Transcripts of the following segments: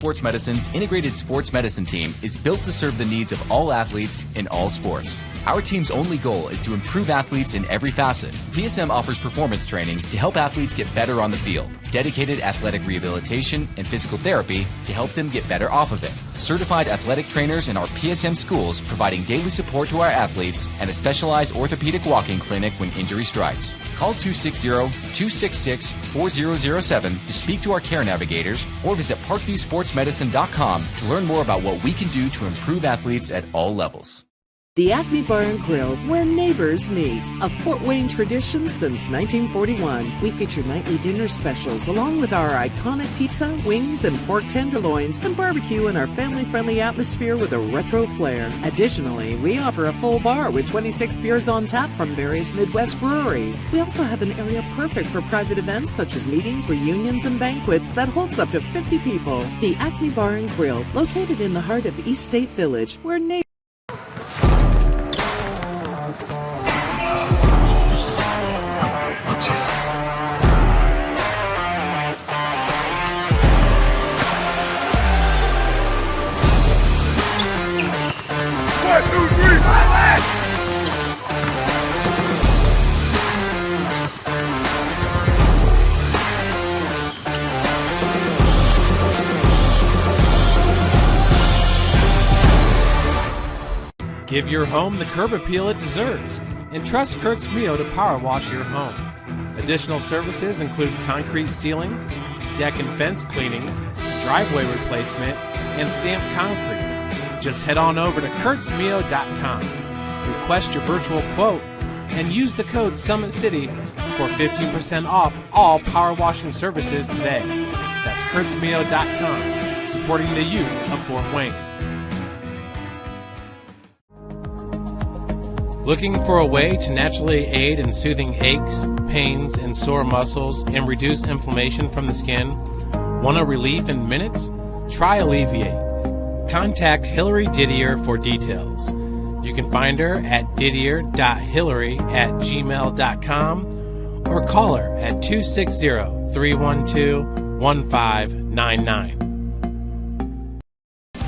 Sports Medicine's integrated sports medicine team is built to serve the needs of all athletes in all sports. Our team's only goal is to improve athletes in every facet. PSM offers performance training to help athletes get better on the field, dedicated athletic rehabilitation and physical therapy to help them get better off of it, certified athletic trainers in our PSM schools providing daily support to our athletes, and a specialized orthopedic walk-in clinic when injury strikes. Call 260-266-4007 to speak to our care navigators or visit ParkviewSportsMedicine.com to learn more about what we can do to improve athletes at all levels. The Acme Bar and Grill, where neighbors meet. A Fort Wayne tradition since 1941. We feature nightly dinner specials along with our iconic pizza, wings, and pork tenderloins, and barbecue in our family-friendly atmosphere with a retro flair. Additionally, we offer a full bar with 26 beers on tap from various Midwest breweries. We also have an area perfect for private events such as meetings, reunions, and banquets that holds up to 50 people. The Acme Bar and Grill, located in the heart of East State Village, where neighbors... Give your home the curb appeal it deserves and trust Kurt's Mio to power wash your home. Additional services include concrete sealing, deck and fence cleaning, driveway replacement, and stamped concrete. Just head on over to kurtzmio.com. Request your virtual quote and use the code SummitCity for 15% off all power washing services today. That's kurtzmio.com, supporting the youth of Fort Wayne. Looking for a way to naturally aid in soothing aches, pains, and sore muscles and reduce inflammation from the skin? Want a relief in minutes? Try Alleviate. Contact Hillary Didier for details. You can find her at didier.hillary@gmail.com or call her at 260-312-1599.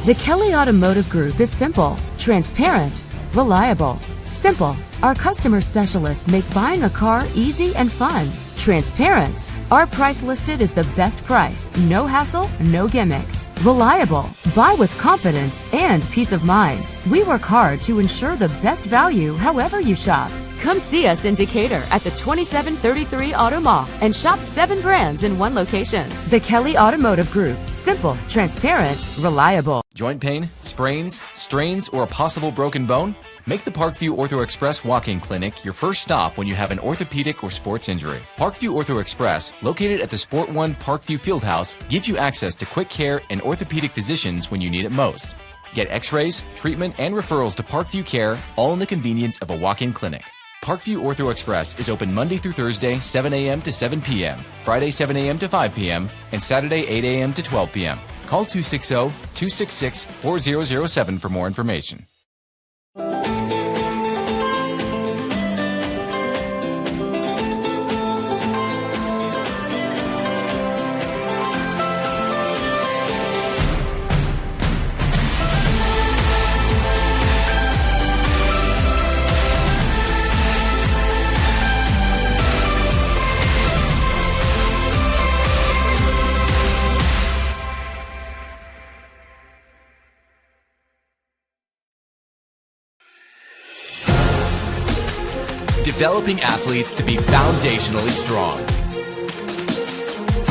The Kelly Automotive Group is simple, transparent, reliable. Simple. Our customer specialists make buying a car easy and fun. Transparent. Our price listed is the best price. No hassle, no gimmicks. Reliable. Buy with confidence and peace of mind. We work hard to ensure the best value however you shop. Come see us in Decatur at the 2733 Auto Mall and shop 7 brands in one location. The Kelly Automotive Group. Simple, transparent, reliable. Joint pain, sprains, strains, or a possible broken bone? Make the Parkview Ortho Express walk-in clinic your first stop when you have an orthopedic or sports injury. Parkview Ortho Express, located at the Sport One Parkview Fieldhouse, gives you access to quick care and orthopedic physicians when you need it most. Get x-rays, treatment, and referrals to Parkview Care, all in the convenience of a walk-in clinic. Parkview Ortho Express is open Monday through Thursday, 7 a.m. to 7 p.m., Friday, 7 a.m. to 5 p.m., and Saturday, 8 a.m. to 12 p.m. Call 260-266-4007 for more information. Developing athletes to be foundationally strong.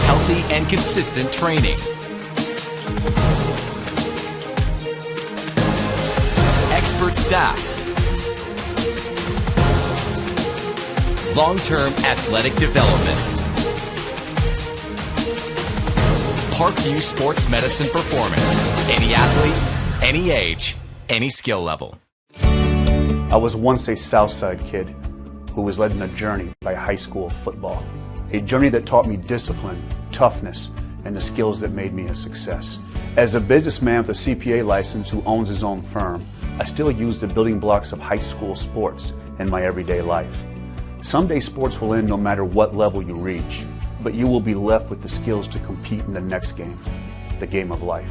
Healthy and consistent training. Expert staff. Long-term athletic development. Parkview Sports Medicine Performance. Any athlete, any age, any skill level. I was once a Southside kid who was led on a journey by high school football. A journey that taught me discipline, toughness, and the skills that made me a success. As a businessman with a CPA license who owns his own firm, I still use the building blocks of high school sports in my everyday life. Someday sports will end no matter what level you reach, but you will be left with the skills to compete in the next game. the game of life.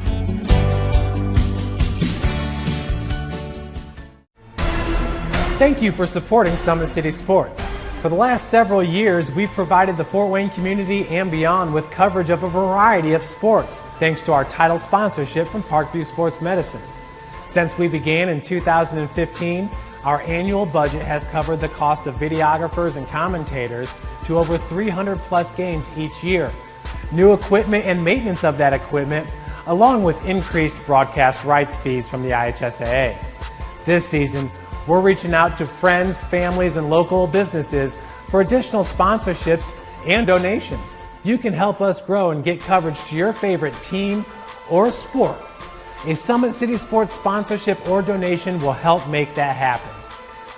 Thank you for supporting Summit City Sports. For the last several years, we've provided the Fort Wayne community and beyond with coverage of a variety of sports, thanks to our title sponsorship from Parkview Sports Medicine. Since we began in 2015, our annual budget has covered the cost of videographers and commentators to over 300 plus games each year. New equipment and maintenance of that equipment, along with increased broadcast rights fees from the IHSAA. This season, we're reaching out to friends, families, and local businesses for additional sponsorships and donations. You can help us grow and get coverage to your favorite team or sport. A Summit City Sports sponsorship or donation will help make that happen.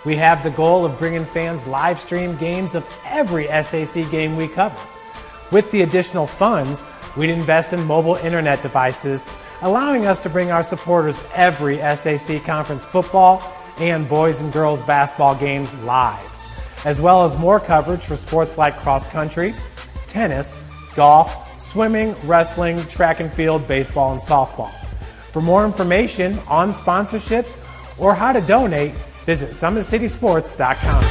We have the goal of bringing fans live stream games of every SAC game we cover. With the additional funds, we'd invest in mobile internet devices, allowing us to bring our supporters every SAC conference football and boys and girls basketball games live, as well as more coverage for sports like cross country, tennis, golf, swimming, wrestling, track and field, baseball, and softball. For more information on sponsorships or how to donate, visit SummitCitySports.com.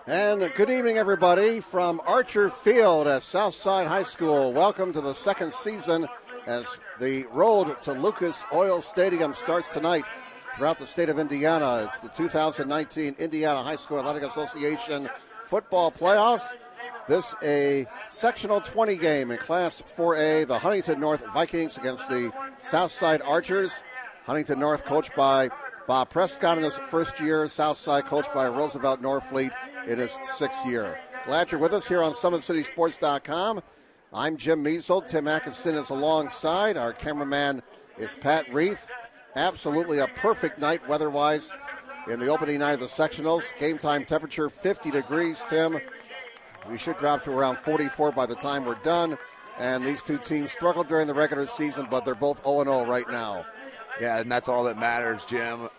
And good evening, everybody, from Archer Field at Southside High School. Welcome to the second season as the road to Lucas Oil Stadium starts tonight throughout the state of Indiana. It's the 2019 Indiana High School Athletic Association football playoffs. This a sectional 20 game in Class 4A. The Huntington North Vikings against the Southside Archers. Huntington North coached by Bob Prescott in his first year. Southside coached by Roosevelt Norfleet in his sixth year. Glad you're with us here on SummitCitySports.com. I'm Jim Measel. Tim Atkinson is alongside. Our cameraman is Pat Reith. Absolutely a perfect night weather-wise in the opening night of the sectionals. Game time temperature 50 degrees, Tim. We should drop to around 44 by the time we're done. And these two teams struggled during the regular season, but they're both 0-0 right now. Yeah, and that's all that matters, Jim.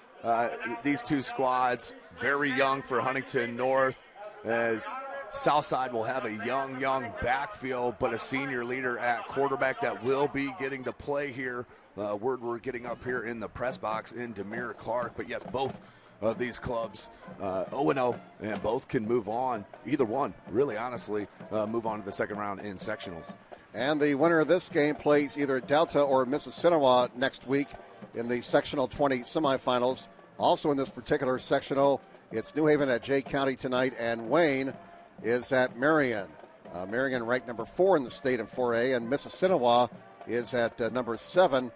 These two squads, very young for Huntington North, as Southside will have a young backfield, but a senior leader at quarterback that will be getting to play here. Word we're getting up here in the press box in Demir Clark. But yes, both of these clubs 0-0, and both can move on. Either one, really honestly, move on to the second round in sectionals. And the winner of this game plays either Delta or Mississinewa next week in the sectional 20 semifinals. Also in this particular sectional, it's New Haven at Jay County tonight, and Wayne is at Marion. Marion ranked number 4 in the state in 4A, and Mississinewa is at number 7.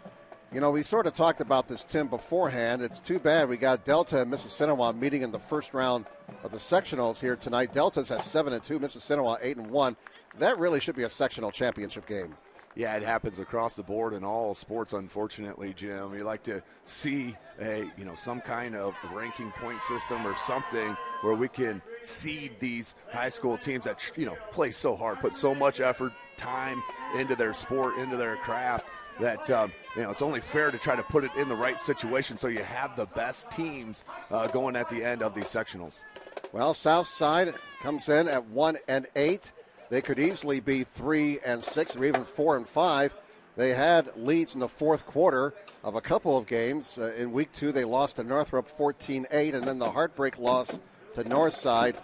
You know, we sort of talked about this, Tim, beforehand. It's too bad we got Delta and Mississinewa meeting in the first round of the sectionals here tonight. Delta's at 7-2, Mississinewa 8-1. That really should be a sectional championship game. Yeah, it happens across the board in all sports, unfortunately, Jim. You like to see some kind of ranking point system or something where we can seed these high school teams that play so hard, put so much effort, time into their sport, into their craft, that it's only fair to try to put it in the right situation so you have the best teams going at the end of these sectionals. Well, Southside comes in at 1-8. They could easily be 3-6 or even 4-5. They had leads in the fourth quarter of a couple of games. In week 2, they lost to Northrop 14-8, and then the heartbreak loss to Northside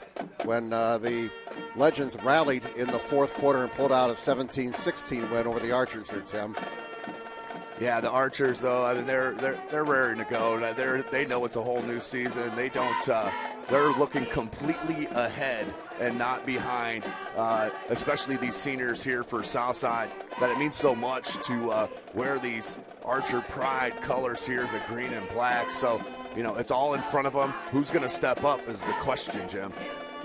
when the Legends rallied in the fourth quarter and pulled out a 17-16 win over the Archers here, Tim. Yeah, the Archers, though, I mean, they're raring to go. They know it's a whole new season. They don't. They're looking completely ahead and not behind, especially these seniors here for Southside, that it means so much to wear these Archer Pride colors here, the green and black. So, it's all in front of them. Who's going to step up is the question, Jim.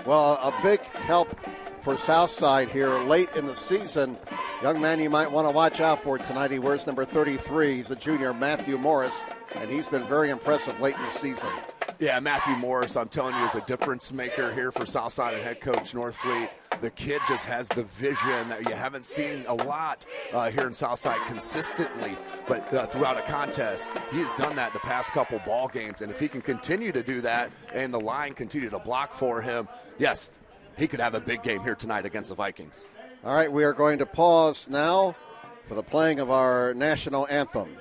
Well, a big help for Southside here late in the season. Young man you might want to watch out for tonight. He wears number 33. He's a junior, Matthew Morris, and he's been very impressive late in the season. Yeah, Matthew Morris, I'm telling you, is a difference maker here for Southside and head coach Northfleet. The kid just has the vision that you haven't seen a lot here in Southside consistently, but throughout a contest, he has done that the past couple ball games, and if he can continue to do that and the line continue to block for him, yes, he could have a big game here tonight against the Vikings. All right, we are going to pause now for the playing of our national anthem.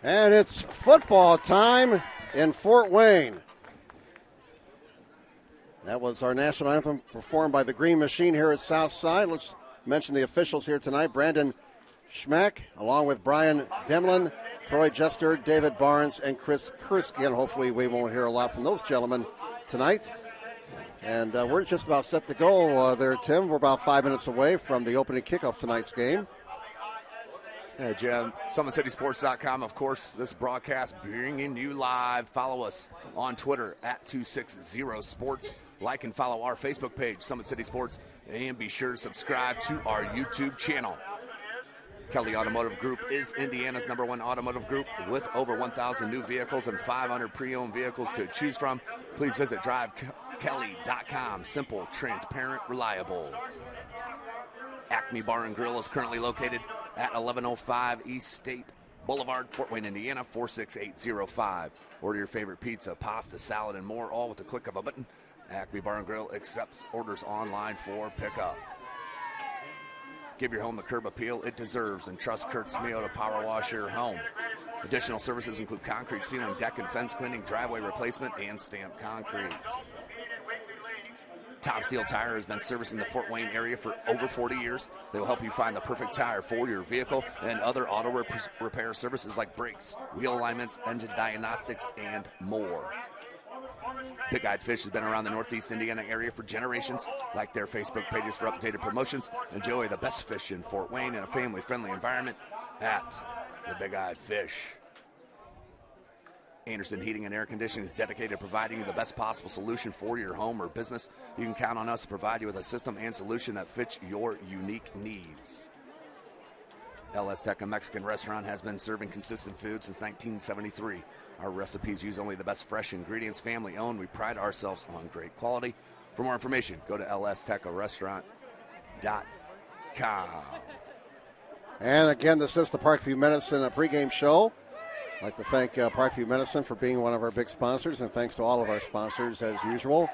And it's football time in Fort Wayne. That was our national anthem performed by the Green Machine here at Southside. Let's mention the officials here tonight. Brandon Schmack, along with Brian Demlin, Troy Jester, David Barnes, and Chris Kursky. And hopefully we won't hear a lot from those gentlemen tonight. And we're just about set to go there, Tim. We're about 5 minutes away from the opening kickoff tonight's game. Yeah, Jim, SummitCitySports.com, of course, this broadcast bringing you live. Follow us on Twitter at 260sports. Like and follow our Facebook page, Summit City Sports, and be sure to subscribe to our YouTube channel. Kelly Automotive Group is Indiana's #1 automotive group with over 1,000 new vehicles and 500 pre-owned vehicles to choose from. Please visit drivekelly.com. Simple, transparent, reliable. Acme Bar and Grill is currently located at 1105 East State Boulevard, Fort Wayne, Indiana, 46805. Order your favorite pizza, pasta, salad, and more, all with the click of a button. Acme Bar and Grill accepts orders online for pickup. Give your home the curb appeal it deserves and trust Kurt Smeo to power wash your home. Additional services include concrete sealing, deck and fence cleaning, driveway replacement, and stamped concrete. Top Steel Tire has been servicing the Fort Wayne area for over 40 years. They will help you find the perfect tire for your vehicle and other auto repair services like brakes, wheel alignments, engine diagnostics, and more. Big Eyed Fish has been around the Northeast Indiana area for generations. Like their Facebook pages for updated promotions. Enjoy the best fish in Fort Wayne in a family-friendly environment at the Big Eyed Fish. Anderson Heating and Air Conditioning is dedicated to providing you the best possible solution for your home or business. You can count on us to provide you with a system and solution that fits your unique needs. LS Tech, a Mexican restaurant, has been serving consistent food since 1973. Our recipes use only the best fresh ingredients, family-owned. We pride ourselves on great quality. For more information, go to lstecharestaurant.com. And again, this is the Parkview Medicine pregame show. I'd like to thank Parkview Medicine for being one of our big sponsors, and thanks to all of our sponsors as usual.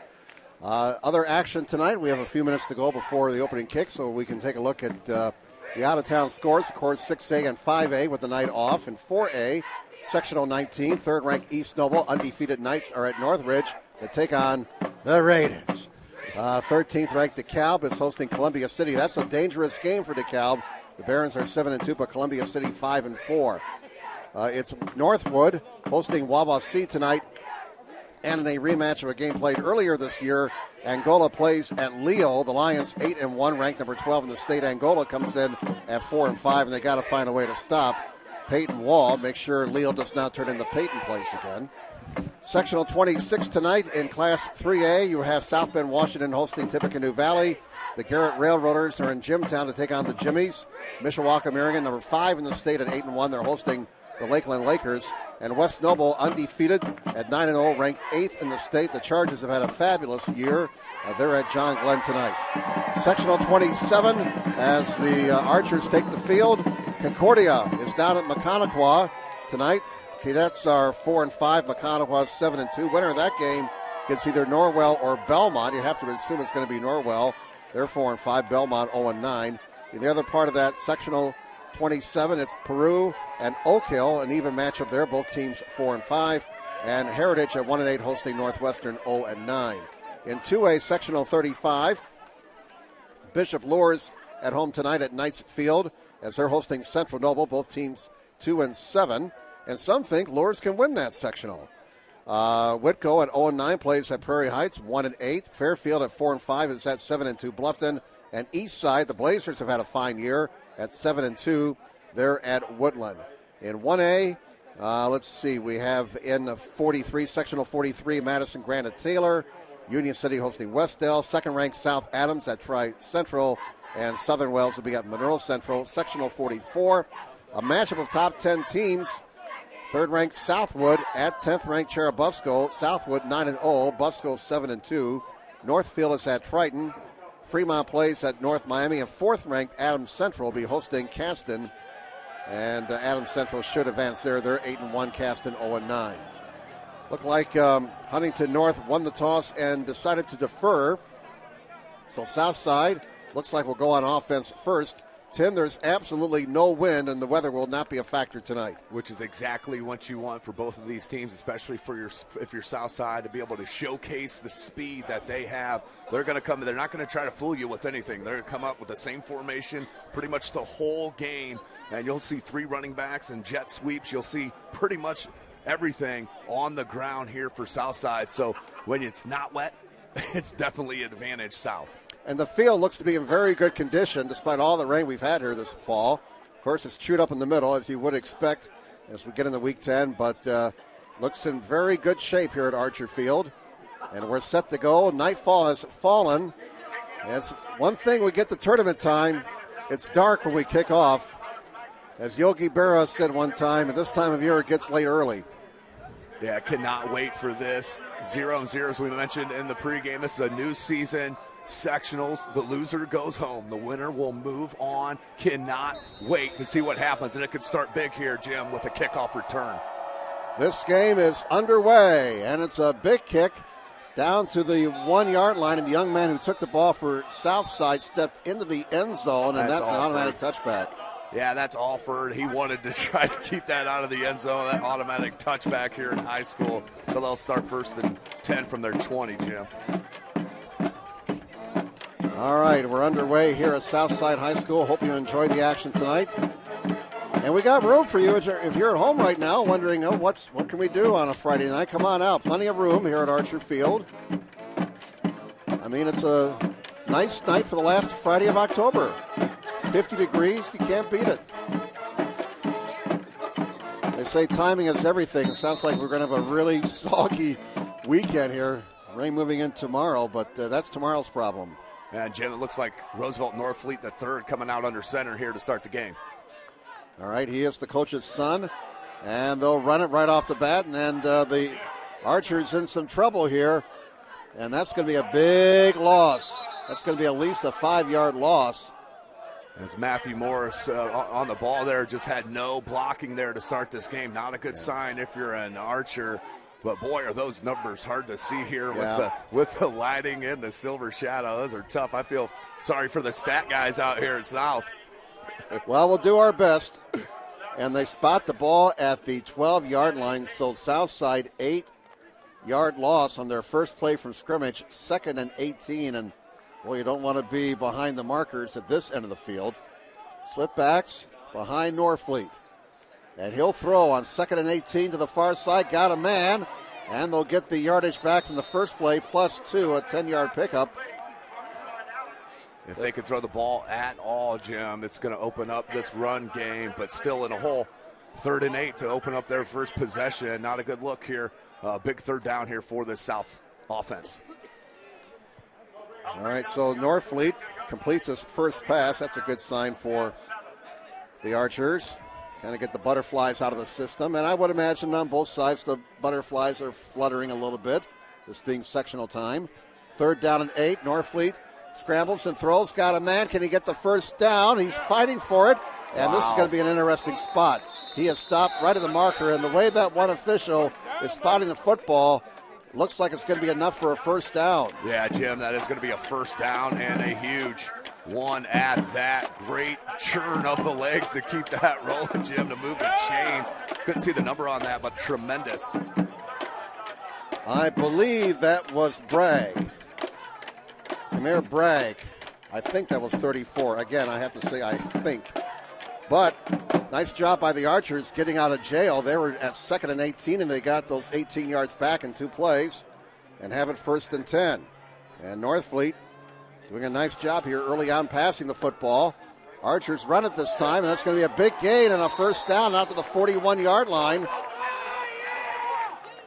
Other action tonight, we have a few minutes to go before the opening kick, so we can take a look at the out-of-town scores. Of course, 6A and 5A with the night off. And 4A, Sectional 19, third-ranked East Noble, undefeated Knights are at Northridge to take on the Raiders. 13th-ranked DeKalb is hosting Columbia City. That's a dangerous game for DeKalb. The Barons are 7-2, but Columbia City 5-4. It's Northwood hosting Wawasee tonight, and in a rematch of a game played earlier this year, Angola plays at Leo. The Lions 8-1, ranked number 12 in the state. Angola comes in at 4-5, and they got to find a way to stop Peyton Wall. Make sure Leo does not turn into Peyton place again. Sectional 26 tonight in Class 3A. You have South Bend, Washington hosting Tippecanoe Valley. The Garrett Railroaders are in Jimtown to take on the Jimmies. Mishawaka Marion, number 5 in the state at 8-1. They're hosting the Lakeland Lakers. And West Noble, undefeated at 9-0, ranked 8th in the state. The Chargers have had a fabulous year. They're at John Glenn tonight. Sectional 27, as the Archers take the field. Concordia is down at Maconaquah tonight. Cadets are 4-5. Maconaquah 7-2. Winner of that game gets either Norwell or Belmont. You have to assume it's going to be Norwell. They're 4-5. Belmont 0-9. In the other part of that sectional 27, it's Peru and Oak Hill, an even matchup there. Both teams 4-5. And Heritage at 1-8 hosting Northwestern 0-9. In 2A sectional 35, Bishop Lours at home tonight at Knights Field as they're hosting Central Noble. Both teams 2-7. And some think Lours can win that sectional. Whitco at 0-9 plays at Prairie Heights 1-8. Fairfield at 4-5 is at 7-2 Bluffton. And Eastside, the Blazers have had a fine year at 7-2. They're at Woodland. In 1A, let's see, we have in 43, sectional 43, Madison Granite Taylor. Union City hosting Westdale. Second-ranked South Adams at Tri-Central. And Southern Wells will be at Monroe Central. Sectional 44, a matchup of top 10 teams. Third-ranked Southwood at 10th-ranked Cherubusco. Southwood 9-0, Busco 7-2. Northfield is at Triton. Fremont plays at North Miami. And fourth-ranked Adams Central will be hosting Caston. And Adams Central should advance there. They're 8-1, Caston 0-9. Looked like Huntington North won the toss and decided to defer. So Southside looks like we'll go on offense first. Tim, there's absolutely no wind, and the weather will not be a factor tonight. Which is exactly what you want for both of these teams, especially for if you're Southside, to be able to showcase the speed that they have. They're going to come. They're not going to try to fool you with anything. They're going to come up with the same formation pretty much the whole game, and you'll see 3 running backs and jet sweeps. You'll see pretty much everything on the ground here for Southside. So when it's not wet, it's definitely an advantage South. And the field looks to be in very good condition despite all the rain we've had here this fall. Of course, it's chewed up in the middle, as you would expect as we get into Week 10, but looks in very good shape here at Archer Field. And we're set to go. Nightfall has fallen. That's one thing we get to tournament time. It's dark when we kick off. As Yogi Berra said one time, at this time of year it gets late early. Yeah, I cannot wait for this. 0-0, as we mentioned in the pregame. This is a new season. Sectionals. The loser goes home. The winner will move on. Cannot wait to see what happens. And it could start big here, Jim, with a kickoff return. This game is underway, and it's a big kick down to the 1-yard line. And the young man who took the ball for Southside stepped into the end zone, and that's an automatic touchback. Yeah, that's Alford. He wanted to try to keep that out of the end zone, that automatic touchback here in high school. So they'll start 1st and 10 from their 20, Jim. All right, we're underway here at Southside High School. Hope you enjoy the action tonight. And we got room for you if you're at home right now wondering, what can we do on a Friday night? Come on out. Plenty of room here at Archer Field. I mean, it's a nice night for the last Friday of October. 50 degrees, you can't beat it. They say timing is everything. It sounds like we're going to have a really soggy weekend here. Rain moving in tomorrow, but that's tomorrow's problem. And Jim, it looks like Roosevelt Northfleet the third coming out under center here to start the game. All right, he is the coach's son, and they'll run it right off the bat, and then the Archer's in some trouble here, and that's going to be a big loss. That's going to be at least a 5-yard loss. As Matthew Morris on the ball there, just had no blocking there to start this game. Not a good sign if you're an Archer. But, boy, are those numbers hard to see here with the lighting and the silver shadow. Those are tough. I feel sorry for the stat guys out here at South. Well, we'll do our best. And they spot the ball at the 12-yard line. So Southside 8-yard loss on their first play from scrimmage, 2nd and 18. And, boy, you don't want to be behind the markers at this end of the field. Split backs behind Northfleet. And he'll throw on 2nd and 18 to the far side. Got a man. And they'll get the yardage back from the first play, +2, a 10-yard pickup. If they can throw the ball at all, Jim, it's going to open up this run game, but still in a hole. 3rd and 8 to open up their first possession. Not a good look here. Big third down here for the South offense. All right, so Northfleet completes his first pass. That's a good sign for the Archers. Kind of get the butterflies out of the system. And I would imagine on both sides the butterflies are fluttering a little bit, this being sectional time. 3rd down and 8. Northfleet scrambles and throws. Got a man. Can he get the first down? He's fighting for it. And This is going to be an interesting spot. He has stopped right at the marker. And the way that one official is spotting the football, looks like it's going to be enough for a first down. Yeah, Jim, that is going to be a first down and a huge one at that. Great churn of the legs to keep that rolling, Jim, to move the chains. Couldn't see the number on that, but tremendous. I believe that was Bragg. Amir Bragg. I think that was 34. Again, I have to say I think. But nice job by the Archers getting out of jail. They were at 2nd and 18, and they got those 18 yards back in 2 plays and have it 1st and 10. And Northfleet doing a nice job here early on passing the football. Archers run it this time, and that's going to be a big gain and a first down out to the 41-yard line.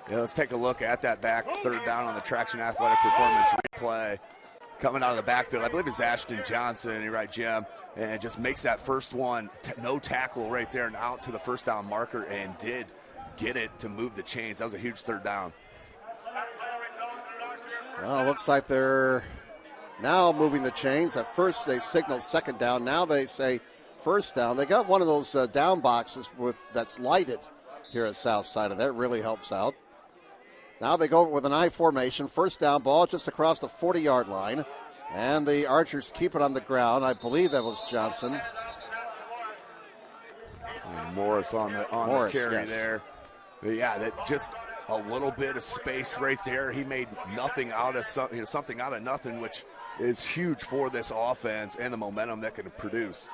Yeah, let's take a look at that back third down on the Traction Athletic Performance replay. Coming out of the backfield, I believe it's Ashton Johnson. You're right, Jim. And it just makes that first one, no tackle right there and out to the first down marker, and did get it to move the chains. That was a huge third down. Well, it looks like they're now moving the chains. At first they signaled second down. Now they say first down. They got one of those down boxes that's lighted here at Southside, and that really helps out. Now they go with an I formation. First down ball just across the 40-yard line. And the Archers keep it on the ground. I believe that was Johnson. And Morris on the carry, yes. There. But yeah, that just a little bit of space right there. He made nothing out of something out of nothing, which is huge for this offense and the momentum that can produce.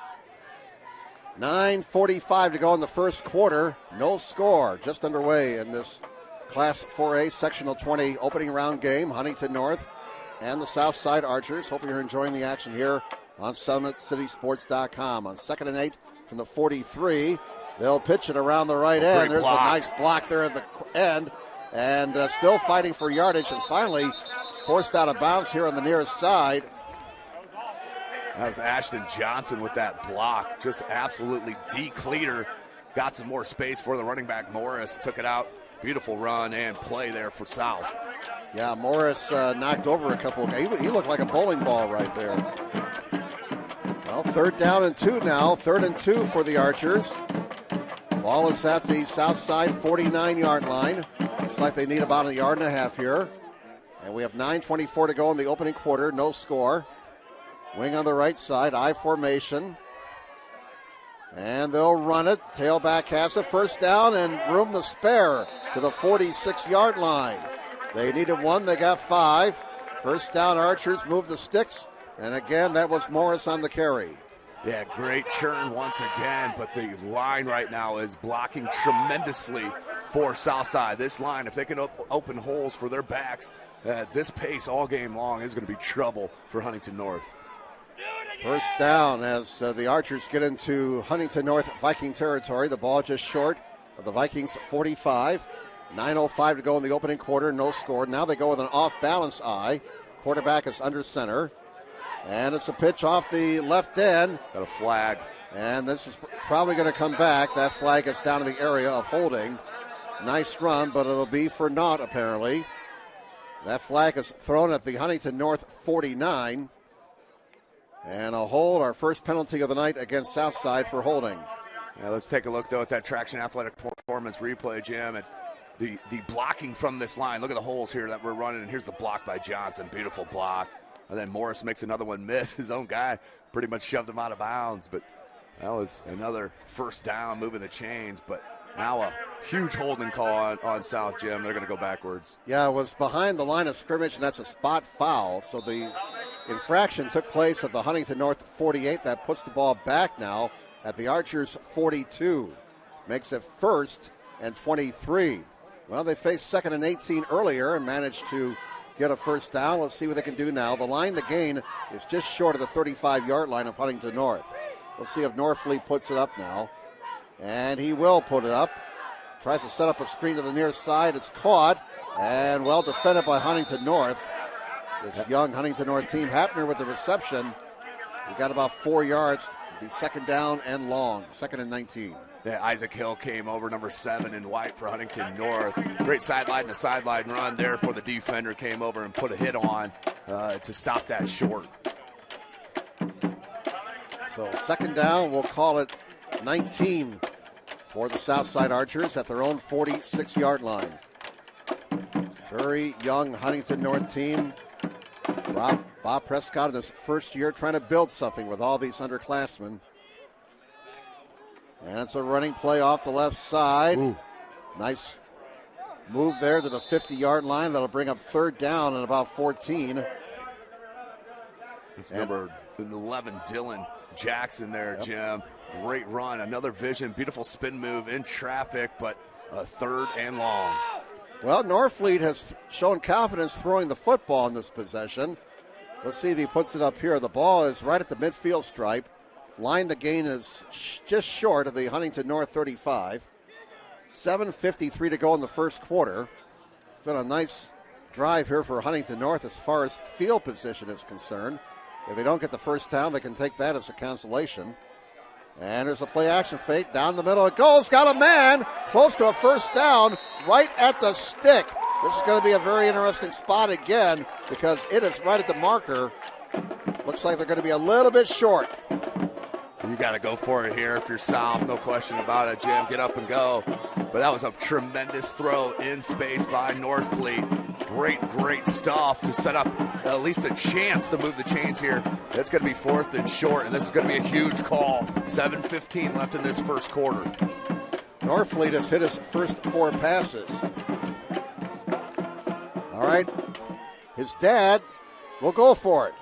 9:45 to go in the first quarter. No score. Just underway in this Class 4A Sectional 20 opening round game. Huntington North and the Southside Archers. Hope you're enjoying the action here on SummitCitySports.com. On 2nd and 8 from the 43, they'll pitch it around the right end. There's a nice block there at the end, and still fighting for yardage, and finally forced out of bounds here on the nearest side. That was Ashton Johnson with that block. Just absolutely decleater. Got some more space for the running back. Morris took it out. Beautiful run and play there for South. Yeah, Morris knocked over a couple. He looked like a bowling ball right there. Well, 3rd down and 2 now. 3rd and 2 for the Archers. Ball is at the Southside 49-yard line. Looks like they need about 1.5 yards here. And we have 9:24 to go in the opening quarter. No score. Wing on the right side. I formation. And they'll run it. Tailback has it. First down and room to spare to the 46-yard line. They needed 1. They got 5. First down, Archers move the sticks. And again, that was Morris on the carry. Yeah, great churn once again, but the line right now is blocking tremendously for Southside. This line, if they can open holes for their backs at this pace all game long, is going to be trouble for Huntington North. First down as the Archers get into Huntington North Viking territory. The ball just short of the Vikings 45. 9:05 to go in the opening quarter. No score. Now they go with an off-balance eye. Quarterback is under center. And it's a pitch off the left end. Got a flag. And this is probably going to come back. That flag is down in the area of holding. Nice run, but it'll be for naught apparently. That flag is thrown at the Huntington North 49. And a hold, our first penalty of the night against Southside for holding. Yeah, let's take a look, though, at that Traction Athletic Performance replay, Jim. And the blocking from this line. Look at the holes here that we're running. And here's the block by Johnson. Beautiful block. And then Morris makes another one miss. His own guy pretty much shoved him out of bounds. But that was another first down, moving the chains. But now a huge holding call on South, Jim. They're going to go backwards. Yeah, it was behind the line of scrimmage, and that's a spot foul. So the infraction took place at the Huntington North 48. That puts the ball back now at the Archers 42. Makes it 1st and 23. Well, they faced 2nd and 18 earlier and managed to get a first down. Let's see what they can do now. The line, the gain, is just short of the 35-yard line of Huntington North. Let's see if Northfleet puts it up now. And he will put it up. Tries to set up a screen to the near side. It's caught and well defended by Huntington North. This young Huntington North team. Hapner with the reception. He got about 4 yards. It'll be 2nd down and long. 2nd and 19. Yeah, Isaac Hill came over, number 7 in white for Huntington North. Great sideline to sideline run there for the defender. Came over and put a hit on to stop that short. So 2nd down, we'll call it 19 for the Southside Archers at their own 46-yard line. Very young Huntington North team. Bob Prescott in his first year trying to build something with all these underclassmen. And it's a running play off the left side. Ooh. Nice move there to the 50-yard line. That'll bring up third down and about 14. It's number 11, Dylan Jackson there, Yep. Jim. Great run. Another vision. Beautiful spin move in traffic, but a third and long. Well, Norfleet has shown confidence throwing the football in this possession. Let's see if he puts it up here. The ball is right at the midfield stripe. Line the gain is just short of the Huntington North 35. 7:53 to go in the first quarter. It's been a nice drive here for Huntington North as far as field position is concerned. If they don't get the first down, they can take that as a consolation. And there's a play action fake. Down the middle it goes. Got a man close to a first down right at the stick. This is going to be a very interesting spot again because it is right at the marker. Looks like they're going to be a little bit short. You got to go for it here if you're South. No question about it, Jim. Get up and go. But that was a tremendous throw in space by Northfleet. Great stuff to set up at least a chance to move the chains here. It's going to be fourth and short, and this is going to be a huge call. 7:15 left in this first quarter. Northfleet has hit his first 4 passes. All right. His dad will go for it.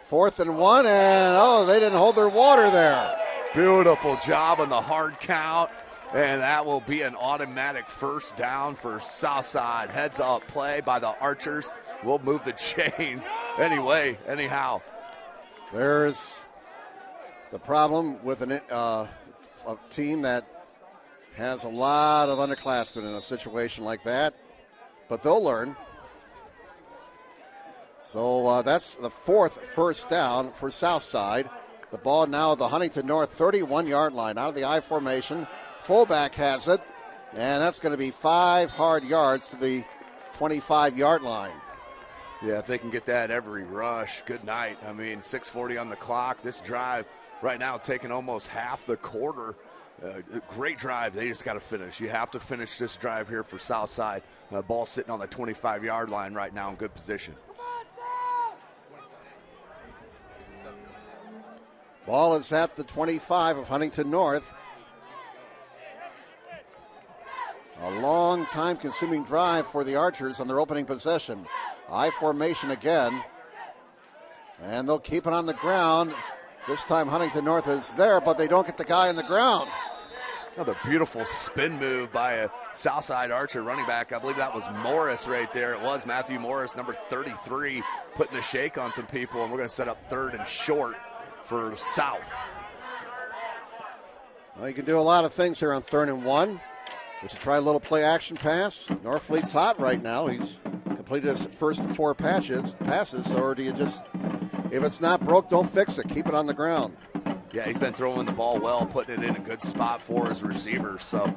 4th and 1, and they didn't hold their water there. Beautiful job on the hard count. And that will be an automatic first down for Southside. Heads up play by the Archers. We'll move the chains anyhow. There's the problem with a team that has a lot of underclassmen in a situation like that. But they'll learn. So that's the 4th first down for Southside. The ball now at the Huntington North 31-yard line out of the I formation. Fullback has it, and that's going to be 5 hard yards to the 25-yard line. Yeah, if they can get that every rush, good night. I mean, 6:40 on the clock. This drive right now taking almost half the quarter. Great drive. They just got to finish. You have to finish this drive here for Southside. Ball sitting on the 25-yard line right now in good position. Ball is at the 25 of Huntington North. A long time-consuming drive for the Archers on their opening possession. I formation again. And they'll keep it on the ground. This time Huntington North is there, but they don't get the guy on the ground. Another beautiful spin move by a Southside Archer running back. I believe that was Morris right there. It was Matthew Morris, number 33, putting a shake on some people. And we're going to set up third and short for South. Well, you can do a lot of things here on 3rd and 1. We should try a little play action pass. Northfleet's hot right now. He's completed his first 4 passes. Or do you just, if it's not broke, don't fix it. Keep it on the ground. Yeah, he's been throwing the ball well, putting it in a good spot for his receivers. So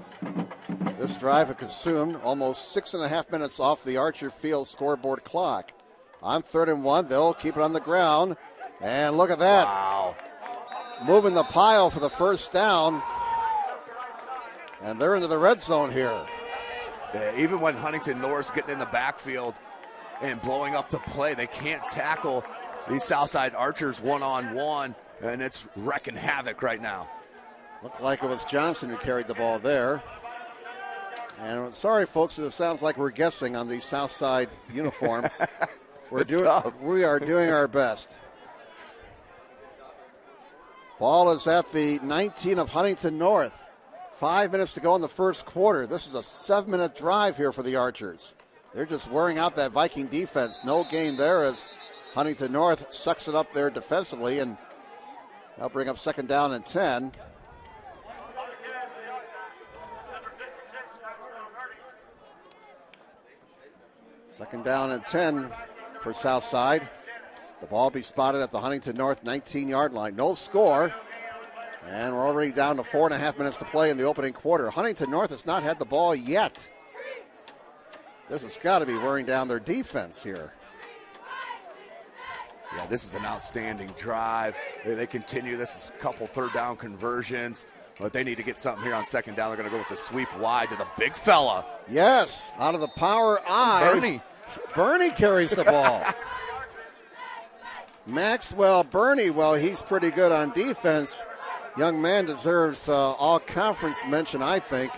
this drive has consumed almost 6.5 minutes off the Archer Field scoreboard clock. On 3rd and 1, they'll keep it on the ground. And look at that. Wow. Moving the pile for the first down. And they're into the red zone here. Yeah, even when Huntington North's getting in the backfield and blowing up the play, they can't tackle these Southside Archers one-on-one, and it's wrecking havoc right now. Looked like it was Johnson who carried the ball there. And sorry, folks, it sounds like we're guessing on these Southside uniforms. We are doing our best. Ball is at the 19 of Huntington North. 5 minutes to go in the first quarter. This is a 7-minute drive here for the Archers. They're just wearing out that Viking defense. No gain there as Huntington North sucks it up there defensively, and that'll bring up 2nd down and 10. Second down and 10 for Southside. The ball be spotted at the Huntington North 19-yard line. No score. And we're already down to 4.5 minutes to play in the opening quarter. Huntington North has not had the ball yet. This has got to be wearing down their defense here. Yeah, this is an outstanding drive. They continue. This is a couple 3rd down conversions. But they need to get something here on second down. They're going to go with the sweep wide to the big fella. Yes, out of the power eye. Bernie carries the ball. Maxwell Bernie, well, he's pretty good on defense. Young man deserves all-conference mention, I think,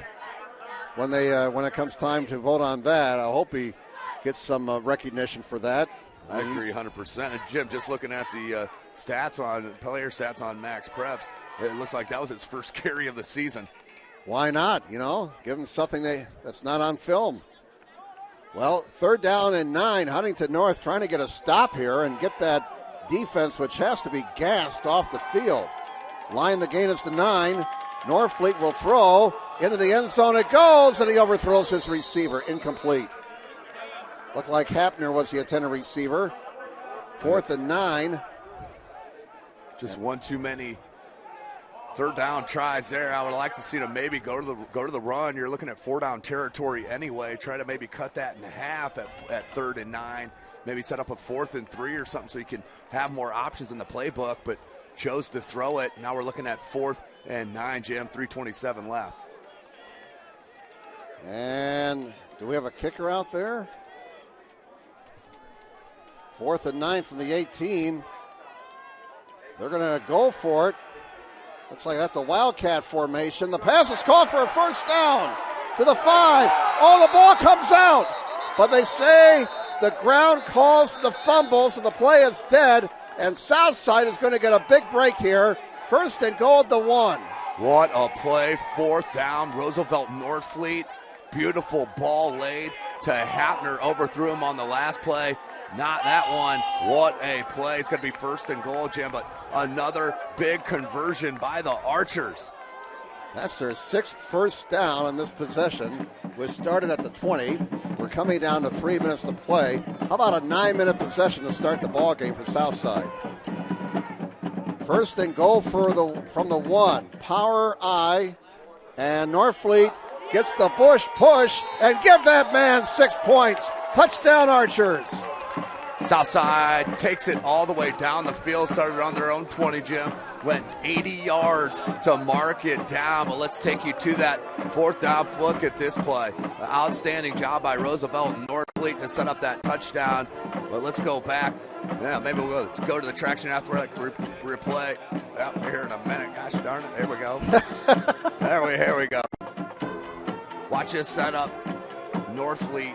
when it comes time to vote on that. I hope he gets some recognition for that. I agree 100%. And Jim, just looking at the player stats on Max Preps, it looks like that was his first carry of the season. Why not? Give him something that's not on film. Well, 3rd down and 9. Huntington North trying to get a stop here and get that defense, which has to be gassed, off the field. Line the gain is to 9. Norfleet will throw. Into the end zone it goes, and he overthrows his receiver. Incomplete. Looked like Hapner was the intended receiver. 4th and 9. Just one too many 3rd down tries there. I would like to see them maybe go to the run. You're looking at 4-down territory anyway. Try to maybe cut that in half at 3rd and 9. Maybe set up a 4th and 3 or something so you can have more options in the playbook, but chose to throw it. Now we're looking at 4th and 9, Jim, 3:27 left. And do we have a kicker out there? 4th and 9 from the 18. They're going to go for it. Looks like that's a Wildcat formation. The pass is called for a first down to the 5. Oh, the ball comes out. But they say the ground calls the fumble, so the play is dead. And Southside is going to get a big break here. 1st and goal at the 1. What a play. 4th down. Roosevelt Northfleet. Beautiful ball laid to Hapner. Overthrew him on the last play. Not that one. What a play. It's going to be 1st and goal, Jim, but another big conversion by the Archers. That's their 6th first down on this possession, which started at the 20. We're coming down to 3 minutes to play. How about a 9-minute possession to start the ball game for Southside? 1st and goal from the 1. Power eye, and Northfleet gets the Bush push and give that man 6 points. Touchdown, Archers. Southside takes it all the way down the field, started on their own 20, Jim. Went 80 yards to mark it down, but let's take you to that 4th down. Look at this play. Outstanding job by Roosevelt and Northfleet to set up that touchdown. But let's go back. Yeah, maybe we'll go to the Traction Athletic replay. Yep, here in a minute. Gosh darn it. Here we go. Here we go. Watch this setup. Northfleet.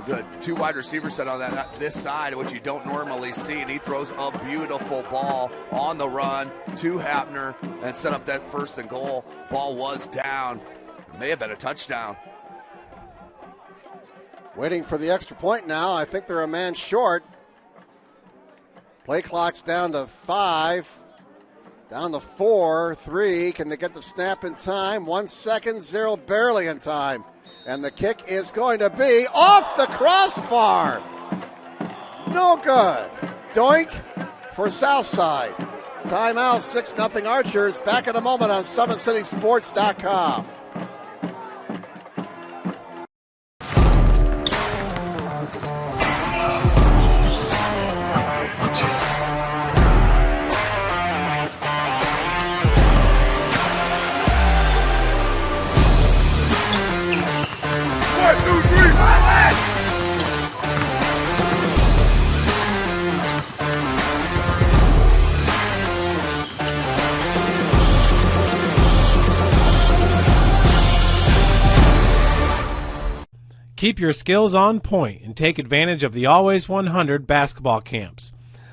There's a 2 wide receiver set on this side, which you don't normally see, and he throws a beautiful ball on the run to Hapner and set up that 1st and goal. Ball was down. It may have been a touchdown. Waiting for the extra point now. I think they're a man short. Play clock's down to 5. Down to 4, 3. Can they get the snap in time? 1 second, 0, barely in time. And the kick is going to be off the crossbar. No good. Doink for Southside. Timeout, 6-0 Archers. Back in a moment on SummitCitySports.com. Keep your skills on point and take advantage of the Always 100 basketball camps.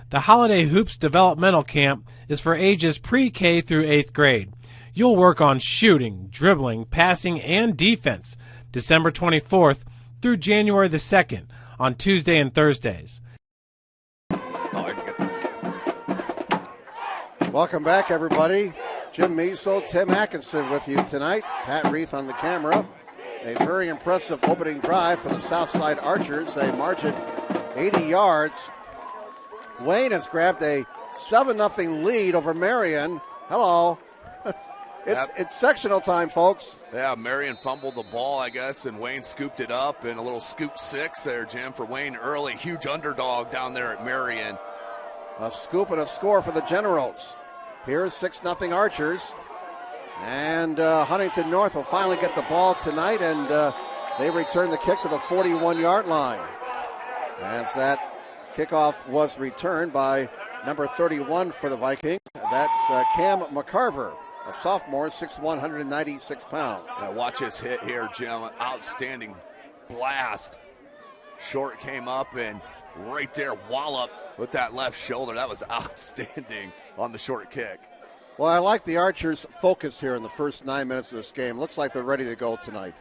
The Holiday Hoops Developmental Camp is for ages pre-K through 8th grade. You'll work on shooting, dribbling, passing, and defense December 24th through January the 2nd on Tuesday and Thursdays. Welcome back, everybody. Jim Measle, Tim Atkinson with you tonight. Pat Reith on the camera. A very impressive opening drive for the Southside Archers. They march it 80 yards. Wayne has grabbed a 7-0 lead over Marion. Hello. It's sectional time, folks. Yeah, Marion fumbled the ball, I guess, and Wayne scooped it up. And a little scoop 6 there, Jim, for Wayne early. Huge underdog down there at Marion. A scoop and a score for the Generals. Here's 6-0 Archers. And Huntington North will finally get the ball tonight, and they return the kick to the 41-yard line. As that kickoff was returned by number 31 for the Vikings. That's Cam McCarver, a sophomore, 6'1", 196 pounds. Now watch this hit here, Jim. Outstanding blast. Short came up and right there, wallop with that left shoulder. That was outstanding on the short kick. Well, I like the Archers' focus here in the first 9 minutes of this game. Looks like they're ready to go tonight.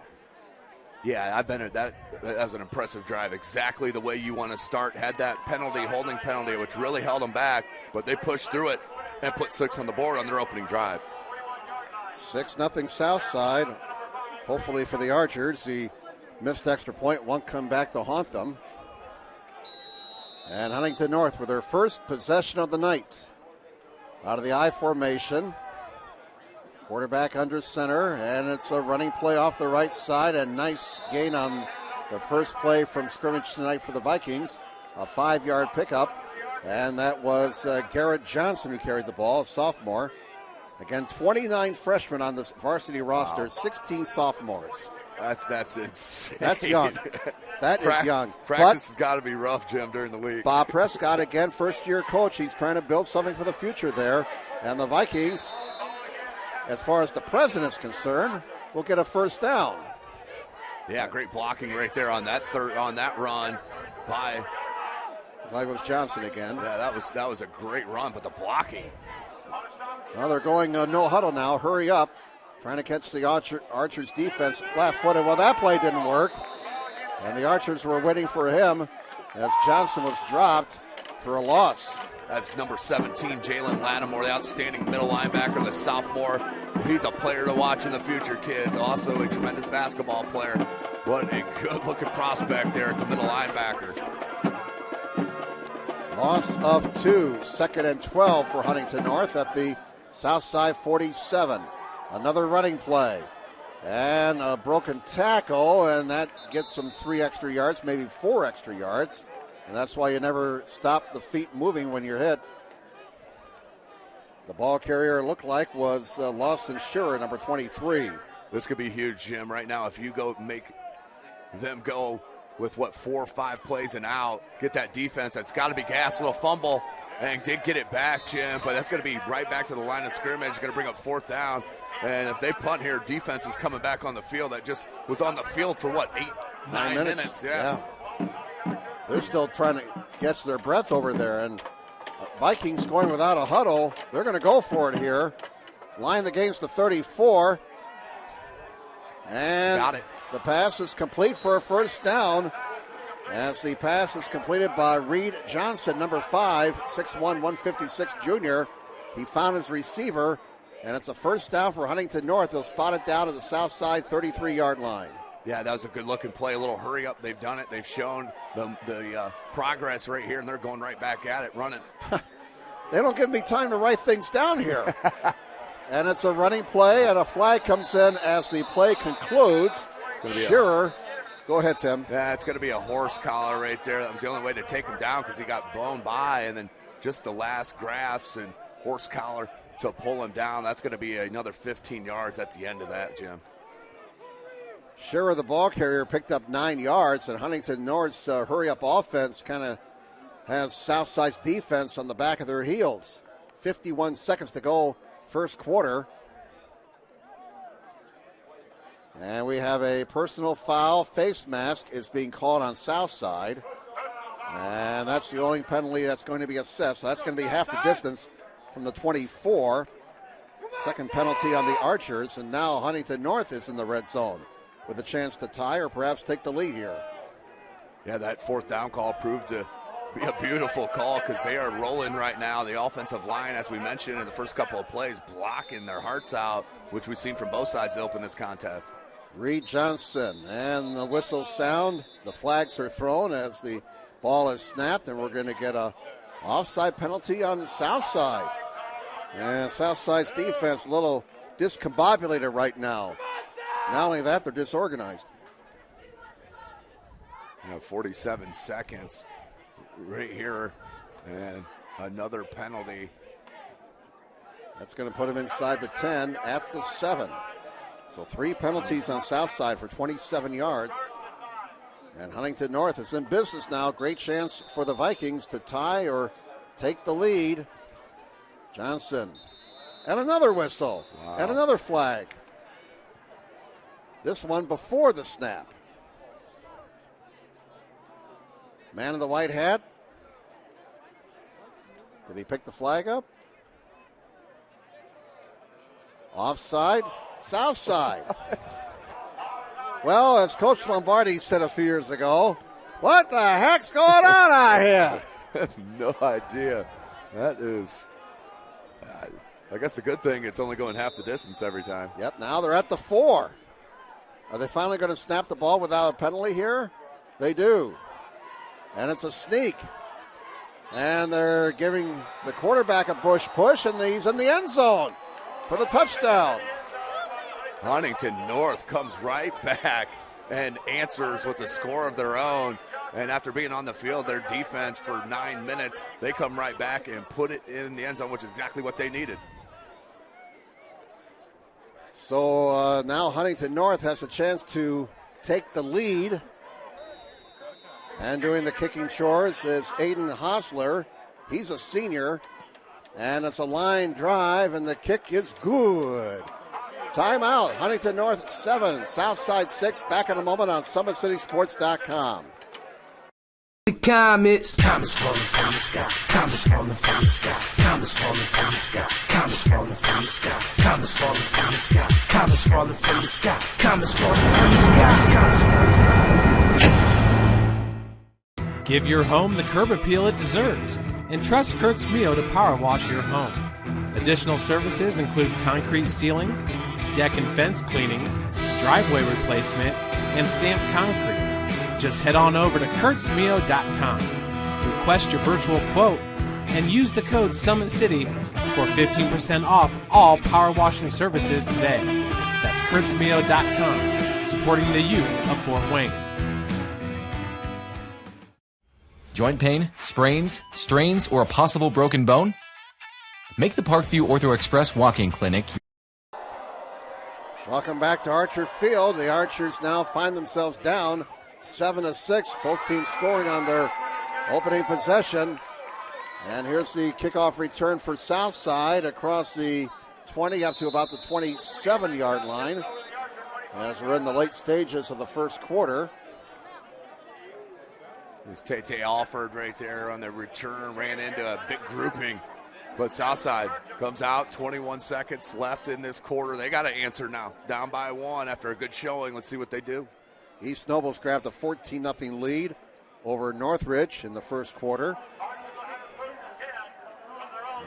Yeah, I've been at that. That was an impressive drive. Exactly the way you want to start. Had that penalty, holding penalty, which really held them back, but they pushed through it and put 6 on the board on their opening drive. 6-0 Southside. Hopefully for the Archers, the missed extra point won't come back to haunt them. And Huntington North with their first possession of the night. Out of the I formation. Quarterback under center, and it's a running play off the right side. A nice gain on the first play from scrimmage tonight for the Vikings. A 5-yard pickup, and that was Garrett Johnson who carried the ball, a sophomore. Again, 29 freshmen on this varsity roster, 16 sophomores. That's insane. That's young. That is young. Practice has got to be rough, Jim, during the week. Bob Prescott, again, first-year coach. He's trying to build something for the future there. And the Vikings, as far as the president's concerned, will get a first down. Yeah, great blocking right there on that run by. Like with Johnson again. Yeah, that was a great run, but the blocking. Well, they're going no huddle now. Hurry up. Trying to catch the Archers defense flat-footed. Well, that play didn't work. And the Archers were waiting for him as Johnson was dropped for a loss. That's number 17, Jalen Lattimore, the outstanding middle linebacker, the sophomore. He's a player to watch in the future, kids. Also a tremendous basketball player. What a good-looking prospect there at the middle linebacker. Loss of 2, 2nd and 12 for Huntington North at the Southside 47. Another running play. And a broken tackle, and that gets them 3 extra yards, maybe 4 extra yards. And that's why you never stop the feet moving when you're hit. The ball carrier looked like was Lawson Shearer, number 23. This could be huge, Jim. Right now, if you go make them go with, 4 or 5 plays and out, get that defense, that's got to be gas. A little fumble, and did get it back, Jim, but that's going to be right back to the line of scrimmage. Going to bring up 4th down. And if they punt here, defense is coming back on the field. That just was on the field for 8, 9 minutes. Yes. Yeah. They're still trying to catch their breath over there. And Vikings going without a huddle. They're going to go for it here. Line the game's to 34. And got it. The pass is complete for a first down. As the pass is completed by Reed Johnson, number 5, 6'1", 156 junior. He found his receiver. And it's a first down for Huntington North. They'll spot it down to the south side 33-yard line. Yeah, that was a good-looking play. A little hurry up. They've done it. They've shown the progress right here, and they're going right back at it, running. They don't give me time to write things down here. And it's a running play, and a flag comes in as the play concludes. Shearer, go ahead, Tim. Yeah, it's going to be a horse collar right there. That was the only way to take him down because he got blown by, and then just the last grasp and horse collar to pull him down. That's going to be another 15 yards at the end of that, Jim. Shearer, the ball carrier, picked up 9 yards, and Huntington North's hurry-up offense kind of has Southside's defense on the back of their heels. 51 seconds to go, first quarter. And we have a personal foul. Face mask is being called on Southside. And that's the only penalty that's going to be assessed. So that's going to be half the distance from the 24. Second penalty on the Archers, and now Huntington North is in the red zone with a chance to tie or perhaps take the lead here. Yeah, that 4th down call proved to be a beautiful call because they are rolling right now. The offensive line, as we mentioned in the first couple of plays, blocking their hearts out, which we've seen from both sides to open this contest. Reed Johnson, and the whistles sound. The flags are thrown as the ball is snapped, and we're going to get a offside penalty on the south side. And Southside's defense a little discombobulated right now. Not only that, they're disorganized. 47 seconds right here, and another penalty. That's going to put him inside the 10 at the 7. So 3 penalties on Southside for 27 yards. And Huntington North is in business now. Great chance for the Vikings to tie or take the lead. Johnson. And another whistle. Wow. And another flag. This one before the snap. Man in the white hat. Did he pick the flag up? Offside. Southside. Well, as Coach Lombardi said a few years ago, what the heck's going on out here? I have no idea. That is, I guess the good thing, it's only going half the distance every time. Yep, now they're at the 4. Are they finally going to snap the ball without a penalty here? They do. And it's a sneak. And they're giving the quarterback a push, and he's in the end zone for the touchdown. Huntington North comes right back and answers with a score of their own. And after being on the field, their defense for 9 minutes, they come right back and put it in the end zone, which is exactly what they needed. So now Huntington North has a chance to take the lead. And doing the kicking chores is Aiden Hosler. He's a senior. And it's a line drive, and the kick is good. Timeout. Huntington North 7, Southside 6. Back in a moment on SummitCitySports.com. The comets falling from the sky. Comets falling from the sky. Comets falling from the sky. Comets falling from the sky. Comets falling from the sky. Comets falling from the sky. Comets falling from the sky. Comets falling from the sky. Give your home the curb appeal it deserves, and trust Kurt's Mio to power wash your home. Additional services include concrete ceiling, deck and fence cleaning, driveway replacement, and stamped concrete. Just head on over to kurtzmio.com. Request your virtual quote and use the code SummitCity for 15% off all power washing services today. That's kurtzmio.com, supporting the youth of Fort Wayne. Joint pain, sprains, strains, or a possible broken bone? Make the Parkview Ortho Express walk-in clinic. Welcome back to Archer Field. The Archers now find themselves down 7-6. Both teams scoring on their opening possession. And here's the kickoff return for Southside across the 20 up to about the 27-yard line as we're in the late stages of the first quarter. There's Tate Alford right there on the return, ran into a big grouping. But Southside comes out, 21 seconds left in this quarter. They got to answer now, down by 1 after a good showing. Let's see what they do. East Nobles grabbed a 14-0 lead over Northridge in the first quarter.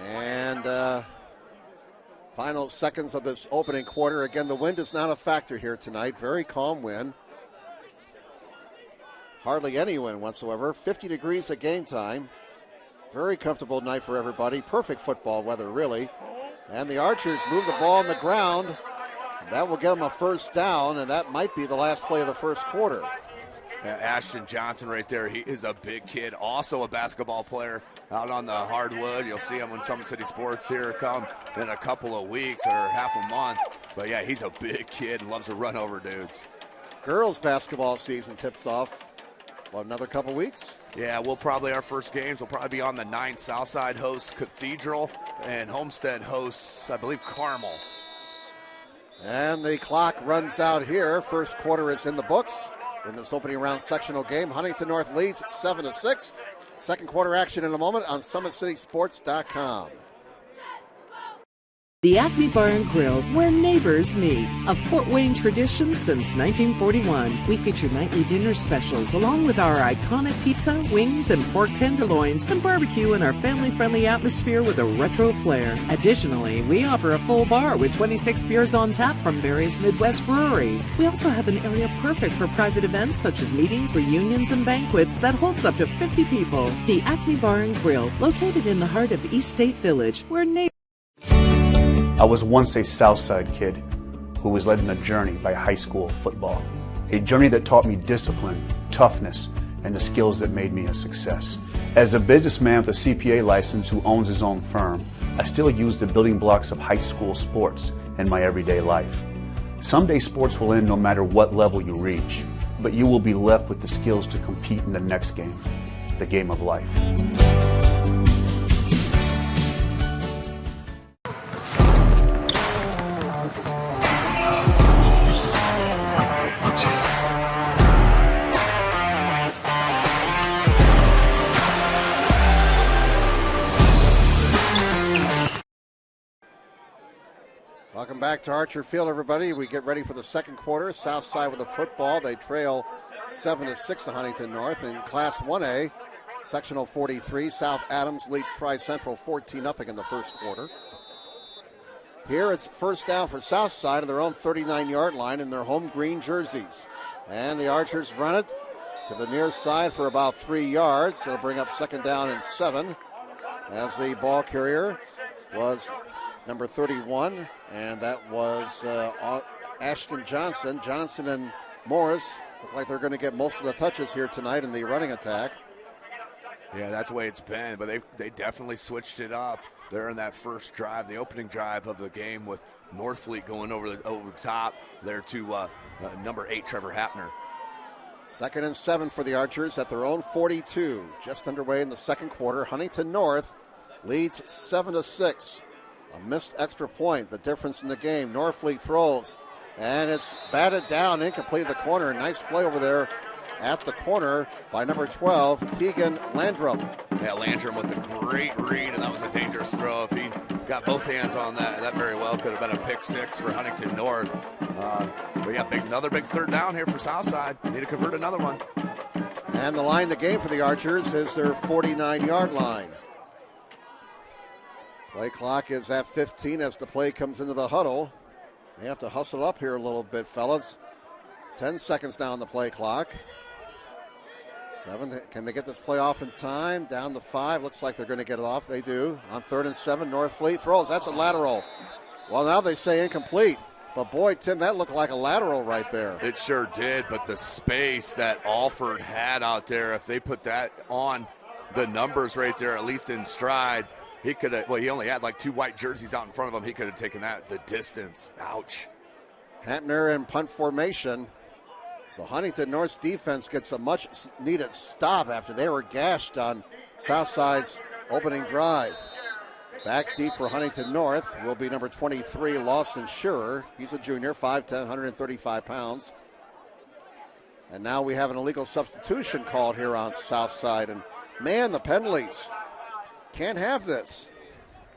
And final seconds of this opening quarter. Again, the wind is not a factor here tonight. Very calm wind. Hardly any wind whatsoever. 50 degrees at game time. Very comfortable night for everybody. Perfect football weather, really. And the Archers move the ball on the ground. That will get them a first down, and that might be the last play of the first quarter. Yeah, Ashton Johnson right there. He is a big kid, also a basketball player out on the hardwood. You'll see him when Summit City Sports here come in a couple of weeks or half a month. But, yeah, he's a big kid and loves to run over dudes. Girls basketball season tips off. What, another couple weeks? Yeah, our first games will probably be on the 9th. Southside hosts Cathedral, and Homestead hosts, I believe, Carmel. And the clock runs out here. First quarter is in the books in this opening round sectional game. Huntington North leads 7-6. Second quarter action in a moment on SummitCitySports.com. The Acme Bar and Grill, where neighbors meet. A Fort Wayne tradition since 1941. We feature nightly dinner specials along with our iconic pizza, wings, and pork tenderloins, and barbecue in our family-friendly atmosphere with a retro flair. Additionally, we offer a full bar with 26 beers on tap from various Midwest breweries. We also have an area perfect for private events such as meetings, reunions, and banquets that holds up to 50 people. The Acme Bar and Grill, located in the heart of East State Village, where neighbors... I was once a Southside kid who was led on a journey by high school football. A journey that taught me discipline, toughness, and the skills that made me a success. As a businessman with a CPA license who owns his own firm, I still use the building blocks of high school sports in my everyday life. Someday sports will end no matter what level you reach, but you will be left with the skills to compete in the next game, the game of life. Welcome back to Archer Field, everybody. We get ready for the second quarter. Southside with the football. They trail 7-6 to Huntington North. In Class 1A, Sectional 43, South Adams leads Tri-Central 14-0 in the first quarter. Here it's first down for Southside at their own 39-yard line in their home green jerseys. And the Archers run it to the near side for about 3 yards. It'll bring up second down and 7 as the ball carrier was number 31, and that was Ashton Johnson. Johnson and Morris look like they're going to get most of the touches here tonight in the running attack. Yeah, that's the way it's been, but they definitely switched it up. They're in that first drive, the opening drive of the game, with Northfleet going over the top there to number 8, Trevor Hapner. Second and 7 for the Archers at their own 42. Just underway in the second quarter. Huntington North leads 7-6. A missed extra point, the difference in the game. Northfleet throws, and it's batted down, incomplete at the corner. Nice play over there at the corner by number 12, Keegan Landrum. Yeah, Landrum with a great read, and that was a dangerous throw. If he got both hands on that, that very well could have been a pick 6 for Huntington North. But yeah, another big third down here for Southside. Need to convert another one. And the line of the game for the Archers is their 49-yard line. Play clock is at 15 as the play comes into the huddle. They have to hustle up here a little bit, fellas. 10 seconds down the play clock. 7, can they get this play off in time? Down to 5, looks like they're going to get it off. They do. On 3rd and 7, Northfleet throws. That's a lateral. Well, now they say incomplete. But boy, Tim, that looked like a lateral right there. It sure did, but the space that Alford had out there, if they put that on the numbers right there, at least in stride, he could have, well, he only had like 2 white jerseys out in front of him. He could have taken that the distance. Ouch. Hapner in punt formation. So Huntington North's defense gets a much-needed stop after they were gashed on Southside's opening drive. Back deep for Huntington North will be number 23, Lawson Shearer. He's a junior, 5'10", 135 pounds. And now we have an illegal substitution called here on Southside. And, man, the penalties. Can't have this.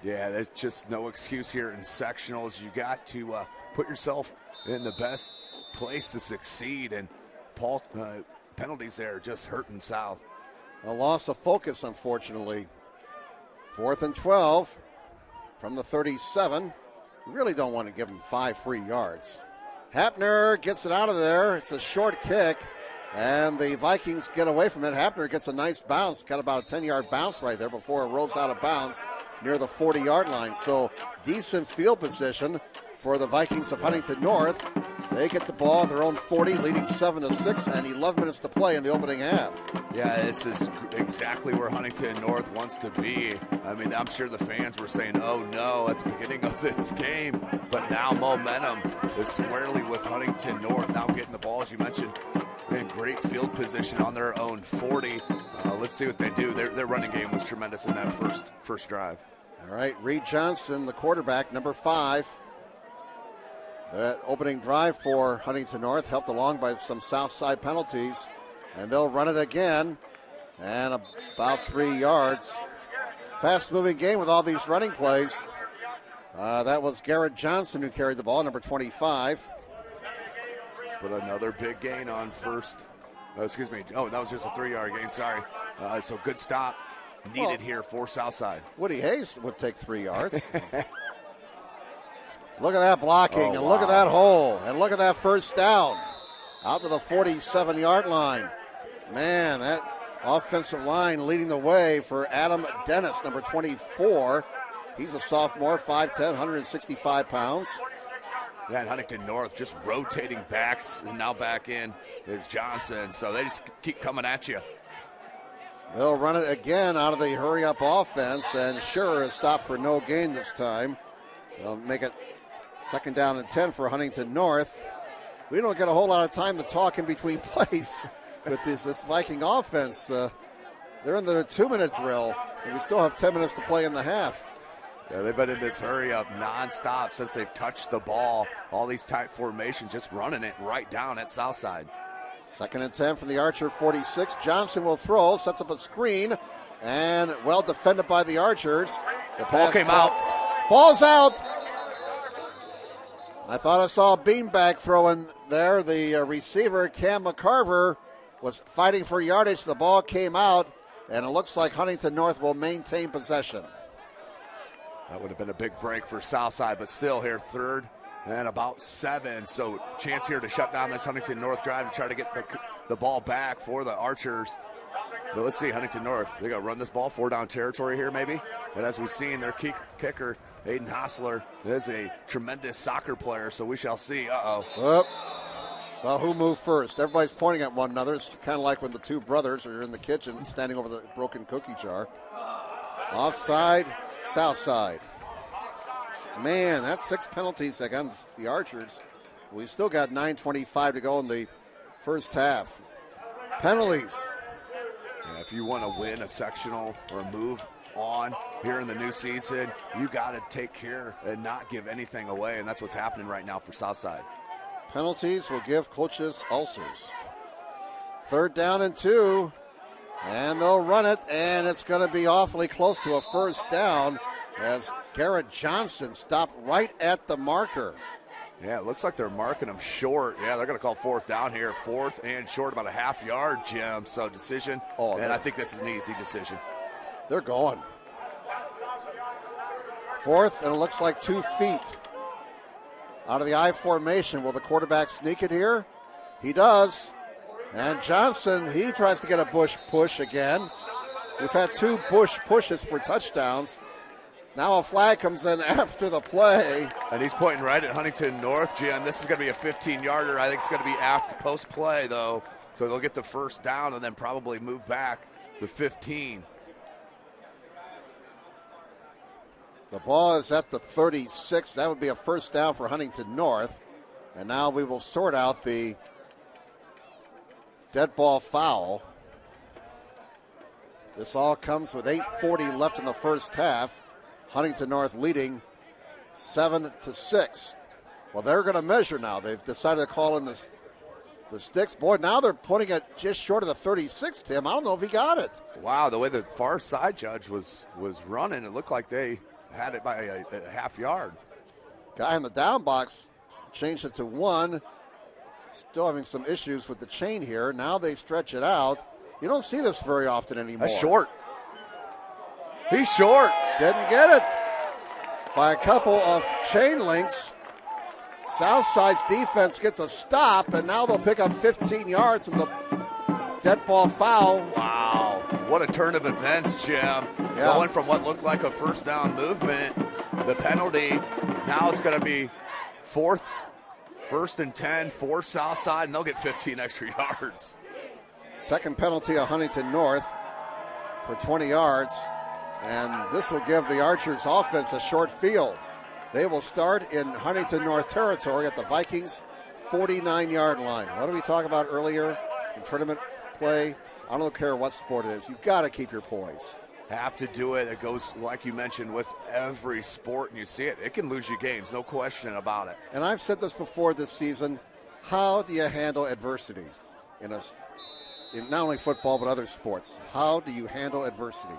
Yeah, there's just no excuse here in sectionals. You got to put yourself in the best place to succeed, and Paul, penalties there just hurting South. A loss of focus, unfortunately. 4th and 12 from the 37. Really don't want to give him 5 free yards. Hapner gets it out of there. It's a short kick, and the Vikings get away from it. Hapner gets a nice bounce, got about a 10-yard bounce right there before it rolls out of bounds near the 40-yard line. So decent field position for the Vikings of Huntington North. They get the ball at their own 40, leading 7-6, and 11 minutes to play in the opening half. Yeah, this is exactly where Huntington North wants to be. I mean, I'm sure the fans were saying, oh no, at the beginning of this game, but now momentum is squarely with Huntington North, now getting the ball, as you mentioned, in great field position on their own 40. Let's see what they do. Their running game was tremendous in that first drive. All right, Reed Johnson, the quarterback, number 5. That opening drive for Huntington North helped along by some Southside penalties, and they'll run it again, and about 3 yards. Fast-moving game with all these running plays. That was Garrett Johnson who carried the ball, number 25. But another big gain on first. Excuse me. Oh, that was just a 3-yard gain. Sorry. So good stop needed here for Southside. Woody Hayes would take 3 yards. Look at that blocking, and look at that hole, and look at that first down. Out to the 47-yard line. Man, that offensive line leading the way for Adam Dennis, number 24. He's a sophomore, 5'10", 165 pounds. Yeah, and Huntington North just rotating backs, and now back in is Johnson. So they just keep coming at you. They'll run it again out of the hurry-up offense, and Shearer is stopped for no gain this time. They'll make it 2nd down and 10 for Huntington North. We don't get a whole lot of time to talk in between plays with this Viking offense. They're in the 2-minute drill, and we still have 10 minutes to play in the half. Yeah, they've been in this hurry-up nonstop since they've touched the ball. All these tight formations, just running it right down at Southside. 2nd and 10 from the Archer 46. Johnson will throw, sets up a screen, and well defended by the Archers. The ball came out. Ball's out. I thought I saw a beanbag throwing there. The receiver, Cam McCarver, was fighting for yardage. The ball came out, and it looks like Huntington North will maintain possession. That would have been a big break for Southside, but still here 3rd and about 7. So chance here to shut down this Huntington North drive to try to get the ball back for the Archers. But let's see, Huntington North, they got to run this ball, 4-down territory here maybe. But as we've seen, their kicker, Aiden Hostler, is a tremendous soccer player, so we shall see. Well, who moved first? Everybody's pointing at one another. It's kind of like when the two brothers are in the kitchen standing over the broken cookie jar. Offside, Southside. Man, that's 6 penalties against the Archers. We still got 9:25 to go in the first half. Penalties. Yeah, if you want to win a sectional or move on here in the new season, you got to take care and not give anything away, and that's what's happening right now for Southside. Penalties will give coaches ulcers. 3rd down and 2, and they'll run it, and it's going to be awfully close to a first down as Garrett Johnson stopped right at the marker. Yeah, it looks like they're marking him short. Yeah, they're going to call 4th down here. 4th and short, about a half-yard, Jim. So decision, and I think this is an easy decision. They're going. 4th, and it looks like 2 feet. Out of the I formation, will the quarterback sneak it here? He does. And Johnson, he tries to get a Bush push again. We've had 2 Bush pushes for touchdowns. Now a flag comes in after the play. And he's pointing right at Huntington North, Jim. This is going to be a 15-yarder. I think it's going to be after post-play, though. So they'll get the first down and then probably move back the 15. The ball is at the 36. That would be a first down for Huntington North. And now we will sort out the dead ball foul. This all comes with 8:40 left in the first half. Huntington North leading 7-6. Well, they're going to measure now. They've decided to call in the sticks. Boy, now they're putting it just short of the 36, Tim. I don't know if he got it. Wow, the way the far side judge was running, it looked like they had it by a half yard. Guy in the down box changed it to 1. Still having some issues with the chain here. Now they stretch it out. You don't see this very often anymore. That's short. He's short. Didn't get it by a couple of chain links. Southside's defense gets a stop, and now they'll pick up 15 yards in the dead ball foul. Wow, what a turn of events, Jim. Yeah. Going from what looked like a first down movement, the penalty, now it's going to be 1st and 10 for Southside, and they'll get 15 extra yards. Second penalty of Huntington North for 20 yards. And this will give the Archers offense a short field. They will start in Huntington North territory at the Vikings 49-yard line. What did we talk about earlier in tournament play? I don't care what sport it is. You've got to keep your poise. Have to do it. It goes, like you mentioned, with every sport, and you see it. It can lose you games, no question about it. And I've said this before this season. How do you handle adversity in not only football but other sports? How do you handle adversity?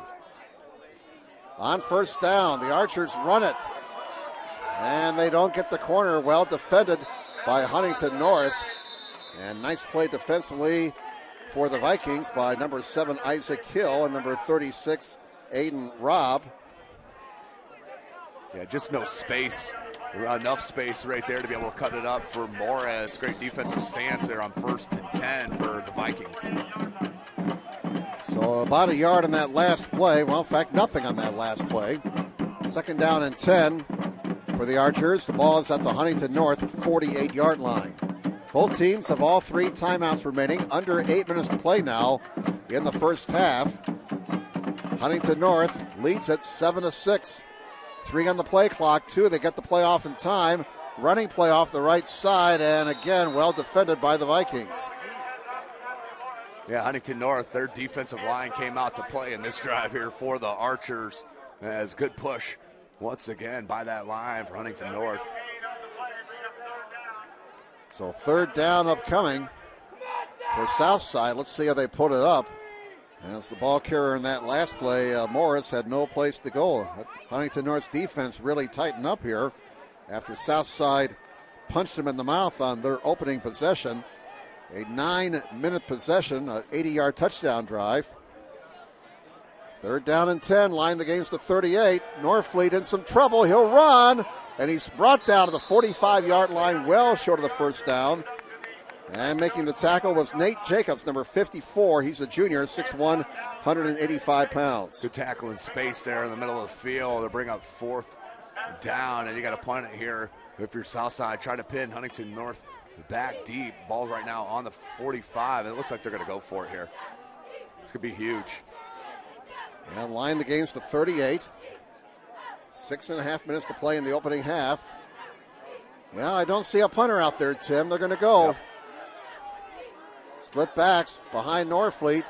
On first down, the Archers run it. And they don't get the corner. Well defended by Huntington North. And nice play defensively for the Vikings by number 7, Isaac Hill, and number 36, Aiden Robb. Yeah, just no space. Enough space right there to be able to cut it up for Morris. Great defensive stance there on 1st and 10 for the Vikings. So about a yard on that last play. Well, in fact, nothing on that last play. 2nd down and 10 for the Archers. The ball is at the Huntington North 48-yard line. Both teams have all 3 timeouts remaining. Under 8 minutes to play now in the first half. Huntington North leads at 7-6. 3 on the play clock, 2. They get the play off in time. Running play off the right side, and again, well defended by the Vikings. Yeah, Huntington North, their defensive line came out to play in this drive here for the Archers. As good push once again by that line for Huntington North. So 3rd down upcoming for Southside. Let's see how they put it up. As the ball carrier in that last play, Morris had no place to go. Huntington North's defense really tightened up here after Southside punched him in the mouth on their opening possession. A 9-minute possession, an 80-yard touchdown drive. 3rd down and 10, line the game's to 38. Norfleet in some trouble. He'll run, and he's brought down to the 45-yard line, well short of the first down. And making the tackle was Nate Jacobs, number 54. He's a junior, 6'1", 185 pounds. Good tackle in space there in the middle of the field to bring up 4th down, and you got to punt it here if you're Southside. Try to pin Huntington North back deep. Ball's right now on the 45, and it looks like they're going to go for it here. It's going to be huge. And line the game's to 38. 6.5 minutes to play in the opening half. Yeah, I don't see a punter out there, Tim. They're going to go. Yep. Split backs behind Norfleet.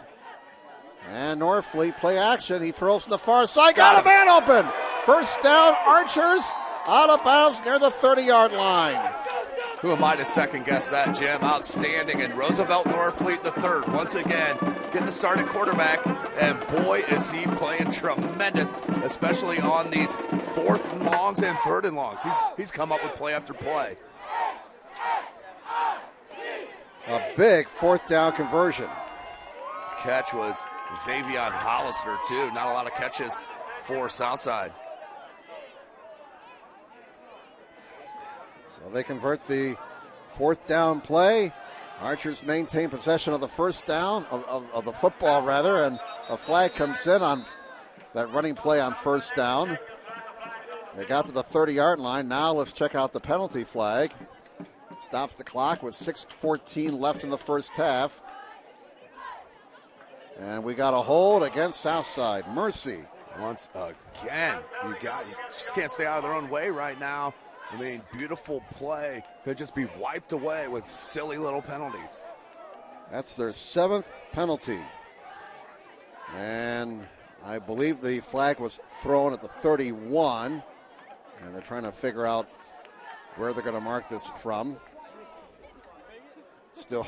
And Norfleet play action. He throws from the far side. Got a man open. First down, Archers out of bounds near the 30-yard line. Who am I to second guess that, Jim? Outstanding. And Roosevelt Norfleet III, once again, getting the start at quarterback. And boy, is he playing tremendous, especially on these 4th and longs and 3rd and longs. He's come up with play after play. A big 4th down conversion. Catch was Xavion Hollister, too. Not a lot of catches for Southside. So they convert the 4th down play. Archers maintain possession of the first down, of the football rather, and a flag comes in on that running play on 1st down. They got to the 30-yard line. Now let's check out the penalty flag. Stops the clock with 6:14 left in the first half. And we got a hold against Southside. Mercy. Once again, you just can't stay out of their own way right now. I mean, beautiful play. Could just be wiped away with silly little penalties. That's their 7th penalty. And I believe the flag was thrown at the 31. And they're trying to figure out where they're going to mark this from. Still,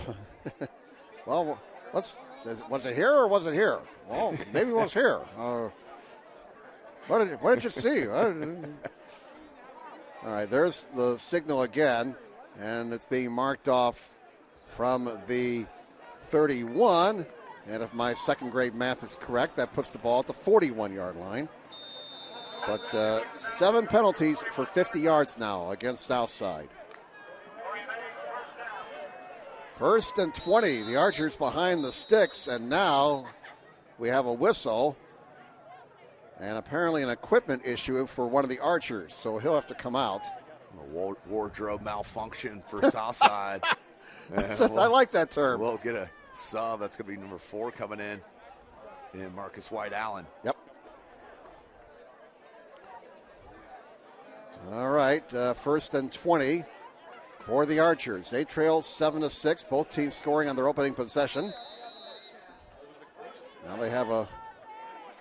well, was it here or was it here? Well, maybe it was here. What did you see? All right, there's the signal again, and it's being marked off from the 31. And if my second grade math is correct, that puts the ball at the 41-yard line. But 7 penalties for 50 yards now against Southside. 1st and 20. The Archers behind the sticks, and now we have a whistle and apparently an equipment issue for one of the Archers, so he'll have to come out. A wardrobe malfunction for Southside. I like that term. We'll get a sub. That's going to be number 4 coming in Marcus White-Allen. Yep. All right, 1st and 20 for the Archers. They trail 7-6, both teams scoring on their opening possession. Now they have a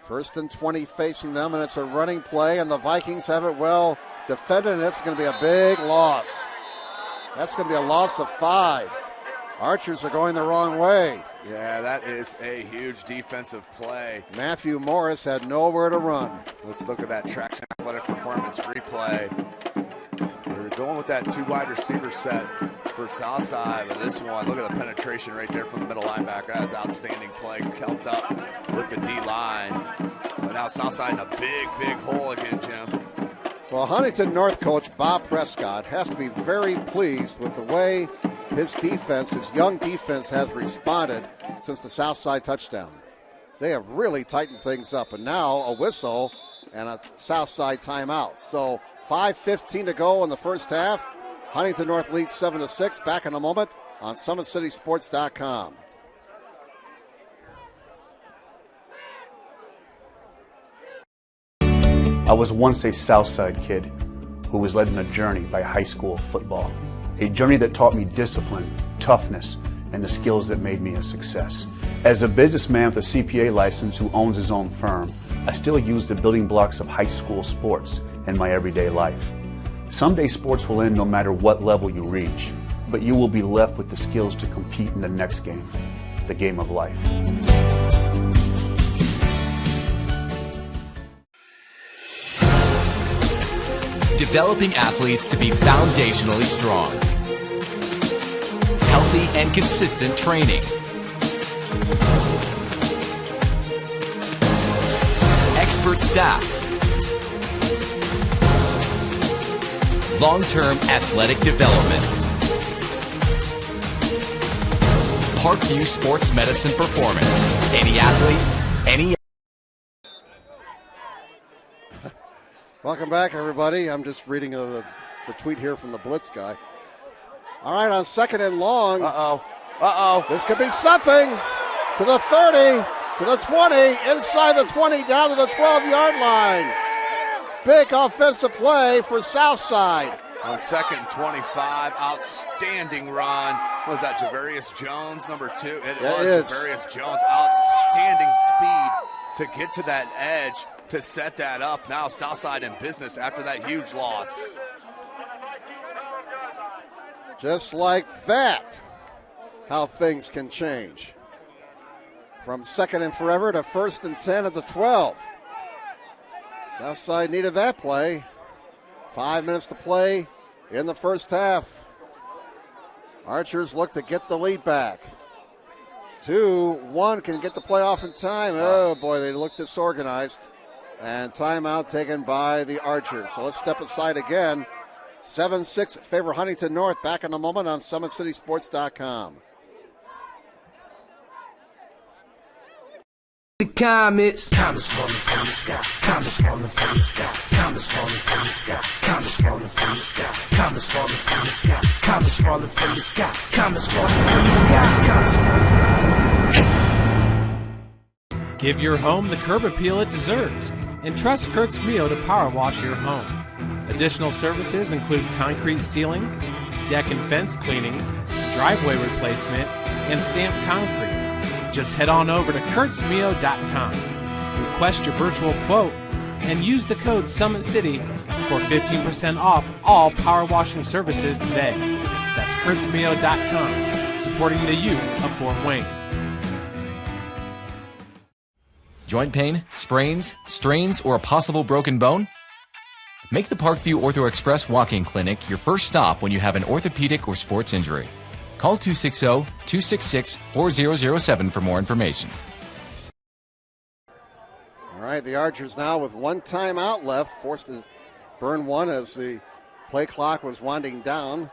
1st and 20 facing them, and it's a running play, and the Vikings have it well defended, and it's going to be a big loss. That's going to be a loss of 5. Archers are going the wrong way. Yeah, that is a huge defensive play. Matthew Morris had nowhere to run. Let's look at that traction athletic performance replay. They're going with that 2 wide receiver set for Southside. But this one, look at the penetration right there from the middle linebacker. That is outstanding play. Helped up with the D-line. But now Southside in a big hole again, Jim. Well, Huntington North coach Bob Prescott has to be very pleased with the way his defense, his young defense, has responded since the Southside touchdown. They have really tightened things up, and now a whistle and a Southside timeout. So 5:15 to go in the first half. Huntington North leads 7-6. Back in a moment on SummitCitySports.com. I was once a Southside kid who was led on a journey by high school football. A journey that taught me discipline, toughness, and the skills that made me a success. As a businessman with a CPA license who owns his own firm, I still use the building blocks of high school sports in my everyday life. Someday sports will end no matter what level you reach, but you will be left with the skills to compete in the next game, the game of life. Developing athletes to be foundationally strong. Healthy and consistent training. Expert staff. Long-term athletic development. Parkview Sports Medicine Performance. Any athlete, any... Welcome back, everybody. I'm just reading the tweet here from the Blitz guy. All right, on second and long. This could be something. To the 30, to the 20, inside the 20, down to the 12-yard line. Big offensive play for Southside. On second and 25, outstanding run. What was that, Javarius Jones, number 2? It was Javarius Jones. Outstanding speed to get to that edge to set that up. Now Southside in business after that huge loss. Just like that, how things can change. From second and forever to first and 10 at the 12. Southside needed that play. 5 minutes to play in the first half. Archers look to get the lead back. 2-1 can get the play off in time. Oh boy, they look disorganized. And timeout taken by the Archers. So let's step aside again. 7-6 favor Huntington North. Back in a moment on SummitCitySports.com. The comets from the sky, comets from the sky, comets from the sky, comets from the sky, comets from the sky, comets from the sky, comets from the sky, comets from the sky. Give your home the curb appeal it deserves, and trust Kurt's Mio to power wash your home. Additional services include concrete sealing, deck and fence cleaning, driveway replacement, and stamped concrete. Just head on over to kurtzmio.com, request your virtual quote, and use the code SummitCity for 15% off all power washing services today. That's kurtzmio.com, supporting the youth of Fort Wayne. Joint pain, sprains, strains, or a possible broken bone? Make the Parkview Ortho Express walk-in clinic your first stop when you have an orthopedic or sports injury. Call 260-266-4007 for more information. All right, the Archers now with one timeout left, forced to burn one as the play clock was winding down.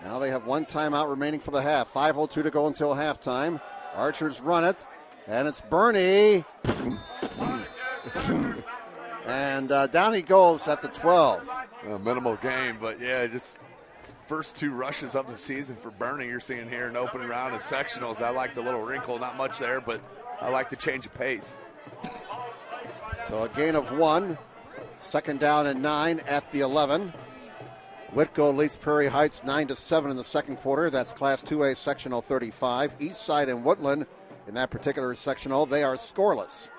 Now they have one timeout remaining for the half. 5:02 to go until halftime. Archers run it, and it's Bernie. And down he goes at the 12. Minimal gain, but yeah, just first 2 rushes of the season for Bernie you're seeing here in opening round of sectionals. I like the little wrinkle, not much there, but I like the change of pace. So a gain of 1. Second down and 9 at the 11. Whitko leads Prairie Heights 9-7 in the second quarter. That's Class 2A sectional 35. Eastside and Woodland in that particular sectional, they are scoreless.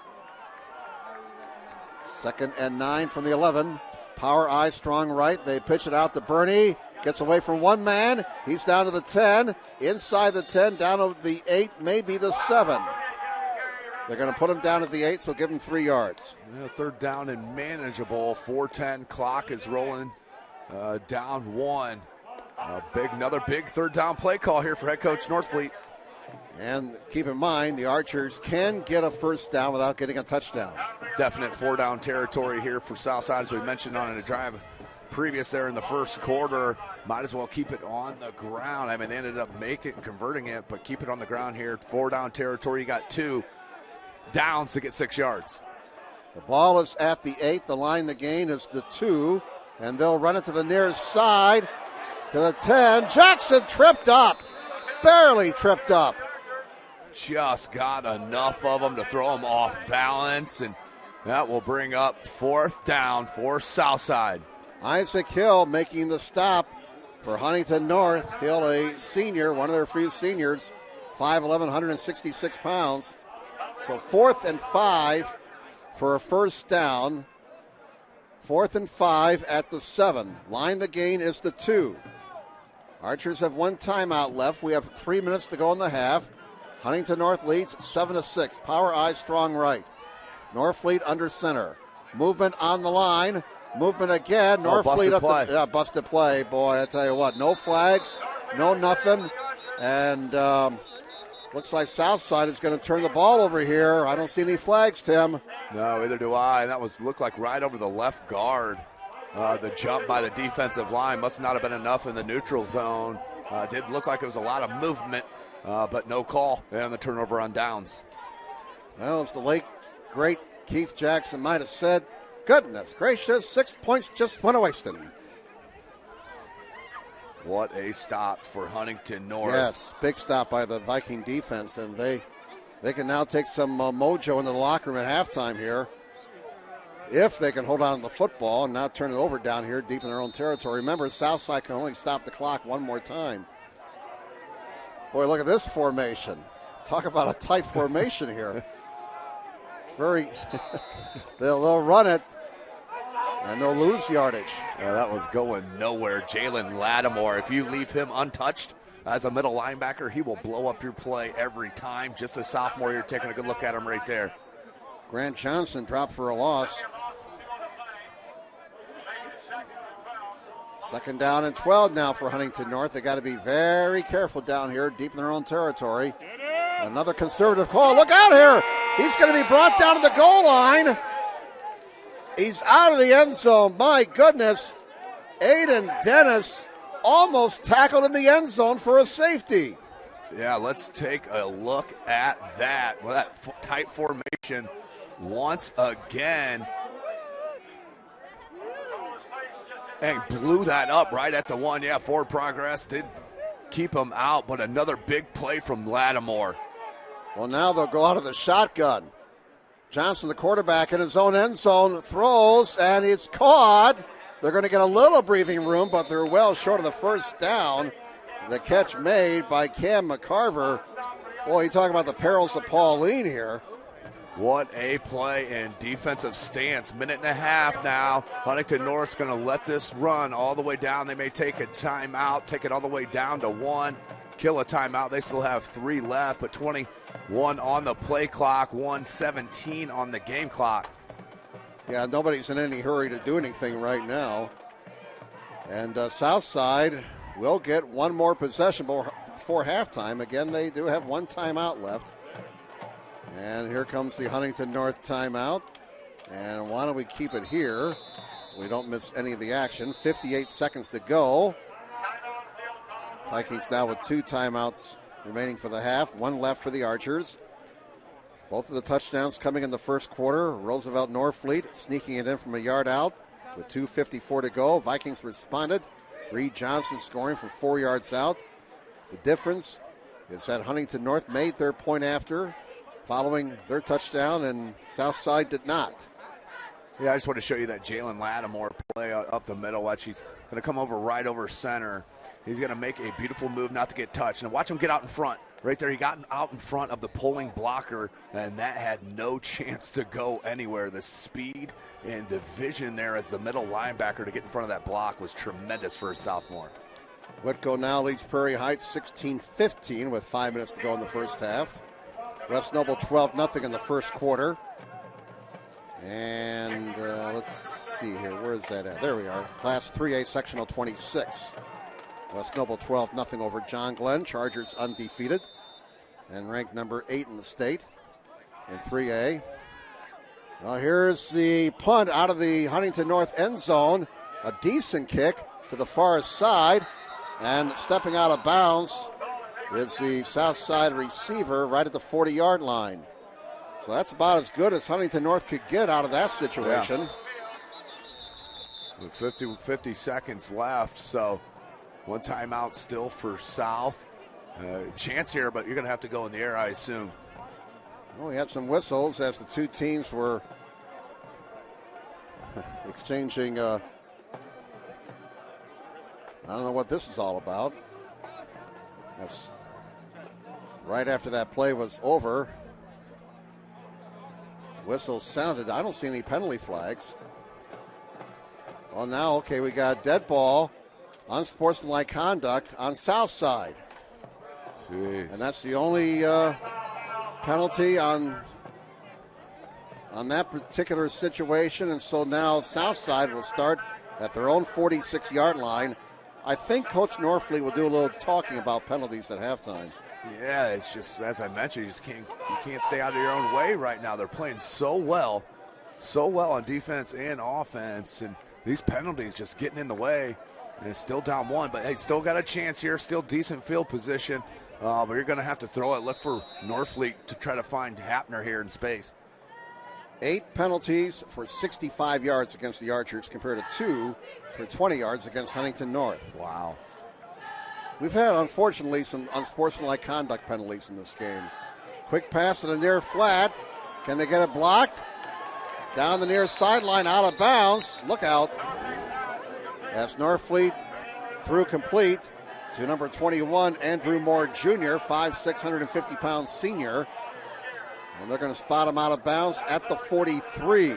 Second and 9 from the 11. Power I, strong right. They pitch it out to Bernie. Gets away from one man. He's down to the 10. Inside the 10, down to the 8, maybe the 7. They're going to put him down at the 8, so give him 3 yards. Yeah, third down and manageable. 4:10 clock is rolling. Down 1. Another big third down play call here for head coach Northfleet. And keep in mind, the Archers can get a first down without getting a touchdown. Definite 4-down territory here for Southside, as we mentioned on a drive previous there in the first quarter. Might as well keep it on the ground. I mean, they ended up converting it, but keep it on the ground here. 4-down territory. You got 2 downs to get 6 yards. The ball is at the 8. The line, the gain is the 2. And they'll run it to the near side, to the 10. Jackson tripped up. Barely tripped up. Just got enough of them to throw him off balance, and That will bring up 4th down for Southside. Isaac Hill making the stop for Huntington North. Hill, a senior, one of their few seniors, 5'11", 166 pounds. So 4th and 5 for a first down. 4th and 5 at the 7. Line the gain is the 2. Archers have 1 timeout left. We have 3 minutes to go in the half. Huntington North leads 7-6. Power I strong right. Norfleet under center. Movement on the line. Movement again. Norfleet up the busted play. Boy, I tell you what, no flags, no nothing. And looks like Southside is going to turn the ball over here. I don't see any flags, Tim. No, neither do I. And that looked like right over the left guard. The jump by the defensive line must not have been enough in the neutral zone. Did look like it was a lot of movement, but no call. And the turnover on downs. Well, as the late, great Keith Jackson might have said, goodness gracious, 6 points just went wasted. What a stop for Huntington North. Yes, big stop by the Viking defense, and they can now take some mojo into the locker room at halftime here. If they can hold on to the football and not turn it over down here deep in their own territory. Remember, Southside can only stop the clock one more time. Boy, look at this formation. Talk about a tight formation here. Very, they'll run it, and they'll lose yardage. Yeah, that was going nowhere. Jalen Lattimore, if you leave him untouched as a middle linebacker, he will blow up your play every time. Just a sophomore, you're taking a good look at him right there. Grant Johnson dropped for a loss. 2nd down and 12 now for Huntington North. They got to be very careful down here, deep in their own territory. Another conservative call. Look out here. He's going to be brought down to the goal line. He's out of the end zone. My goodness. Aiden Dennis almost tackled in the end zone for a safety. Yeah, let's take a look at that. Well, that tight formation once again. And blew that up right at the 1. Yeah, forward progress did keep him out, but another big play from Lattimore. Well, now they'll go out of the shotgun. Johnson, the quarterback, in his own end zone, throws, and it's caught. They're going to get a little breathing room, but they're well short of the first down. The catch made by Cam McCarver. Boy, you talk about the perils of Pauline here. What a play and defensive stance. 1.5 minutes now. Huntington North's going to let this run all the way down. They may take a timeout, take it all the way down to 1, kill a timeout. They still have 3 left, but 21 on the play clock, 1:17 on the game clock. Yeah, nobody's in any hurry to do anything right now. And Southside will get one more possession before halftime. Again, they do have 1 timeout left. And here comes the Huntington North timeout. And why don't we keep it here so we don't miss any of the action. 58 seconds to go. Vikings now with 2 timeouts remaining for the half. 1 left for the Archers. Both of the touchdowns coming in the first quarter. Roosevelt Norfleet sneaking it in from a yard out with 2:54 to go. Vikings responded. Reed Johnson scoring from 4 yards out. The difference is that Huntington North made their point after following their touchdown, and Southside did not. Yeah, I just want to show you that Jalen Lattimore play up the middle. Watch, he's going to come over right over center. He's going to make a beautiful move not to get touched. And watch him get out in front. Right there, he got out in front of the pulling blocker, and that had no chance to go anywhere. The speed and the vision there as the middle linebacker to get in front of that block was tremendous for a sophomore. Whitco now leads Prairie Heights 16-15 with 5 minutes to go in the first half. West Noble 12-0 in the first quarter. And let's see here. Where is that at? There we are. Class 3A Sectional 26. West Noble 12-0 over John Glenn. Chargers undefeated and ranked number 8 in the state in 3A. Well, here's the punt out of the Huntington North end zone. A decent kick to the far side. And stepping out of bounds is the Southside receiver right at the 40-yard line. So that's about as good as Huntington North could get out of that situation. Yeah. With 50 seconds left, so 1 timeout still for South. Chance here, but you're going to have to go in the air, I assume. Well, we had some whistles as the 2 teams were exchanging. I don't know what this is all about. That's right after that play was over. Whistle sounded. I don't see any penalty flags. Well, now, okay, we got dead ball, unsportsmanlike conduct on South Side. Jeez. And that's the only penalty on that particular situation. And so now South Side will start at their own 46-yard line. I think Coach Norfleet will do a little talking about penalties at halftime. Yeah, it's just, as I mentioned, you can't stay out of your own way right now. They're playing so well on defense and offense, and these penalties just getting in the way. And it's still down 1, but hey, still got a chance here, still decent field position. But you're going to have to throw it. Look for Norfleet to try to find Hapner here in space. 8 penalties for 65 yards against the Archers compared to 2 for 20 yards against Huntington North. Wow. We've had, unfortunately, some unsportsmanlike conduct penalties in this game. Quick pass to the near flat. Can they get it blocked? Down the near sideline, out of bounds. Look out. As Norfleet threw complete to number 21, Andrew Moore Jr., 5'6", 150-pound senior. And they're going to spot him out of bounds at the 43.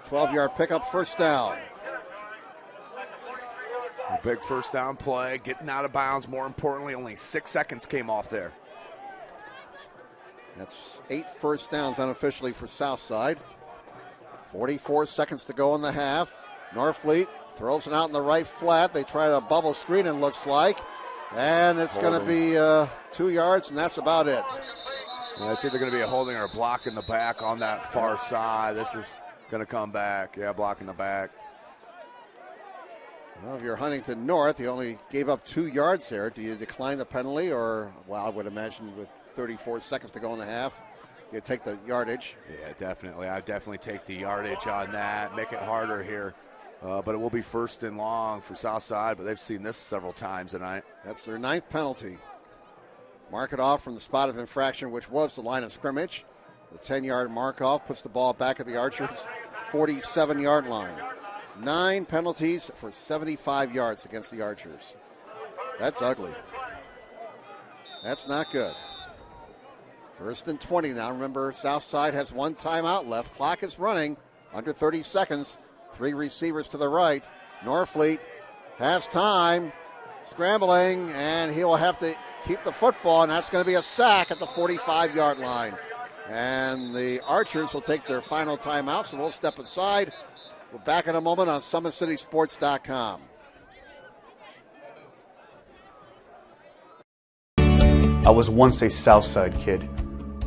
12-yard pickup, first down. A big first down play, getting out of bounds. More importantly, only 6 seconds came off there. That's 8 first downs unofficially for Southside. 44 seconds to go in the half. Norfleet throws it out in the right flat. They try to bubble screen, it looks like. And it's going to be 2 yards, and that's about it. Yeah, it's either going to be a holding or a block in the back on that far side. This is going to come back. Yeah, block in the back. Well, if you're Huntington North, you only gave up 2 yards there. Do you decline the penalty, or, well, I would imagine with 34 seconds to go in the half, you take the yardage? Yeah, definitely. I'd definitely take the yardage on that, make it harder here. But it will be first and long for Southside, but they've seen this several times tonight. That's their 9th penalty. Mark it off from the spot of infraction, which was the line of scrimmage. The 10-yard mark off puts the ball back at the Archers' 47-yard line. 9 penalties for 75 yards against the Archers. That's ugly. That's not good. First and 20 now. Remember, Southside has 1 timeout left. Clock is running. Under 30 seconds. 3 receivers to the right. Norfleet has time. Scrambling, and he will have to keep the football, and that's going to be a sack at the 45-yard line. And the Archers will take their final timeout, so we'll step aside. We're back in a moment on SummitCitySports.com. I was once a Southside kid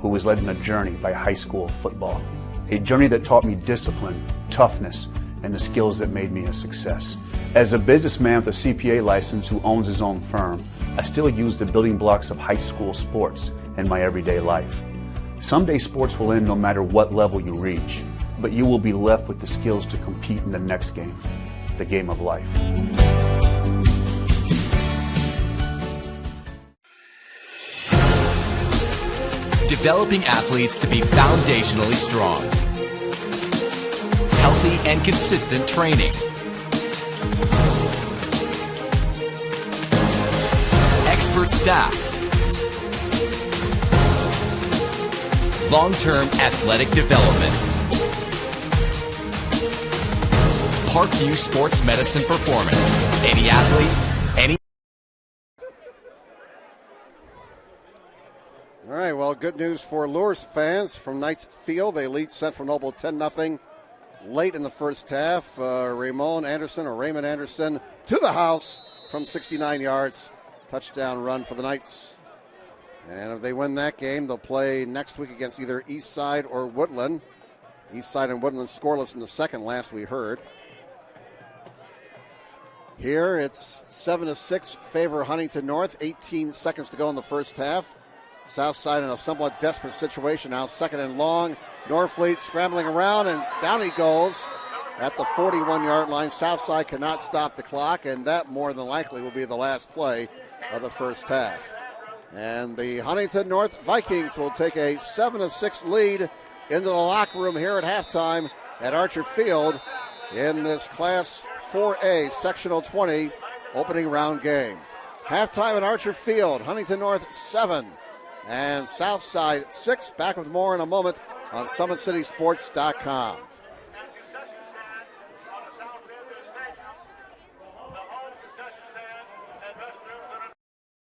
who was led on a journey by high school football. A journey that taught me discipline, toughness, and the skills that made me a success. As a businessman with a CPA license who owns his own firm, I still use the building blocks of high school sports in my everyday life. Someday sports will end no matter what level you reach, but you will be left with the skills to compete in the next game, the game of life. Developing athletes to be foundationally strong. Healthy and consistent training. Expert staff. Long-term athletic development. Parkview Sports Medicine Performance. Any athlete, any... All right, well, good news for Lures fans from Knights Field. They lead Central Noble 10-0 late in the first half. Raymond Anderson to the house from 69 yards. Touchdown run for the Knights. And if they win that game, they'll play next week against either Eastside or Woodland. Eastside and Woodland scoreless in the second, last we heard. Here it's 7-6 favor Huntington North. 18 seconds to go in the first half. Southside in a somewhat desperate situation now. Second and long. Norfleet scrambling around, and down he goes at the 41-yard line. Southside cannot stop the clock, and that more than likely will be the last play of the first half. And the Huntington North Vikings will take a 7-6 lead into the locker room here at halftime at Archer Field. in this Class 4A Sectional 20 opening round game. Halftime at Archer Field, Huntington North 7 and Southside 6. Back with more in a moment on SummitCitySports.com.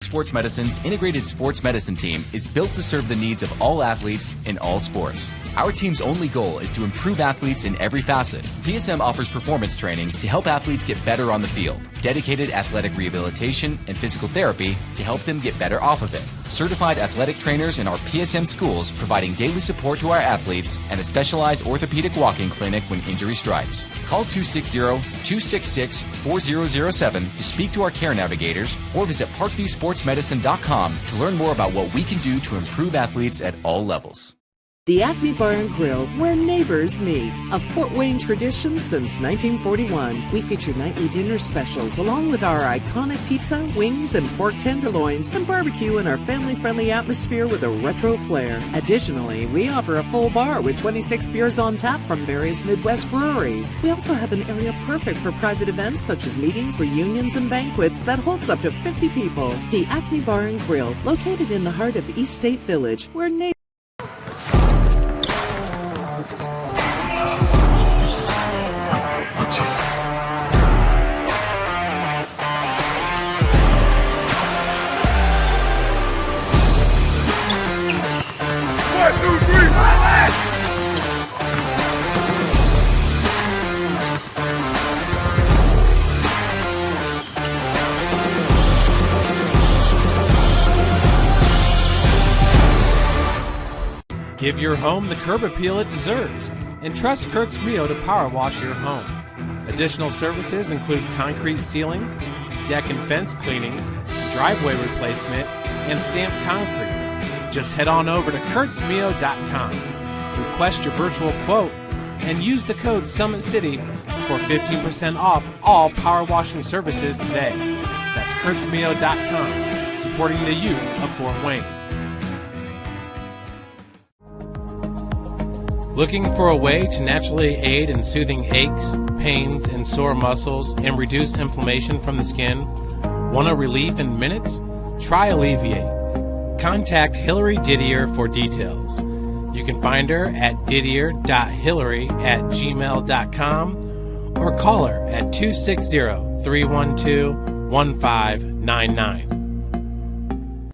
Sports Medicine's integrated sports medicine team is built to serve the needs of all athletes in all sports. Our team's only goal is to improve athletes in every facet. PSM offers performance training to help athletes get better on the field, dedicated athletic rehabilitation and physical therapy to help them get better off of it, certified athletic trainers in our PSM schools providing daily support to our athletes, and a specialized orthopedic walking clinic when injury strikes. Call 260-266-4007 to speak to our care navigators or visit ParkviewSportsMedicine.com to learn more about what we can do to improve athletes at all levels. The Acme Bar and Grill, where neighbors meet. A Fort Wayne tradition since 1941. We feature nightly dinner specials along with our iconic pizza, wings, and pork tenderloins, and barbecue in our family-friendly atmosphere with a retro flair. Additionally, we offer a full bar with 26 beers on tap from various Midwest breweries. We also have an area perfect for private events such as meetings, reunions, and banquets that holds up to 50 people. The Acme Bar and Grill, located in the heart of East State Village, where neighbors Give your home the curb appeal it deserves, and trust Kurt's Mio to power wash your home. Additional services include concrete ceiling, deck and fence cleaning, driveway replacement, and stamped concrete. Just head on over to kurtzmio.com, request your virtual quote, and use the code SummitCity for 15% off all power washing services today. That's kurtzmio.com, supporting the youth of Fort Wayne. Looking for a way to naturally aid in soothing aches, pains, and sore muscles and reduce inflammation from the skin? Want a relief in minutes? Try Alleviate. Contact Hillary Didier for details. You can find her at didier.hillary@gmail.com or call her at 260-312-1599.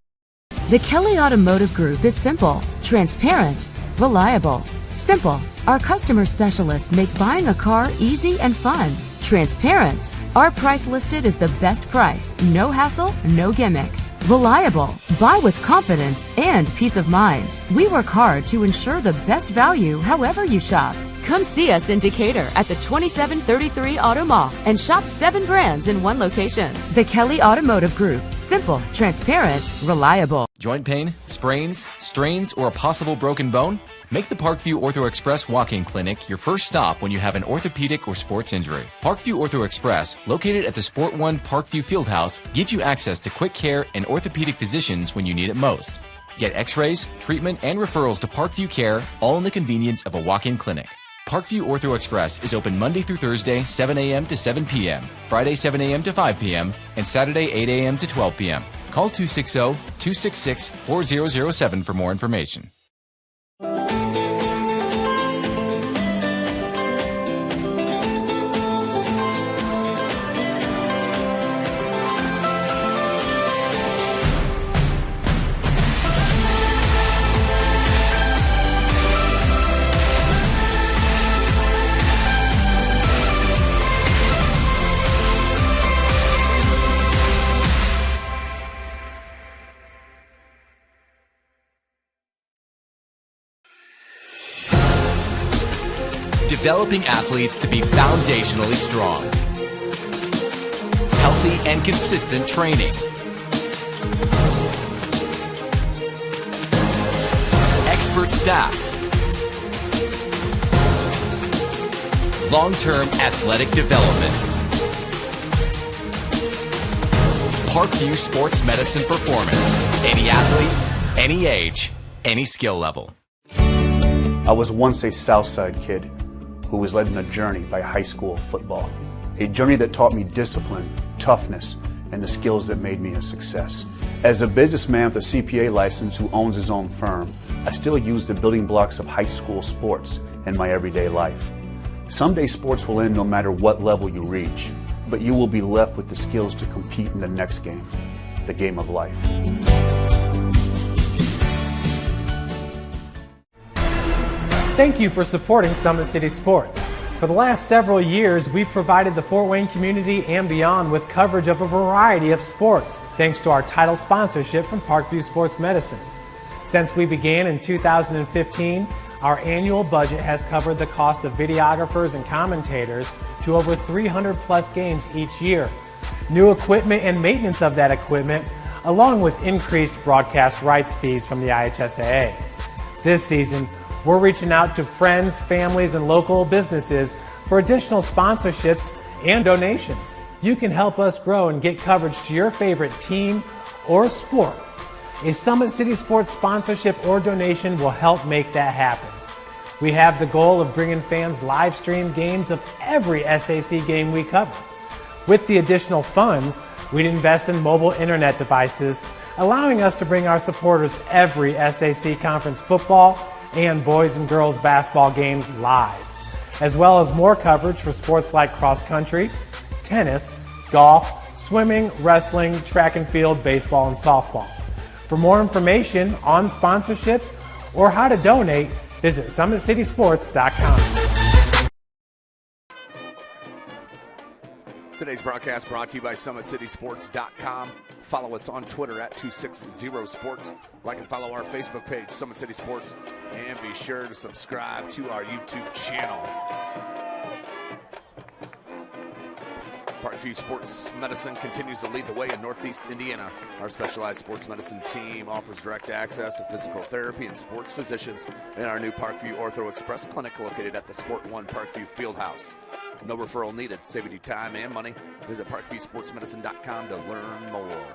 The Kelly Automotive Group is simple, transparent, reliable. Simple. Our customer specialists make buying a car easy and fun. Transparent. Our price listed is the best price. No hassle, no gimmicks. Reliable. Buy with confidence and peace of mind. We work hard to ensure the best value however you shop. Come see us in Decatur at the 2733 Auto Mall and shop 7 brands in one location. The Kelly Automotive Group. Simple, transparent, reliable. Joint pain, sprains, strains, or a possible broken bone? Make the Parkview Ortho Express walk-in clinic your first stop when you have an orthopedic or sports injury. Parkview Ortho Express, located at the Sport 1 Parkview Fieldhouse, gives you access to quick care and orthopedic physicians when you need it most. Get x-rays, treatment, and referrals to Parkview Care, all in the convenience of a walk-in clinic. Parkview Ortho Express is open Monday through Thursday, 7 a.m. to 7 p.m., Friday, 7 a.m. to 5 p.m., and Saturday, 8 a.m. to 12 p.m. Call 260-266-4007 for more information. Developing athletes to be foundationally strong. Healthy and consistent training. Expert staff. Long-term athletic development. Parkview Sports Medicine Performance. Any athlete, any age, any skill level. I was once a Southside kid who was led on a journey by high school football. A journey that taught me discipline, toughness, and the skills that made me a success. As a businessman with a CPA license who owns his own firm, I still use the building blocks of high school sports in my everyday life. Someday sports will end no matter what level you reach, but you will be left with the skills to compete in the next game, the game of life. Thank you for supporting Summit City Sports. For the last several years, we've provided the Fort Wayne community and beyond with coverage of a variety of sports, thanks to our title sponsorship from Parkview Sports Medicine. Since we began in 2015, our annual budget has covered the cost of videographers and commentators to over 300 plus games each year. New equipment and maintenance of that equipment, along with increased broadcast rights fees from the IHSAA. This season, we're reaching out to friends, families, and local businesses for additional sponsorships and donations. You can help us grow and get coverage to your favorite team or sport. A Summit City Sports sponsorship or donation will help make that happen. We have the goal of bringing fans live stream games of every SAC game we cover. With the additional funds, we'd invest in mobile internet devices, allowing us to bring our supporters every SAC conference football and boys and girls basketball games live, as well as more coverage for sports like cross country, tennis, golf, swimming, wrestling, track and field, baseball, and softball. For more information on sponsorships or how to donate, visit SummitCitySports.com. Today's broadcast brought to you by SummitCitySports.com. Follow us on Twitter at 260sports. Like and follow our Facebook page, Summit City Sports. And be sure to subscribe to our YouTube channel. Parkview Sports Medicine continues to lead the way in Northeast Indiana. Our specialized sports medicine team offers direct access to physical therapy and sports physicians in our new Parkview Ortho Express Clinic located at the Sport One Parkview Fieldhouse. No referral needed, saving you time and money. Visit ParkviewSportsMedicine.com to learn more.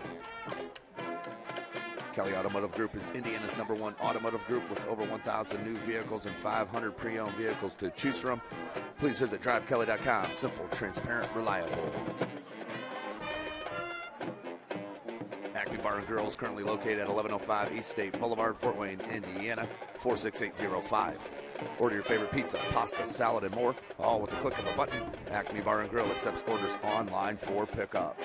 Kelly Automotive Group is Indiana's #1 automotive group with over 1,000 new vehicles and 500 pre-owned vehicles to choose from. Please visit DriveKelly.com. Simple, transparent, reliable. Acme Bar and Grill is currently located at 1105 East State Boulevard, Fort Wayne, Indiana, 46805. Order your favorite pizza, pasta, salad, and more, all with the click of a button. Acme Bar and Grill accepts orders online for pickup.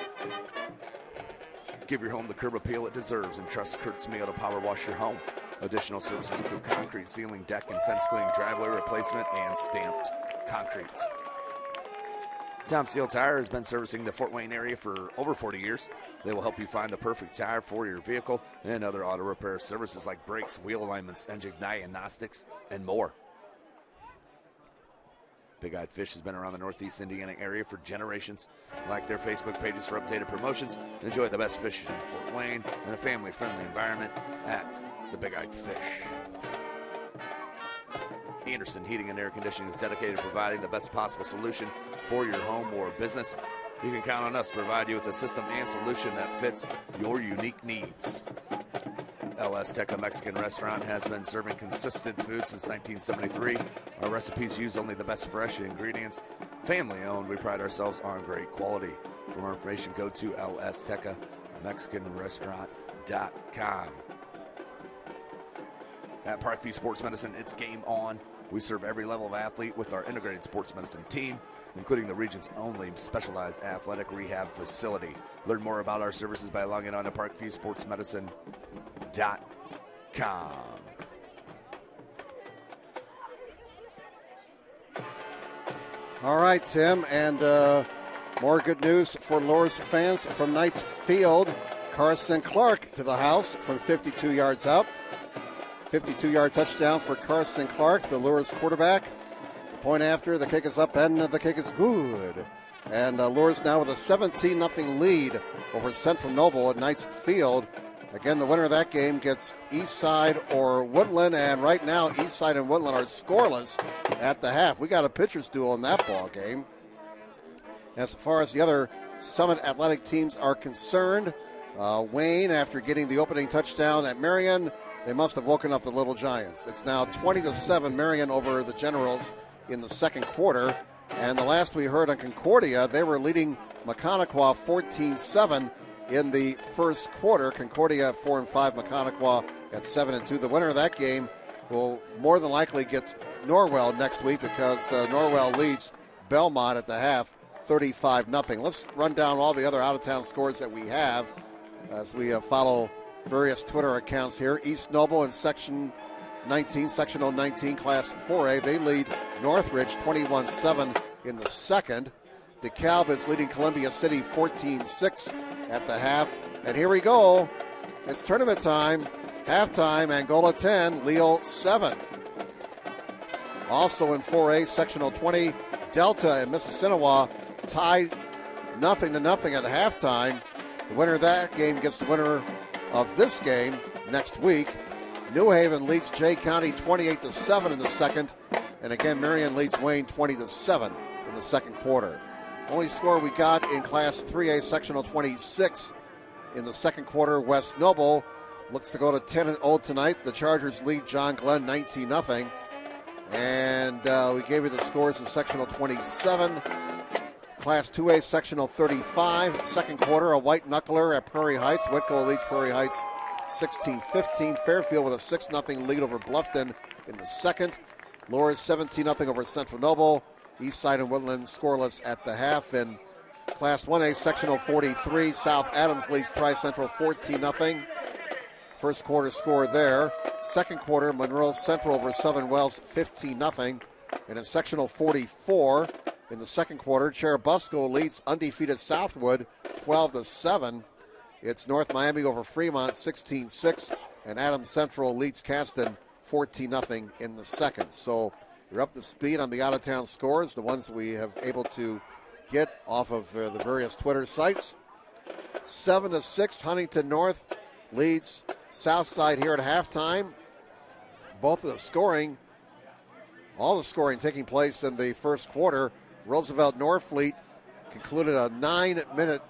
Give your home the curb appeal it deserves and trust Kurt's Mayo to power wash your home. Additional services include concrete ceiling, deck, and fence cleaning, driveway replacement, and stamped concrete. Tom Steele Tire has been servicing the Fort Wayne area for over 40 years. They will help you find the perfect tire for your vehicle and other auto repair services like brakes, wheel alignments, engine diagnostics, and more. Big Eyed Fish has been around the Northeast Indiana area for generations. Like their Facebook pages for updated promotions. Enjoy the best fishing in Fort Wayne in a family-friendly environment at the Big Eyed Fish. Anderson Heating and Air Conditioning is dedicated to providing the best possible solution for your home or business. You can count on us to provide you with a system and solution that fits your unique needs. El Azteca Mexican Restaurant has been serving consistent food since 1973. Our recipes use only the best fresh ingredients. Family owned, we pride ourselves on great quality. For more information, go to elaztecamexicanrestaurant.com. At Parkview Sports Medicine, it's game on. We serve every level of athlete with our integrated sports medicine team, including the region's only specialized athletic rehab facility. Learn more about our services by logging on to ParkviewSportsMedicine.com. All right, Tim, and more good news for Loras fans from Knights Field. Carson Clark to the house from 52 yards out. 52-yard touchdown for Carson Clark, the Loras quarterback. The point after, the kick is up and the kick is good. And Loras now with a 17-0 lead over Central Noble at Knights Field. Again, the winner of that game gets Eastside or Woodland, and right now Eastside and Woodland are scoreless at the half. We got a pitcher's duel in that ball game. As far as the other Summit Athletic teams are concerned, Wayne, after getting the opening touchdown at Marion, they must have woken up the Little Giants. It's now 20-7 Marion over the Generals in the second quarter. And the last we heard on Concordia, they were leading Maconaquah 14-7 in the first quarter. Concordia at 4-5, Maconaquah at 7-2. The winner of that game will more than likely get Norwell next week because Norwell leads Belmont at the half 35-0. Let's run down all the other out-of-town scores that we have as we follow various Twitter accounts here. East Noble in Section 19, Sectional 19, Class 4A. They lead Northridge 21-7 in the second. DeKalb is leading Columbia City 14-6 at the half. And here we go. It's tournament time. Halftime, Angola 10, Leo 7. Also in 4A, Sectional 20, Delta and Mississinewa tied 0-0 at halftime. The winner of that game gets the winner of this game next week. New Haven leads Jay County 28-7 in the second. And again, Marion leads Wayne 20-7 in the second quarter. Only score we got in Class 3A, Sectional 26 in the second quarter. West Noble looks to go to 10-0 tonight. The Chargers lead John Glenn 19-0. And we gave you the scores in Sectional 27. Class 2A, Sectional 35. Second quarter, a white knuckler at Prairie Heights. Whitco leads Prairie Heights 16-15. Fairfield with a 6-0 lead over Bluffton in the second. Loras 17-0 over Central Noble. Eastside and Woodland scoreless at the half. In Class 1A, Sectional 43, South Adams leads Tri-Central 14-0. First quarter score there. Second quarter, Monroe Central over Southern Wells 15-0. And in Sectional 44, in the second quarter, Cherubusco leads undefeated Southwood 12-7. It's North Miami over Fremont 16-6. And Adams Central leads Caston 14-0 in the second. So you're up to speed on the out-of-town scores, the ones that we have able to get off of the various Twitter sites. 7-6, Huntington North leads Southside here at halftime. Both of the scoring, all the scoring taking place in the first quarter. Roosevelt Norfleet concluded a 9-minute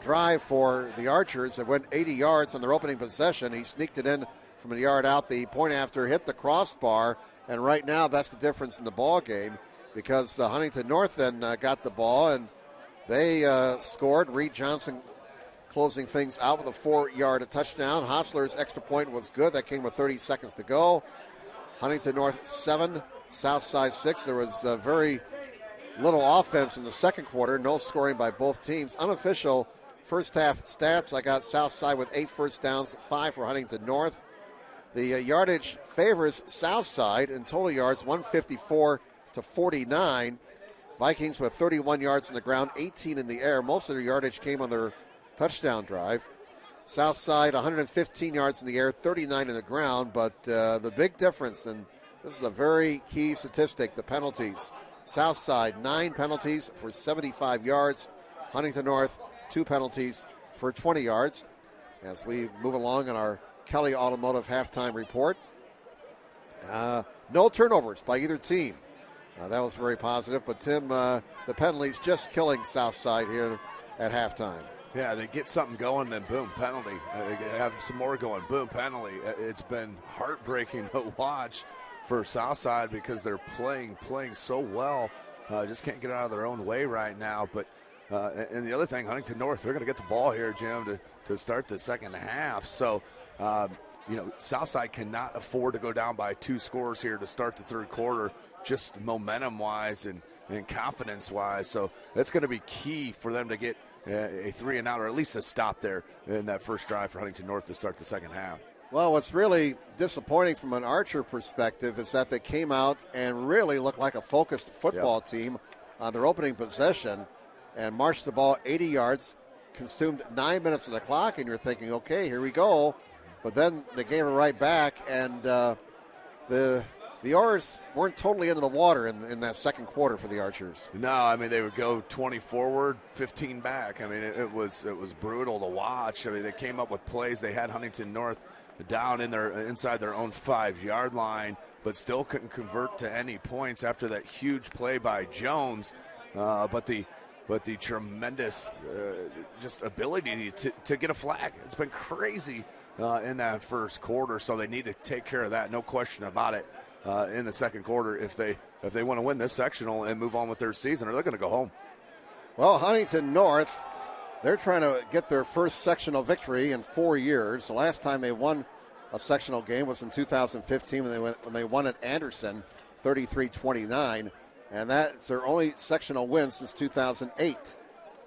drive for the Archers that went 80 yards on their opening possession. He sneaked it in from a yard out. The point after hit the crossbar, and right now that's the difference in the ball game because Huntington North then got the ball and they scored. Reed Johnson closing things out with a 4-yard touchdown. Hostler's extra point was good. That came with 30 seconds to go. Huntington North 7, Southside 6. There was very little offense in the second quarter. No scoring by both teams. Unofficial first half stats. I got Southside with 8 first downs, 5 for Huntington North. The yardage favors Southside in total yards, 154 to 49. Vikings with 31 yards on the ground, 18 in the air. Most of their yardage came on their touchdown drive. Southside 115 yards in the air, 39 in the ground. But the big difference, and this is a very key statistic, the penalties. Southside 9 penalties for 75 yards. Huntington North 2 penalties for 20 yards. As we move along in our Kelly Automotive halftime report. No turnovers by either team. That was very positive. But, Tim, the penalties just killing Southside here at halftime. Yeah, they get something going, then boom, penalty. They have some more going, boom, penalty. It's been heartbreaking to watch for Southside because they're playing so well. Just can't get out of their own way right now. But and the other thing, Huntington North, they're going to get the ball here, Jim, to start the second half. So, Southside cannot afford to go down by 2 scores here to start the third quarter, just momentum-wise and confidence-wise. So that's going to be key for them to get a 3-and-out or at least a stop there in that first drive for Huntington North to start the second half. Well, what's really disappointing from an Archer perspective is that they came out and really looked like a focused football team on their opening possession and marched the ball 80 yards, consumed 9 minutes of the clock, and you're thinking, okay, here we go. But then they gave it right back, and the Oars weren't totally into the water in that second quarter for the Archers. No, I mean, they would go 20 forward, 15 back. I mean, it was brutal to watch. I mean, they came up with plays. They had Huntington North down inside their own 5-yard line, but still couldn't convert to any points after that huge play by Jones. But the tremendous just ability to get a flag. It's been crazy in that first quarter, so they need to take care of that, no question about it, in the second quarter if they if they want to win this sectional and move on with their season, or they're going to go home. Well, Huntington North, they're trying to get their first sectional victory in 4 years. The last time they won a sectional game was in 2015 when they won at Anderson 33-29, and that's their only sectional win since 2008.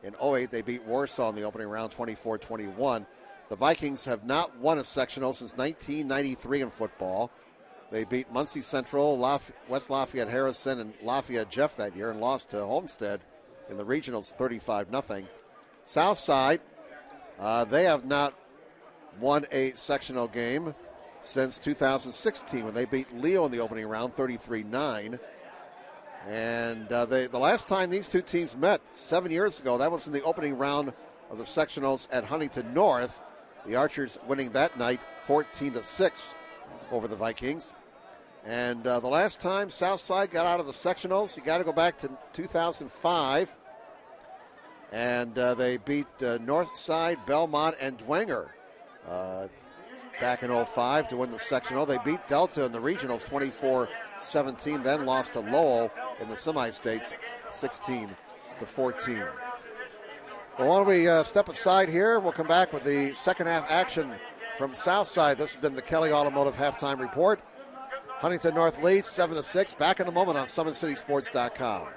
In 2008, they beat Warsaw in the opening round 24-21. The Vikings have not won a sectional since 1993 in football. They beat Muncie Central, West Lafayette Harrison, and Lafayette Jeff that year and lost to Homestead in the regionals 35-0. Southside, they have not won a sectional game since 2016 when they beat Leo in the opening round 33-9. And the last time these two teams met 7 years ago, that was in the opening round of the sectionals at Huntington North. The Archers winning that night 14-6 over the Vikings. And the last time Southside got out of the sectionals, you got to go back to 2005. And they beat Northside, Belmont, and Dwenger back in 05 to win the sectional. They beat Delta in the regionals 24-17, then lost to Lowell in the semi-states 16-14. Well, why don't we step aside here? We'll come back with the second half action from Southside. This has been the Kelly Automotive Halftime Report. Huntington North leads 7-6. Back in a moment on SummitCitySports.com.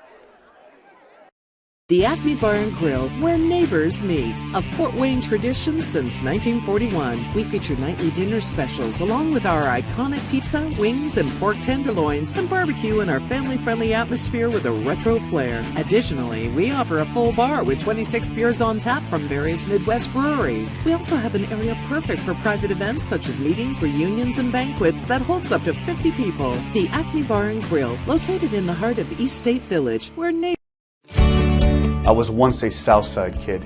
The Acme Bar and Grill, where neighbors meet. A Fort Wayne tradition since 1941. We feature nightly dinner specials along with our iconic pizza, wings, and pork tenderloins, and barbecue in our family-friendly atmosphere with a retro flair. Additionally, we offer a full bar with 26 beers on tap from various Midwest breweries. We also have an area perfect for private events such as meetings, reunions, and banquets that holds up to 50 people. The Acme Bar and Grill, located in the heart of East State Village, where neighbors... I was once a Southside kid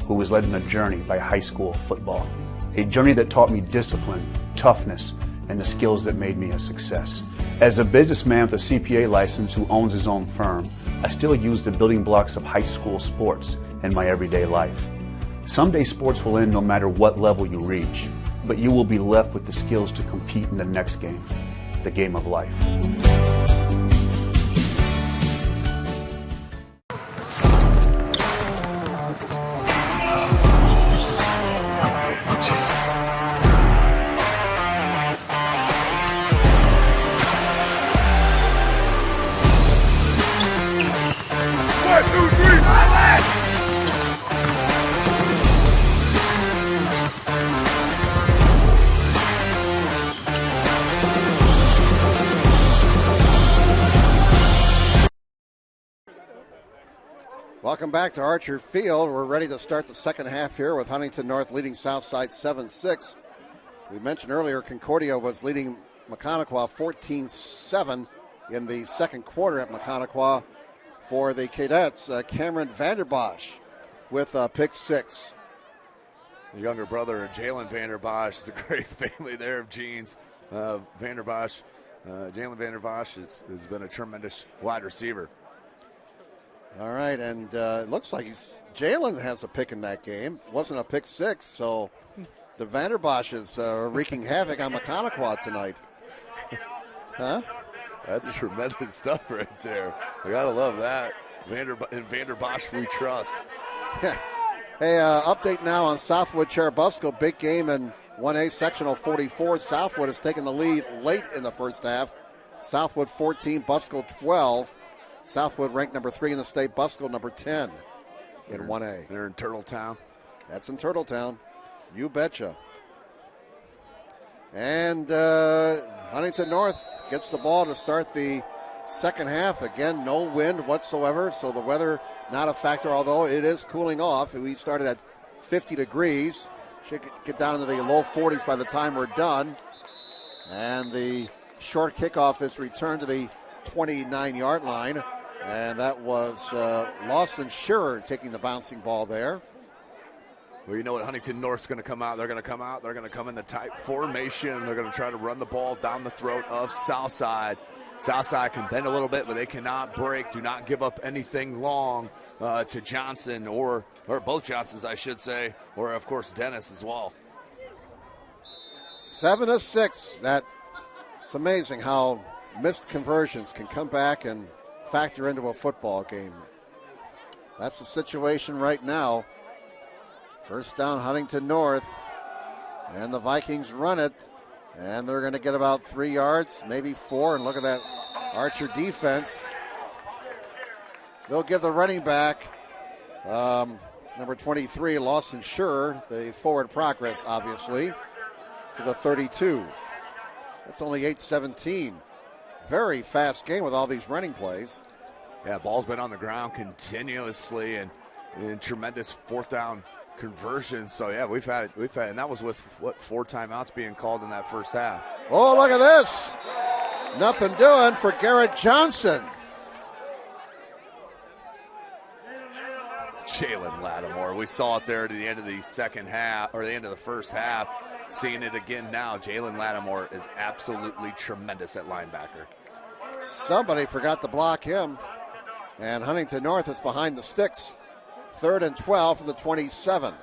who was led on a journey by high school football. A journey that taught me discipline, toughness, and the skills that made me a success. As a businessman with a CPA license who owns his own firm, I still use the building blocks of high school sports in my everyday life. Someday sports will end no matter what level you reach, but you will be left with the skills to compete in the next game, the game of life. Welcome back to Archer Field. We're ready to start the second half here with Huntington North leading Southside 7-6. We mentioned earlier Concordia was leading Maconaquah 14-7 in the second quarter at Maconaquah for the Cadets. Cameron Vanderbosch with pick six. The younger brother of Jalen Vanderbosch. It's a great family there of genes. Vanderbosch, Jalen Vanderbosch has been a tremendous wide receiver. All right, and it looks like Jalen has a pick in that game. Wasn't a pick six, so the Vanderbosch is wreaking havoc on Maconaquah tonight. Huh? That's tremendous stuff right there. I gotta love that. Vanderbosch we trust. Hey, update now on Southwood Cherubusco. Big game in 1A sectional 44. Southwood has taken the lead late in the first half. Southwood 14, Busco 12. Southwood ranked number 3 in the state. Busco number 10 in 1A. They're in Turtletown. That's in Turtletown. You betcha. And Huntington North gets the ball to start the second half. Again, no wind whatsoever, so the weather not a factor, although it is cooling off. We started at 50 degrees. Should get down into the low 40s by the time we're done. And the short kickoff is returned to the 29-yard line, and that was Lawson Shearer taking the bouncing ball there. Well, you know what Huntington North's going to come out. They're going to come out. They're going to come in the tight formation. They're going to try to run the ball down the throat of Southside. Southside can bend a little bit, but they cannot break. Do not give up anything long to Johnson or both Johnsons, I should say, or, of course, Dennis as well. 7-6. It's amazing how missed conversions can come back and factor into a football game. That's the situation right now. First down, Huntington North. And the Vikings run it. And they're going to get about 3 yards, maybe 4. And look at that Archer defense. They'll give the running back, number 23, Lawson Schur, the forward progress, obviously, to the 32. That's only 8:17. Very fast game with all these running plays. Yeah, ball's been on the ground continuously and tremendous fourth down conversion. So yeah, we've had, and that was with 4 timeouts being called in that first half. Oh, look at this! Nothing doing for Garrett Johnson. Jalen Lattimore. We saw it there at the end of the second half, or the end of the first half. Seeing it again now, Jalen Lattimore is absolutely tremendous at linebacker. Somebody forgot to block him. And Huntington North is behind the sticks. 3rd and 12 from the 27.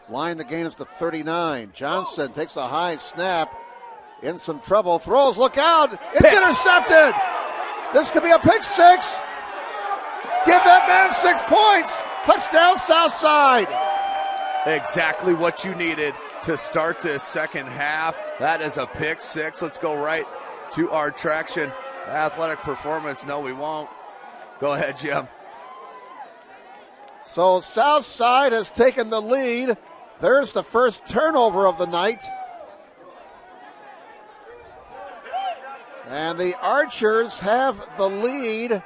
Line the gain is to 39. Johnson takes a high snap. In some trouble. Throws, look out. It's intercepted. This could be a pick six. Give that man 6 points. Touchdown, Southside. Exactly what you needed to start this second half. That is a pick six. Let's go right to our traction athletic performance. No, we won't. Go ahead, Jim. So Southside has taken the lead. There's the first turnover of the night. And the Archers have the lead.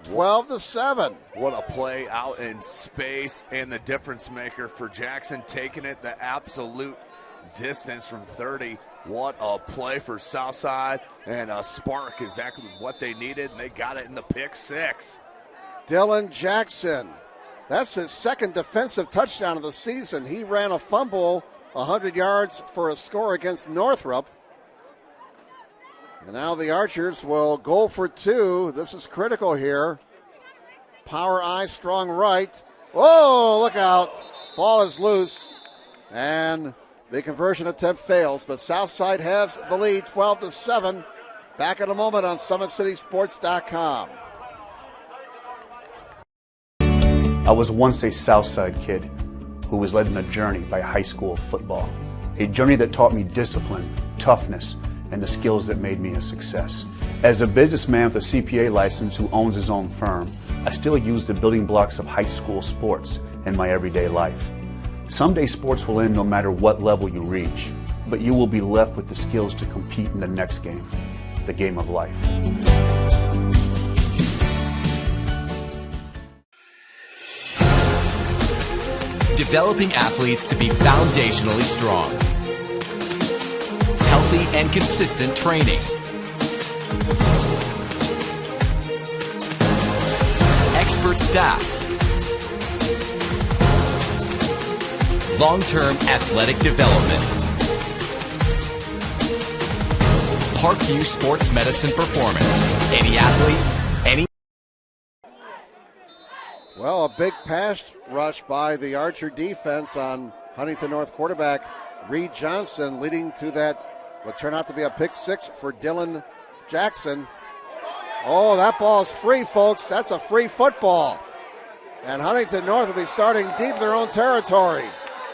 12-7. What a play out in space, and the difference maker for Jackson, taking it the absolute distance from 30. What a play for Southside, and a spark, exactly what they needed, and they got it in the pick six. Dylan Jackson, that's his second defensive touchdown of the season. He ran a fumble 100 yards for a score against Northrop. And now the Archers will go for 2. This is critical here. Power I, strong right. Whoa, look out. Ball is loose. And the conversion attempt fails. But Southside has the lead, 12-7. Back in a moment on SummitCitySports.com. I was once a Southside kid who was led on a journey by high school football. A journey that taught me discipline, toughness, and the skills that made me a success. As a businessman with a CPA license who owns his own firm, I still use the building blocks of high school sports in my everyday life. Someday sports will end no matter what level you reach, but you will be left with the skills to compete in the next game, the game of life. Developing athletes to be foundationally strong. Healthy and consistent training. Expert staff. Long-term athletic development. Parkview Sports Medicine Performance. Any athlete, any... Well, a big pass rush by the Archer defense on Huntington North quarterback Reed Johnson, leading to that what turned out to be a pick six for Dylan Jackson. Oh, that ball's free, folks. That's a free football. And Huntington North will be starting deep in their own territory.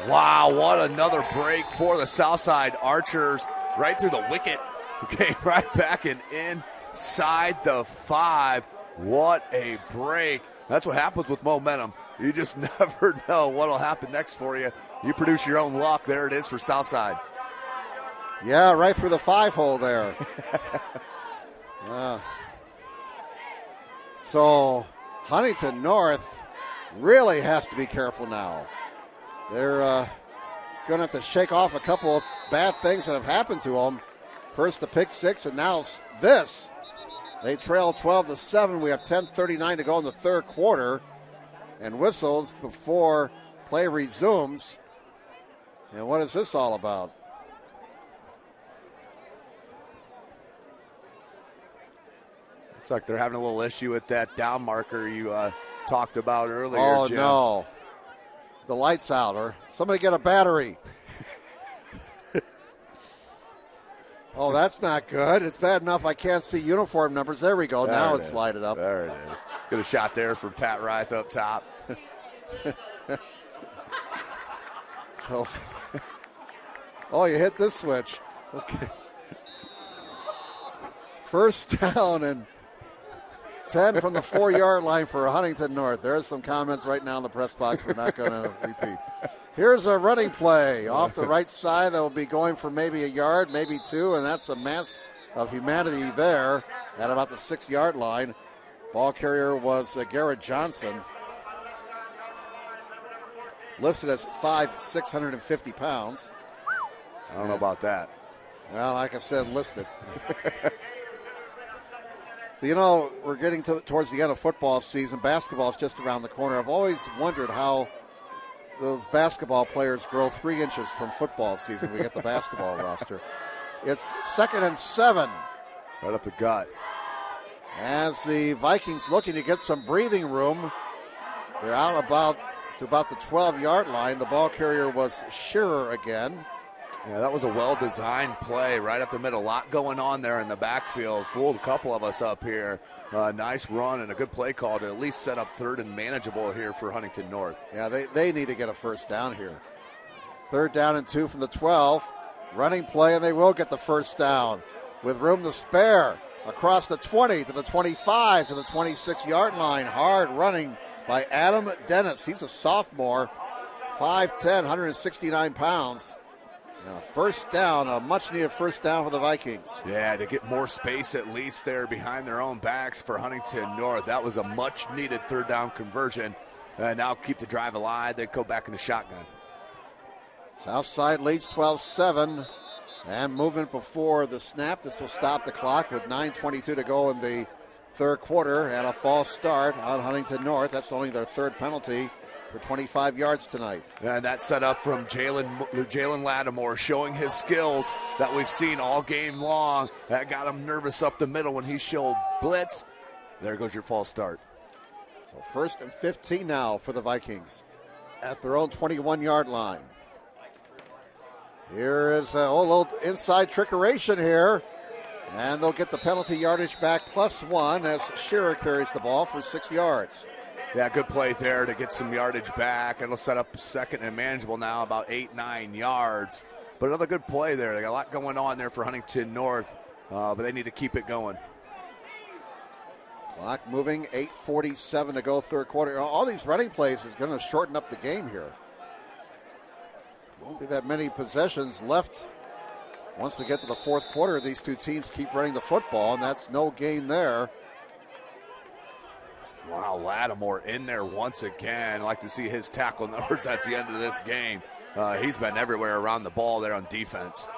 Wow, what another break for the Southside Archers. Right through the wicket. Okay, right back and inside the 5. What a break. That's what happens with momentum. You just never know what will happen next for you. You produce your own luck. There it is for Southside. Yeah, right through the 5 hole there. So Huntington North really has to be careful now. They're going to have to shake off a couple of bad things that have happened to them. First the pick six, and now this. They trail 12-7. We have 10:39 to go in the third quarter. And whistles before play resumes. And what is this all about? Looks like they're having a little issue with that down marker you talked about earlier, Oh, Jim. no. The light's out. Or somebody get a battery. Oh, that's not good. It's bad enough I can't see uniform numbers. There we go. Now it's lighted up. There it is. Good a shot there for Pat Reith up top. So, oh, you hit this switch. Okay. First down and 10 from the 4-yard line for Huntington North. There's some comments right now in the press box we're not going to repeat. Here's a running play off the right side that will be going for maybe a yard, maybe two, and that's a mass of humanity there at about the 6-yard line. Ball carrier was Garrett Johnson, listed as 5', 650 pounds. I don't know about that. Well, like I said, listed. You know, we're getting towards the end of football season. Basketball is just around the corner. I've always wondered how those basketball players grow 3 inches from football season. We get the basketball roster. It's 2nd and 7. Right up the gut. As the Vikings looking to get some breathing room. They're out to about the 12-yard line. The ball carrier was Shearer again. Yeah, that was a well-designed play right up the middle. A lot going on there in the backfield. Fooled a couple of us up here. Nice run and a good play call to at least set up 3rd and manageable here for Huntington North. Yeah, they need to get a first down here. 3rd down and 2 from the 12. Running play, and they will get the first down with room to spare. Across the 20 to the 25 to the 26-yard line. Hard running by Adam Dennis. He's a sophomore, 5'10", 169 pounds. First down, a much-needed first down for the Vikings. Yeah, to get more space at least there behind their own backs for Huntington North. That was a much-needed 3rd down conversion. Now keep the drive alive. They go back in the shotgun. Southside leads 12-7. And movement before the snap. This will stop the clock with 9:22 to go in the 3rd quarter. And a false start on Huntington North. That's only their 3rd penalty for 25 yards tonight. And that set up from Jalen Lattimore, showing his skills that we've seen all game long. That got him nervous up the middle when he showed blitz. There goes your false start. So 1st and 15 now for the Vikings at their own 21-yard line. Here is a little inside trickeration here. And they'll get the penalty yardage back +1 as Shearer carries the ball for 6 yards. Yeah, good play there to get some yardage back. It'll set up 2nd and manageable now, about 8-9 yards. But another good play there. They got a lot going on there for Huntington North, but they need to keep it going. Clock moving, 8:47 to go 3rd quarter. All these running plays is going to shorten up the game here. Won't be that many possessions left. Once we get to the 4th quarter, these two teams keep running the football, and that's no gain there. Wow, Lattimore in there once again. I'd like to see his tackle numbers at the end of this game. He's been everywhere around the ball there on defense.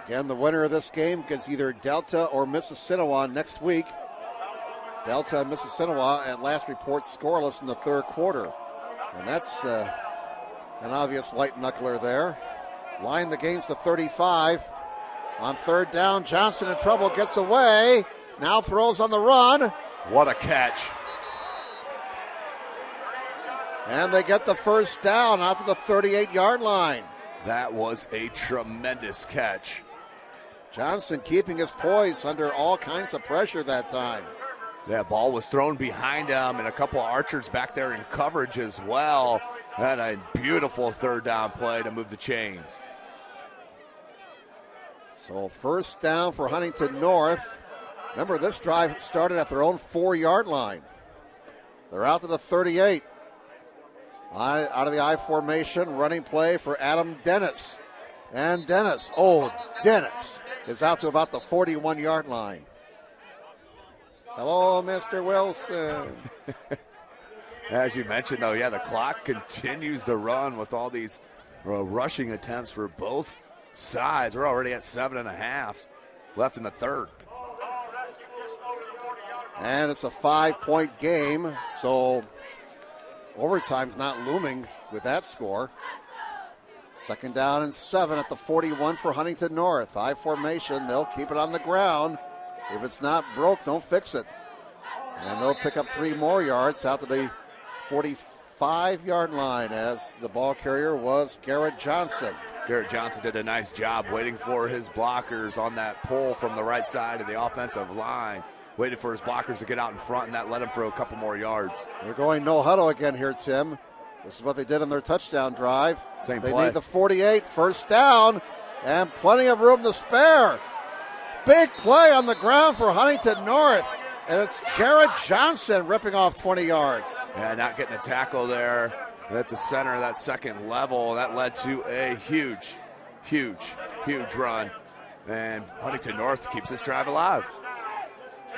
Again, the winner of this game gets either Delta or Mississinewa next week. Delta and Mississinewa at last report scoreless in the 3rd quarter. And that's an obvious white knuckler there. Line the games to 35. On 3rd down, Johnson in trouble, gets away. Now throws on the run. What a catch. And they get the first down out to the 38-yard line. That was a tremendous catch. Johnson keeping his poise under all kinds of pressure that time. That ball was thrown behind him, and a couple of archers back there in coverage as well. And a beautiful 3rd down play to move the chains. So first down for Huntington North. Remember, this drive started at their own 4-yard line. They're out to the 38. Out of the I formation, running play for Adam Dennis. And Dennis is out to about the 41-yard line. Hello, Mr. Wilson. As you mentioned, though, yeah, the clock continues to run with all these rushing attempts for both sides. We're already at 7.5 left in the 3rd. And it's a 5-point game, so overtime's not looming with that score. 2nd down and 7 at the 41 for Huntington North. I formation, they'll keep it on the ground. If it's not broke, don't fix it. And they'll pick up 3 more yards out to the 45-yard line as the ball carrier was Garrett Johnson. Garrett Johnson did a nice job waiting for his blockers on that pull from the right side of the offensive line. Waited for his blockers to get out in front, and that led him for a couple more yards. They're going no huddle again here, Tim. This is what they did on their touchdown drive. Same they play. need the 48, first down, and plenty of room to spare. Big play on the ground for Huntington North, and it's Garrett Johnson ripping off 20 yards. Yeah, not getting a tackle there at the center of that second level. That led to a huge run, and Huntington North keeps this drive alive.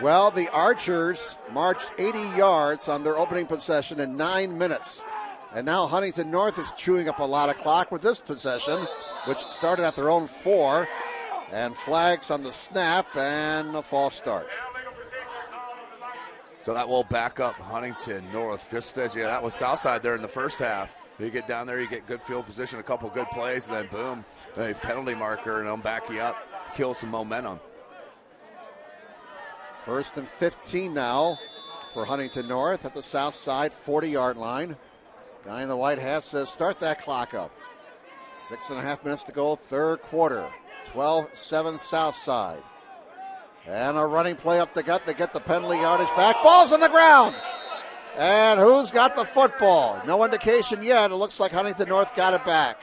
Well, the Archers marched 80 yards on their opening possession in 9 minutes. And now Huntington North is chewing up a lot of clock with this possession, which started at their own 4. And flags on the snap and a false start. So that will back up Huntington North. Just as that was Southside there in the first half. You get down there, you get good field position, a couple good plays, and then boom, a penalty marker, and they'll back you up, kill some momentum. First and 15 now for Huntington North at the south side 40-yard line. Guy in the white hat says start that clock up. 6.5 minutes to go, third quarter. 12-7 south side. And a running play up the gut. They get the penalty yardage back. Ball's on the ground. And who's got the football? No indication yet. It looks like Huntington North got it back.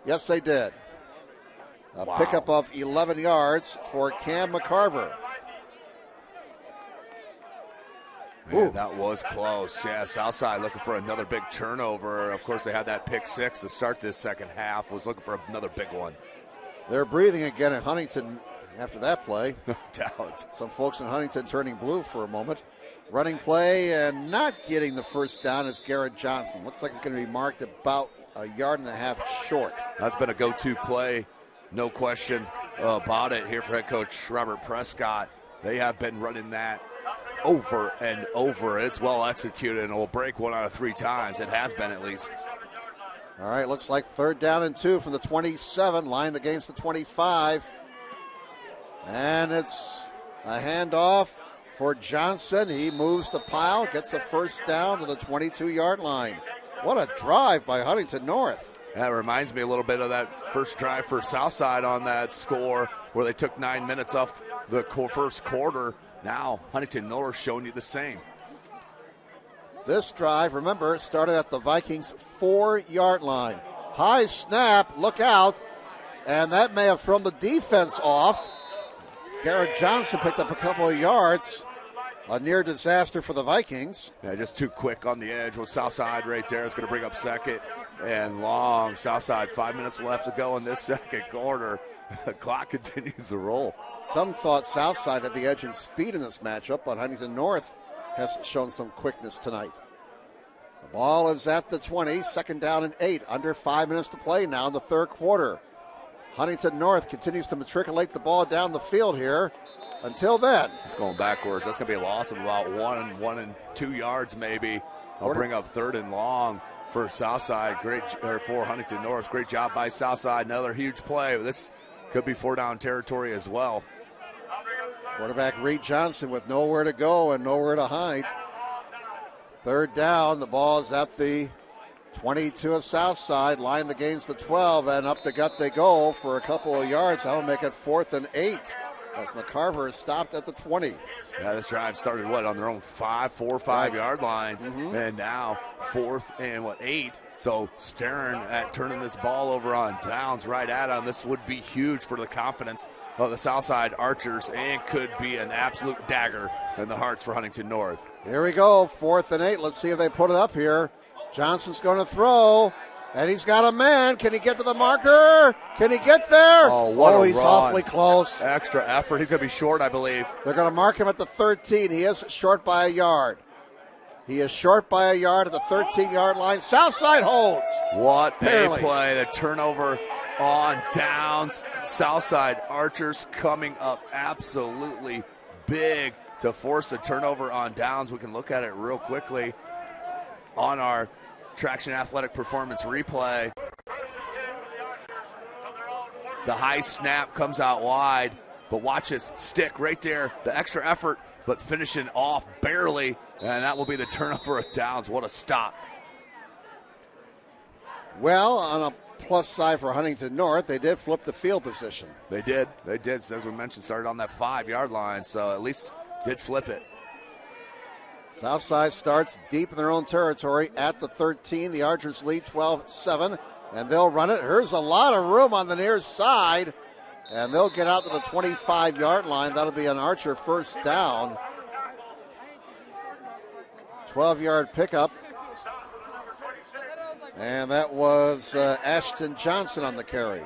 Yes, they did. A pickup of 11 yards for Cam McCarver. Man, that was close. Yeah, Southside looking for another big turnover. Of course, they had that pick six to start this second half. Was looking for another big one. They're breathing again at Huntington after that play. No doubt. Some folks in Huntington turning blue for a moment. Running play and not getting the first down is Garrett Johnson. Looks like it's going to be marked about 1.5 yards short. That's been a go-to play, no question about it here for head coach Robert Prescott. They have been running that over and over. It's well executed, and will break 1 out of 3 times. It has been, at least. All right, looks like 3rd down and 2 from the 27, line against the 25. And it's a handoff for Johnson. He moves the pile, gets a first down to the 22-yard line. What a drive by Huntington North. That reminds me a little bit of that first drive for Southside on that score where they took 9 minutes off the first quarter. Now Huntington North showing you the same. This drive, remember, started at the Vikings' 4-yard line. High snap, look out, and that may have thrown the defense off. Garrett Johnson picked up a couple of yards. A near disaster for the Vikings. Yeah, just too quick on the edge with Southside right there. It's going to bring up second and long. Southside, 5 minutes left to go in this second quarter. The clock continues to roll. Some thought Southside had the edge in speed in this matchup, but Huntington North has shown some quickness tonight. The ball is at the 20, 2nd down and 8. Under 5 minutes to play now in the third quarter. Huntington North continues to matriculate the ball down the field here. Until then, it's going backwards. That's going to be a loss of about 1 and 2 yards maybe. I'll bring up 3rd and long for Southside. For Huntington North. Great job by Southside. Another huge play. This could be 4-down territory as well. Quarterback Reed Johnson with nowhere to go and nowhere to hide. 3rd down. The ball is at the 22 of Southside. Line the gains to 12, and up the gut they go for a couple of yards. That'll make it 4th and 8. As McCarver is stopped at the 20. Yeah, this drive started, on their own 4 or 5 yard line. Mm-hmm. And now 4th and 8. So staring at turning this ball over on downs right at them. This would be huge for the confidence of the Southside Archers and could be an absolute dagger in the hearts for Huntington North. Here we go, 4th and 8. Let's see if they put it up here. Johnson's going to throw. And he's got a man. Can he get to the marker? Can he get there? He's run. Awfully close. Extra effort. He's going to be short, I believe. They're going to mark him at the 13. He is short by a yard. He is short by a yard at the 13-yard line. Southside holds. What a play. The turnover on downs. Southside Archers coming up absolutely big to force a turnover on downs. We can look at it real quickly on our Traction Athletic Performance replay. The high snap comes out wide, but watch his stick right there. The extra effort, but finishing off barely, and that will be the turnover of downs. What a stop. Well, on a plus side for Huntington North. They did flip the field position. They did. As we mentioned, started on that 5-yard line, so at least did flip it. Southside starts deep in their own territory at the 13. The Archers lead 12-7, and they'll run it. Here's a lot of room on the near side, and they'll get out to the 25-yard line. That'll be an Archer first down. 12-yard pickup. And that was Ashton Johnson on the carry.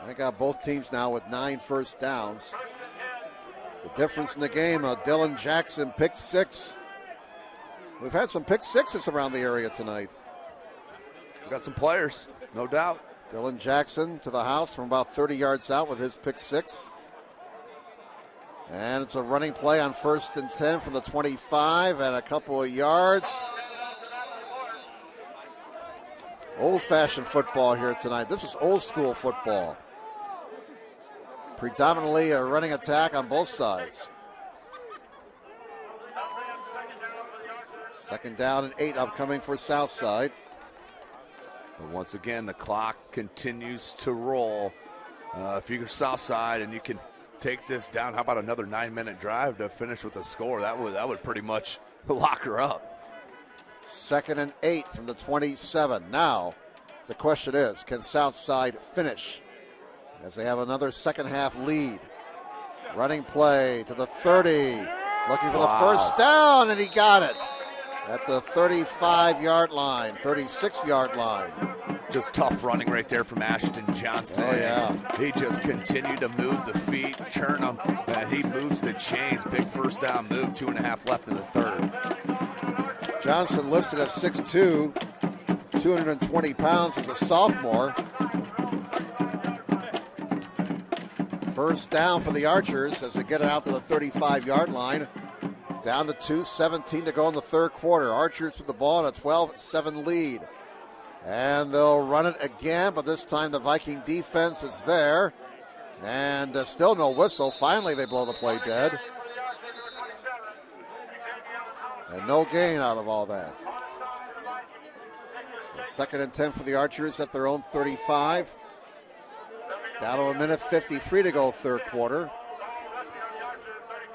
I got both teams now with 9 first downs. The difference in the game, Dylan Jackson pick 6. We've had some pick 6s around the area tonight. We've got some players, no doubt. Dylan Jackson to the house from about 30 yards out with his pick 6. And it's a running play on 1st and 10 from the 25 and a couple of yards. Old-fashioned football here tonight. This is old-school football. Predominantly a running attack on both sides. 2nd down and 8 upcoming for Southside. But once again, the clock continues to roll. If you're Southside and you can take this down, how about another 9-minute drive to finish with a score? That would pretty much lock her up. 2nd and 8 from the 27. Now, the question is, can Southside finish as they have another second half lead? Running play to the 30, looking for the first down, and he got it at the 35-yard line, 36-yard line. Just tough running right there from Ashton Johnson. Oh, yeah. He just continued to move the feet, churn them, and he moves the chains. Big first down move, 2.5 left in the third. Johnson listed as 6'2", 220 pounds as a sophomore. First down for the Archers as they get out to the 35-yard line. Down to 2:17 to go in the third quarter. Archers with the ball in a 12-7 lead. And they'll run it again, but this time the Viking defense is there. And still no whistle. Finally, they blow the play dead. And no gain out of all that. So 2nd and 10 for the Archers at their own 35. Down to 1:53 to go third quarter.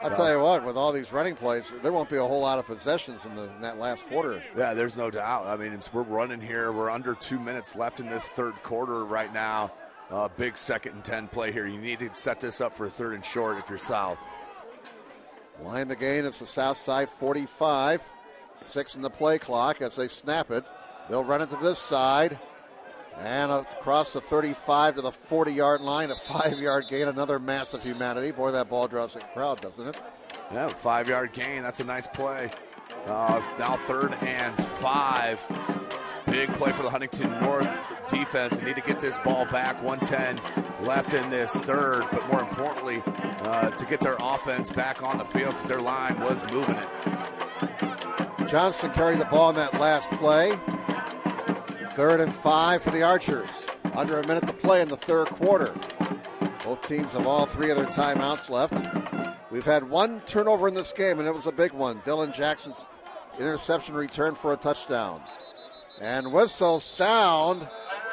I'll tell you what, with all these running plays, there won't be a whole lot of possessions in that last quarter. Yeah, there's no doubt. I mean, we're running here. We're under 2 minutes left in this third quarter right now. Big 2nd and 10 play here. You need to set this up for a 3rd and short if you're South. Line the gain. It's the Southside 45. 6 in the play clock as they snap it. They'll run it to this side. And across the 35 to the 40-yard line, a 5-yard gain, another massive humanity. Boy, that ball draws a crowd, doesn't it? Yeah, 5-yard gain. That's a nice play. Now 3rd and 5. Big play for the Huntington North defense. They need to get this ball back. 1:10 left in this third, but more importantly, to get their offense back on the field because their line was moving it. Johnson carried the ball in that last play. 3rd and 5 for the Archers. Under a minute to play in the third quarter. Both teams have all 3 of their timeouts left. We've had 1 turnover in this game, and it was a big one. Dylan Jackson's interception return for a touchdown. And whistle sound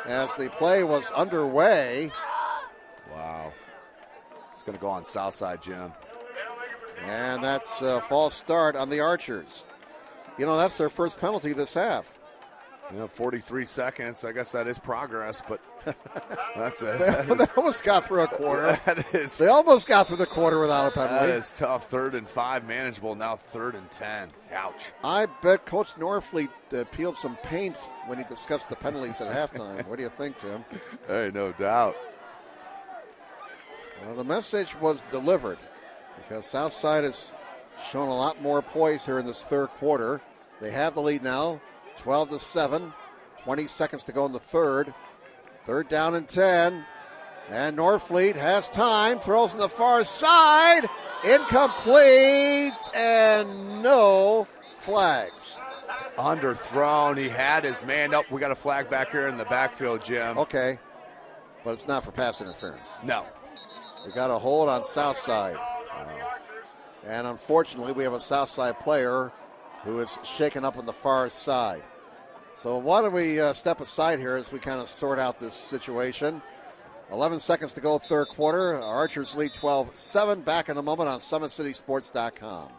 as the play was underway. Wow. It's going to go on Southside, Jim. And that's a false start on the Archers. You know, that's their first penalty this half. 43 seconds. I guess that is progress, but they almost got through a quarter. Is, they almost got through the quarter without a penalty. That is tough. 3rd and 5 manageable. Now 3rd and 10. Ouch. I bet Coach Norfleet peeled some paint when he discussed the penalties at halftime. What do you think, Tim? Hey, no doubt. Well, the message was delivered because Southside has shown a lot more poise here in this third quarter. They have the lead now. 12-7, 20 seconds to go in the third. 3rd down and 10. And Norfleet has time, throws on the far side. Incomplete, and no flags. Underthrown. He had his man up. We got a flag back here in the backfield, Jim. Okay, but it's not for pass interference. No. We got a hold on Southside. And unfortunately, we have a Southside player who is shaken up on the far side. So why don't we step aside here as we kind of sort out this situation. 11 seconds to go, third quarter. Our Archers lead 12-7. Back in a moment on SummitCitySports.com.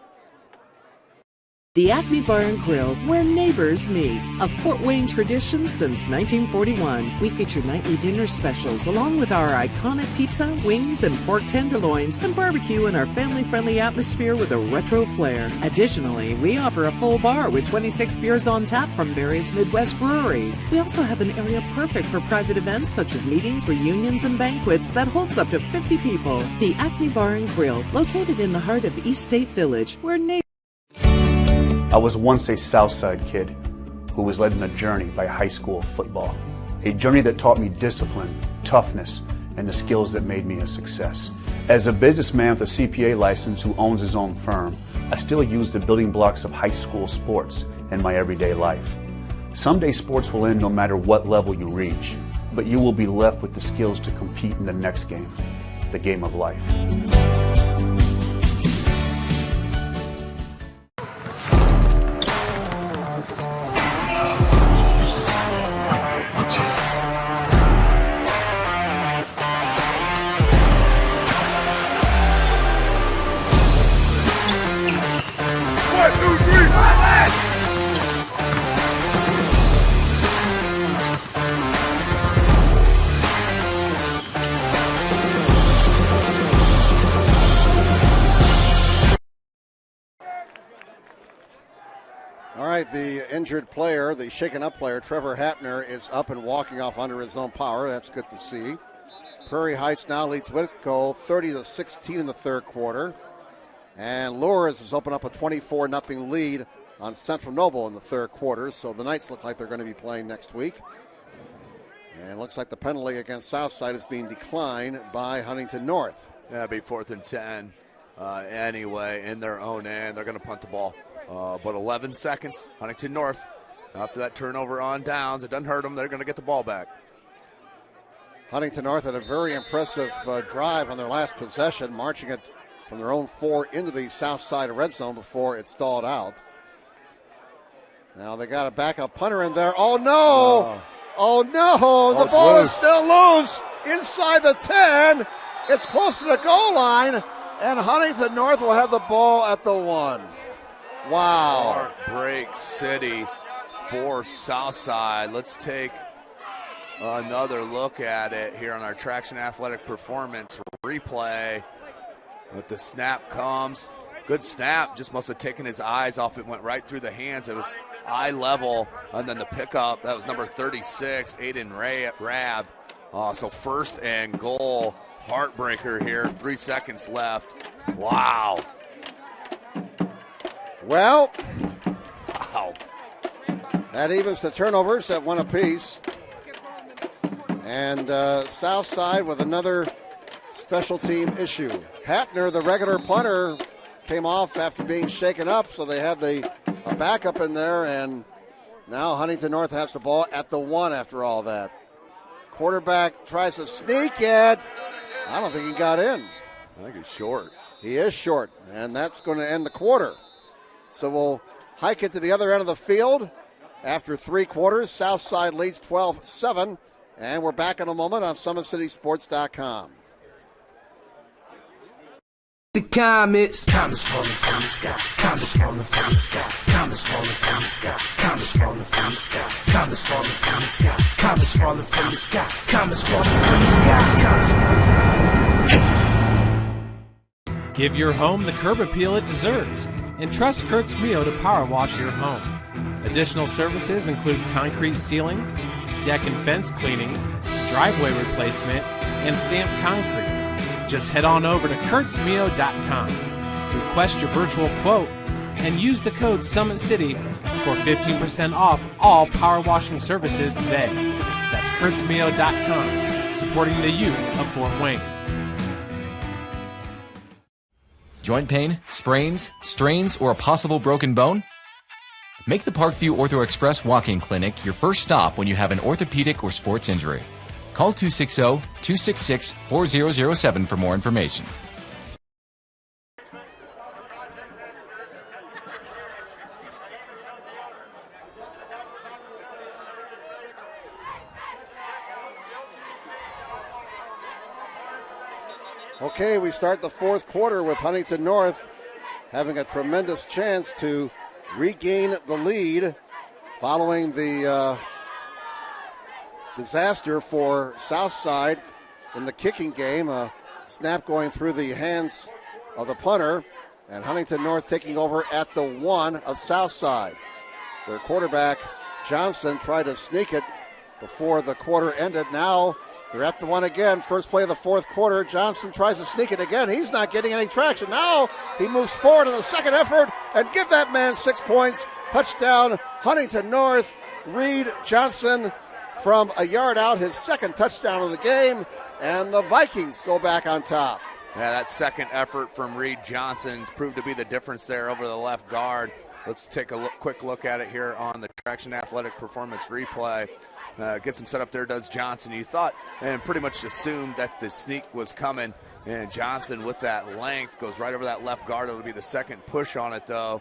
The Acme Bar and Grill, where neighbors meet. A Fort Wayne tradition since 1941. We feature nightly dinner specials along with our iconic pizza, wings, and pork tenderloins, and barbecue in our family-friendly atmosphere with a retro flair. Additionally, we offer a full bar with 26 beers on tap from various Midwest breweries. We also have an area perfect for private events such as meetings, reunions, and banquets that holds up to 50 people. The Acme Bar and Grill, located in the heart of East State Village, where neighbors... I was once a Southside kid who was led on a journey by high school football. A journey that taught me discipline, toughness, and the skills that made me a success. As a businessman with a CPA license who owns his own firm, I still use the building blocks of high school sports in my everyday life. Someday sports will end no matter what level you reach, but you will be left with the skills to compete in the next game, the game of life. All right, the injured player, the shaken up player, Trevor Hapner, is up and walking off under his own power. That's good to see. Prairie Heights now leads Whitco 30-16 in the third quarter. And Lourdes has opened up a 24-0 lead on Central Noble in the third quarter. So the Knights look like they're going to be playing next week. And it looks like the penalty against Southside is being declined by Huntington North. Yeah, it'll be 4th and 10 anyway in their own end. They're going to punt the ball. But 11 seconds, Huntington North. After that turnover on downs, it doesn't hurt them. They're going to get the ball back. Huntington North had a very impressive drive on their last possession, marching it from their own 4 into the south side of red zone before it stalled out. Now they got a backup punter in there. Oh, no! Oh, no! The ball is still loose inside the 10. It's close to the goal line, and Huntington North will have the ball at the 1. Wow. Heartbreak City for Southside. Let's take another look at it here on our Traction Athletic Performance replay. But the snap comes. Good snap. Just must have taken his eyes off. It went right through the hands. It was eye level. And then the pickup, that was number 36, Aiden Rab. So 1st and goal. Heartbreaker here. 3 seconds left. Wow. Well, wow. That evens the turnovers at 1 apiece. And Southside with another special team issue. Hapner, the regular punter, came off after being shaken up, so they had a backup in there, and now Huntington North has the ball at the 1 after all that. Quarterback tries to sneak it. I don't think he got in. I think he's short. He is short, and that's going to end the quarter. So we'll hike it to the other end of the field. After 3 quarters, Southside leads 12-7, and we're back in a moment on SummitCitySports.com. The comets from the sky, comets from the sky, comets from the sky, comets from the sky, comets from the sky, comets from the sky, comets from the sky. Give your home the curb appeal it deserves, and trust Kurt's Mio to power wash your home. Additional services include concrete sealing, deck and fence cleaning, driveway replacement, and stamped concrete. Just head on over to kurtzmio.com, request your virtual quote, and use the code SummitCity for 15% off all power washing services today. That's kurtzmio.com, supporting the youth of Fort Wayne. Joint pain, sprains, strains, or a possible broken bone? Make the Parkview Ortho Express Walk-In Clinic your first stop when you have an orthopedic or sports injury. Call 260-266-4007 for more information. Okay, we start the fourth quarter with Huntington North having a tremendous chance to regain the lead following the disaster for Southside in the kicking game. A snap going through the hands of the punter, and Huntington North taking over at the 1 of Southside. Their quarterback, Johnson, tried to sneak it before the quarter ended. Now they're at the 1 again. First play of the fourth quarter. Johnson tries to sneak it again. He's not getting any traction. Now he moves forward in the second effort and give that man 6 points. Touchdown, Huntington North. Reed Johnson from a yard out, his second touchdown of the game, and the Vikings go back on top. Yeah, that second effort from Reed Johnson proved to be the difference there over the left guard. Let's take a quick look at it here on the Traction Athletic Performance replay. Gets him set up there, does Johnson. You thought and pretty much assumed that the sneak was coming, and Johnson with that length goes right over that left guard. It'll be the second push on it, though.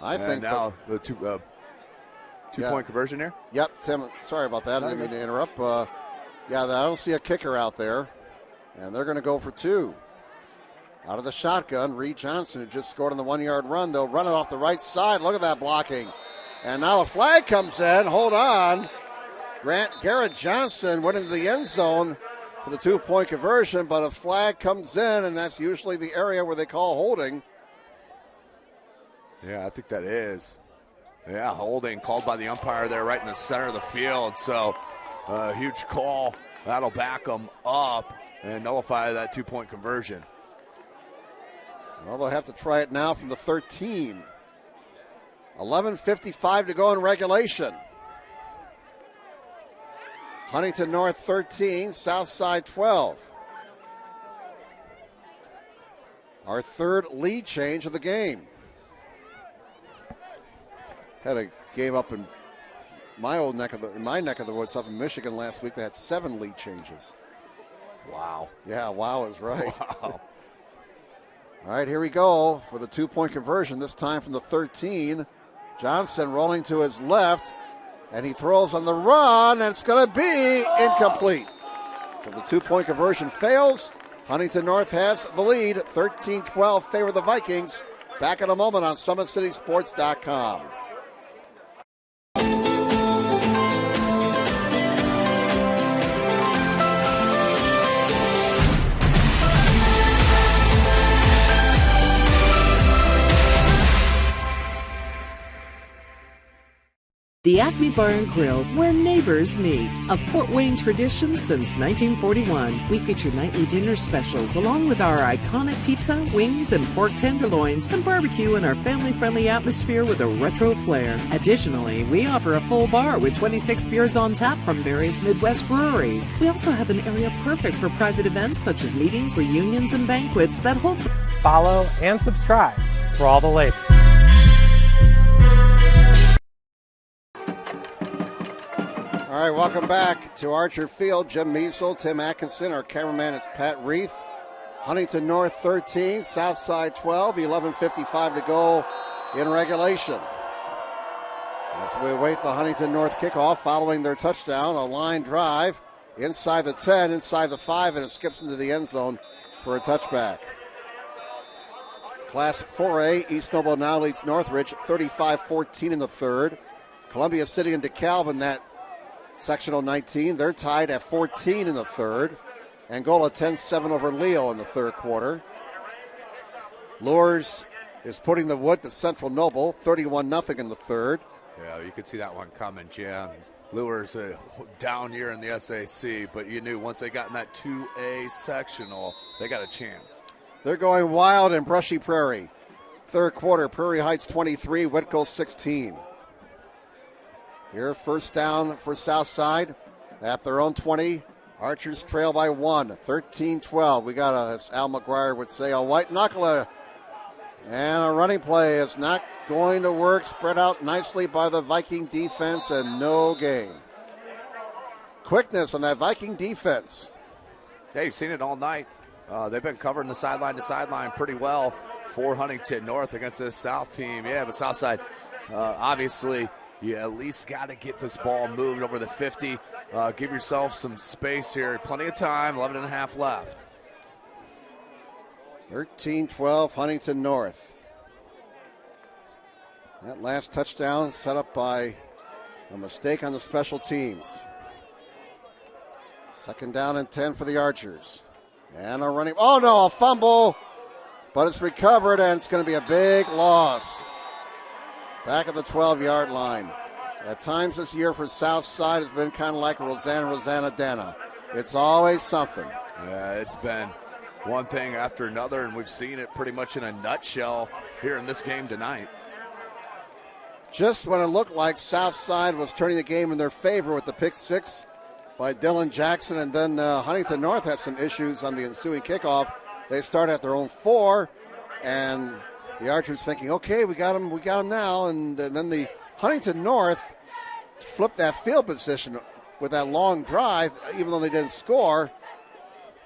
I think now the two-point conversion here. Yep, Tim, sorry about that. I didn't mean to interrupt. I don't see a kicker out there, and they're going to go for 2. Out of the shotgun, Reed Johnson, who just scored on the 1-yard run. They'll run it off the right side. Look at that blocking. And now a flag comes in. Hold on. Garrett Johnson went into the end zone for the 2-point conversion, but a flag comes in, and that's usually the area where they call holding. Yeah, I think that is. Yeah, holding called by the umpire there right in the center of the field. So a huge call. That'll back them up and nullify that 2-point conversion. Well, they'll have to try it now from the 13. 11:55 to go in regulation. Huntington North 13, Southside 12. Our third lead change of the game. Had a game up in my neck of the woods up in Michigan last week. They had 7 lead changes. Wow. Yeah, wow is right. Wow. All right, here we go for the 2-point conversion, this time from the 13. Johnson rolling to his left, and he throws on the run, and it's going to be incomplete. So the 2-point conversion fails. Huntington North has the lead, 13-12, favor the Vikings. Back in a moment on SummitCitySports.com. The Acme Bar and Grill, where neighbors meet. A Fort Wayne tradition since 1941. We feature nightly dinner specials along with our iconic pizza, wings, and pork tenderloins, and barbecue in our family-friendly atmosphere with a retro flair. Additionally, we offer a full bar with 26 beers on tap from various Midwest breweries. We also have an area perfect for private events such as meetings, reunions, and banquets that holds. Follow and subscribe for all the latest. All right, welcome back to Archer Field. Jim Measel, Tim Atkinson. Our cameraman is Pat Reith. Huntington North 13, Southside 12, 11:55 to go in regulation. As we await the Huntington North kickoff following their touchdown, a line drive inside the 10, inside the 5, and it skips into the end zone for a touchback. Class 4A, East Noble now leads Northridge 35-14 in the third. Columbia City and DeKalb in that Sectional 19, they're tied at 14 in the third. Angola 10-7 over Leo in the third quarter. Lures is putting the wood to Central Noble, 31-0 in the third. Yeah, you could see that one coming, Jim. Lures down here in the SAC, but you knew once they got in that 2A sectional, they got a chance. They're going wild in Brushy Prairie. Third quarter, Prairie Heights 23, Whitco 16. Here, first down for Southside at their own 20. Archers trail by 1, 13-12. We got, as Al McGuire would say, a white knuckler. And a running play is not going to work. Spread out nicely by the Viking defense and no gain. Quickness on that Viking defense. Yeah, you've seen it all night. They've been covering the sideline to sideline pretty well for Huntington North against this South team. Yeah, but Southside, obviously, you at least got to get this ball moved over the 50. Give yourself some space here. Plenty of time, 11 and a half left. 13-12, Huntington North. That last touchdown set up by a mistake on the special teams. 2nd down and 10 for the Archers. And a running, oh no, a fumble, but it's recovered and it's going to be a big loss. Back at the 12-yard line. At times this year for Southside has been kind of like Rosanna Dana. It's always something. Yeah, it's been one thing after another, and we've seen it pretty much in a nutshell here in this game tonight. Just when it looked like Southside was turning the game in their favor with the pick 6 by Dylan Jackson, and then Huntington North had some issues on the ensuing kickoff. They start at their own 4, and the Archers thinking, okay, we got him now, and then the Huntington North flipped that field position with that long drive, even though they didn't score.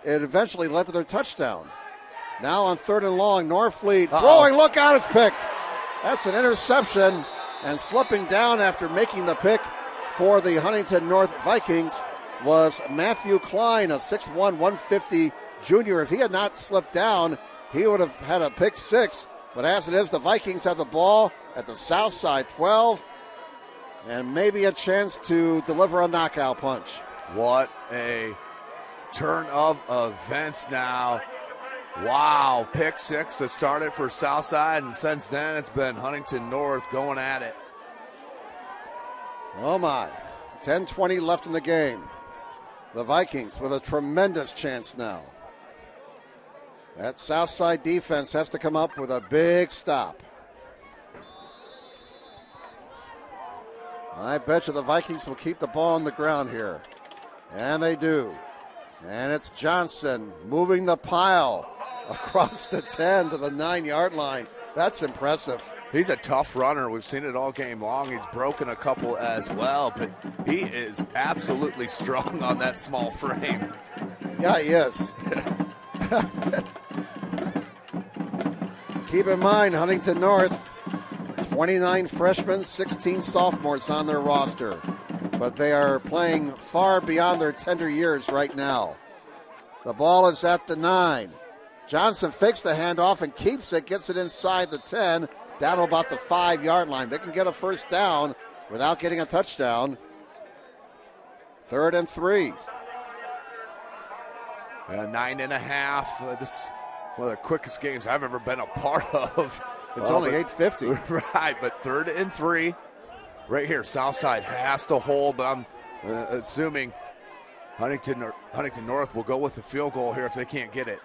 It eventually led to their touchdown. Now on 3rd and long, Norfleet throwing, look out, it's picked. That's an interception, and slipping down after making the pick for the Huntington North Vikings was Matthew Klein, a 6'1", 150 junior. If he had not slipped down, he would have had a pick 6. But as it is, the Vikings have the ball at the Southside 12 and maybe a chance to deliver a knockout punch. What a turn of events now. Wow, pick 6 to start it for Southside, and since then it's been Huntington North going at it. Oh my, 10:20 left in the game. The Vikings with a tremendous chance now. That Southside defense has to come up with a big stop. I bet you the Vikings will keep the ball on the ground here. And they do. And it's Johnson moving the pile across the 10 to the 9-yard line. That's impressive. He's a tough runner. We've seen it all game long. He's broken a couple as well, but he is absolutely strong on that small frame. Yeah, he is. Keep in mind, Huntington North, 29 freshmen, 16 sophomores on their roster. But they are playing far beyond their tender years right now. The ball is at the 9. Johnson fakes the handoff and keeps it, gets it inside the 10, down to about the 5-yard line. They can get a first down without getting a touchdown. 3rd and 3. 9.5. This one of the quickest games I've ever been a part of. It's only 8:50. Right, but 3rd and 3. Right here, Southside has to hold, but I'm assuming Huntington North will go with the field goal here if they can't get it.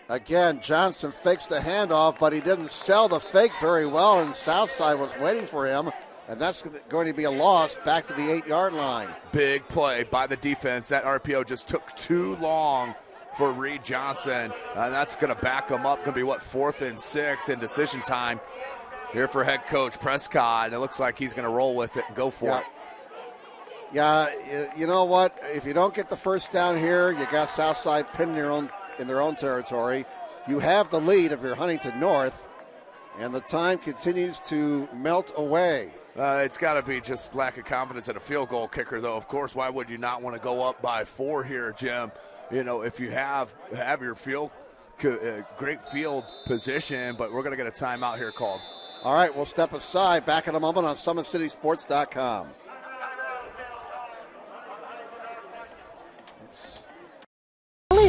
Again, Johnson fakes the handoff, but he didn't sell the fake very well, and Southside was waiting for him, and that's going to be a loss back to the 8-yard line. Big play by the defense. That RPO just took too long for Reed Johnson, and that's going to back him up. Going to be, 4th and 6 in decision time here for head coach Prescott, and it looks like he's going to roll with it and go for it. Yeah, you know what? If you don't get the first down here, you got Southside pinned in their own territory. You have the lead if you're Huntington North, and the time continues to melt away. It's got to be just lack of confidence at a field goal kicker, though. Of course, why would you not want to go up by 4 here, Jim? You know, if you have your great field position, but we're going to get a timeout here called. All right, we'll step aside. Back in a moment on SummitCitySports.com.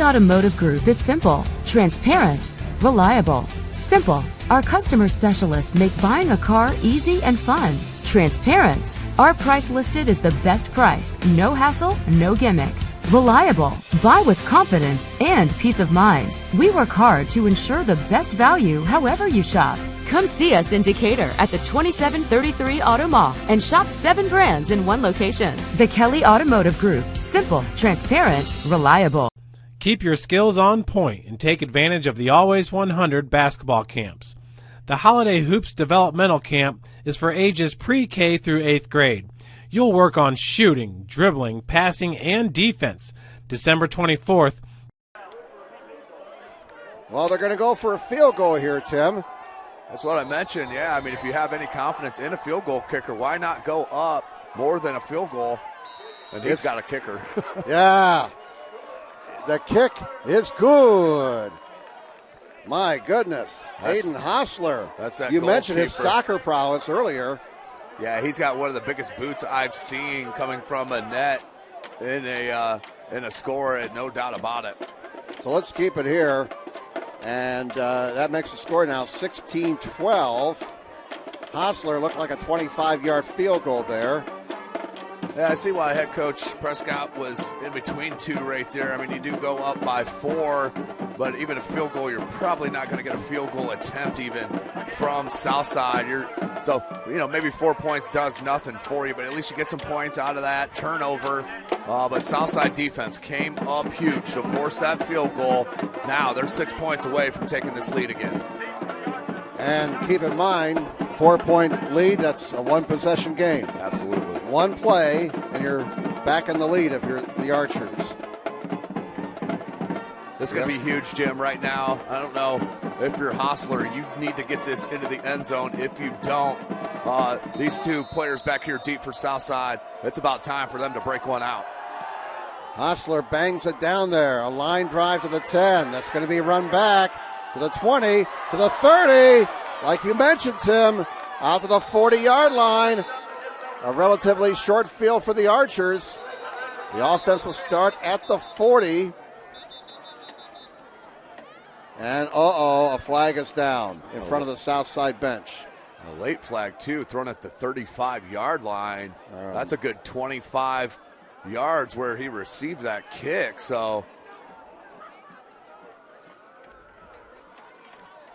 Automotive Group is simple, transparent, reliable. Simple. Our customer specialists make buying a car easy and fun. Transparent. Our price listed is the best price. No hassle, no gimmicks. Reliable. Buy with confidence and peace of mind. We work hard to ensure the best value however you shop. Come see us in Decatur at the 2733 Auto Mall and shop 7 brands in one location. The Kelly Automotive Group. Simple, transparent, reliable. Keep your skills on point and take advantage of the Always 100 basketball camps. The Holiday Hoops Developmental Camp is for ages pre-K through 8th grade. You'll work on shooting, dribbling, passing, and defense. December 24th. Well, they're going to go for a field goal here, Tim. That's what I mentioned. Yeah, I mean, if you have any confidence in a field goal kicker, why not go up more than a field goal? And he's got a kicker. Yeah. The kick is good. My goodness. Aiden Hostler. That's that You mentioned his goalkeeper. soccer prowess earlier. Yeah, he's got one of the biggest boots I've seen coming from a net in a score, and no doubt about it. So let's keep it here. And that makes the score now 16-12. Hostler looked like a 25-yard field goal there. Yeah, I see why head coach Prescott was in between two right there. I mean, you do go up by 4, but even a field goal, you're probably not going to get a field goal attempt even from Southside. So, maybe 4 points does nothing for you, but at least you get some points out of that turnover. But Southside defense came up huge to force that field goal. Now they're 6 points away from taking this lead again. And keep in mind, 4-point lead, that's a one-possession game. Absolutely. One play, and you're back in the lead if you're the Archers. This is going to be huge, Jim, right now. I don't know if you're Hostler. You need to get this into the end zone. If you don't, these two players back here deep for Southside, it's about time for them to break one out. Hostler bangs it down there. A line drive to the 10. That's going to be run back to the 20, to the 30. Like you mentioned, Tim, out to the 40-yard line. A relatively short field for the Archers. The offense will start at the 40. And, a flag is down in front of the Southside bench. A late flag, too, thrown at the 35-yard line. That's a good 25 yards where he received that kick. So,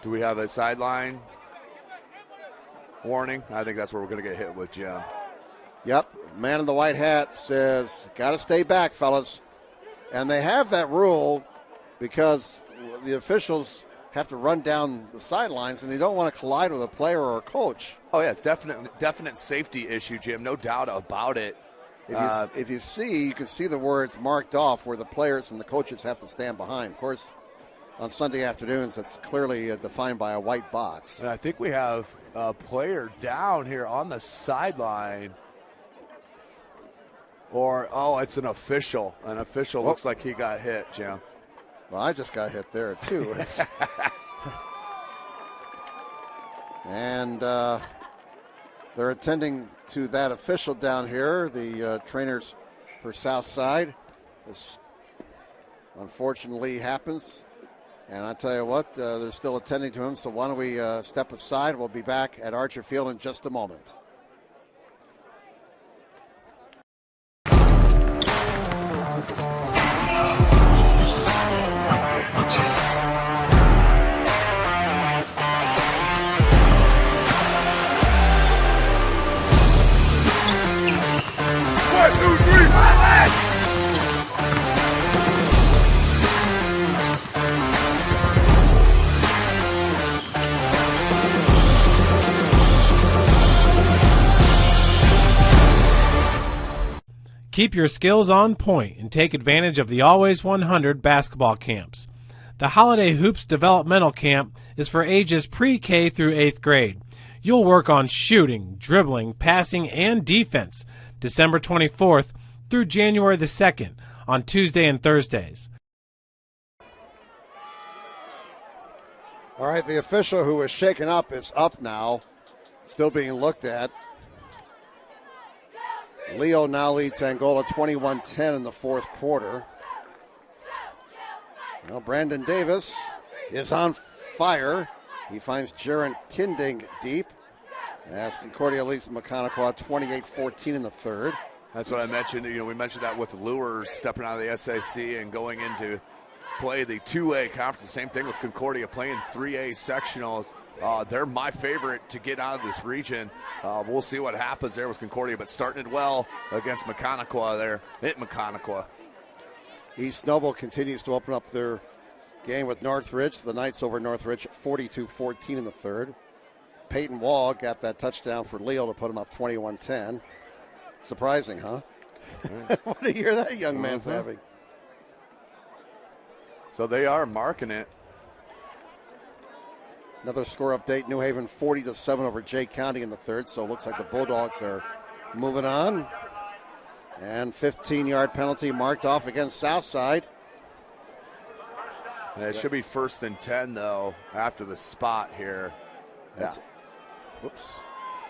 do we have a sideline warning? I think that's where we're going to get hit with, Jim. Yep, man in the white hat says, got to stay back, fellas. And they have that rule because the officials have to run down the sidelines, and they don't want to collide with a player or a coach. Oh, yeah, it's definite safety issue, Jim. No doubt about it. If you see, you can see the words marked off where the players and the coaches have to stand behind. Of course, on Sunday afternoons, that's clearly defined by a white box. And I think we have a player down here on the sideline. Or, it's an official. An official looks like he got hit, Jim. Well, I just got hit there, too. And they're attending to that official down here, the trainers for Southside. This unfortunately happens. And I tell you what, they're still attending to him, so why don't we step aside. We'll be back at Archer Field in just a moment. Keep your skills on point and take advantage of the Always 100 basketball camps. The Holiday Hoops Developmental Camp is for ages pre-K through 8th grade. You'll work on shooting, dribbling, passing, and defense December 24th through January the 2nd on Tuesday and Thursdays. All right, the official who was shaken up is up now, still being looked at. Leo now leads Angola 21-10 in the fourth quarter. Well, Brandon Davis is on fire. He finds Jaron Kinding deep. As Concordia leads Mahoney 28-14 in the third. That's what I mentioned. We mentioned that with Lures stepping out of the SAC and going into play the 2A conference. The same thing with Concordia playing 3A sectionals. They're my favorite to get out of this region. We'll see what happens there with Concordia, but starting it well against Mahoney there at Mahoney. East Noble continues to open up their game with Northridge. The Knights over Northridge 42-14 in the third. Peyton Wall got that touchdown for Leo to put him up 21-10. Surprising, huh? What a year that young man's having. So they are marking it. Another score update, New Haven 40-7 over Jay County in the third, so it looks like the Bulldogs are moving on. And 15-yard penalty marked off against Southside. It should be 1st and 10, though, after the spot here.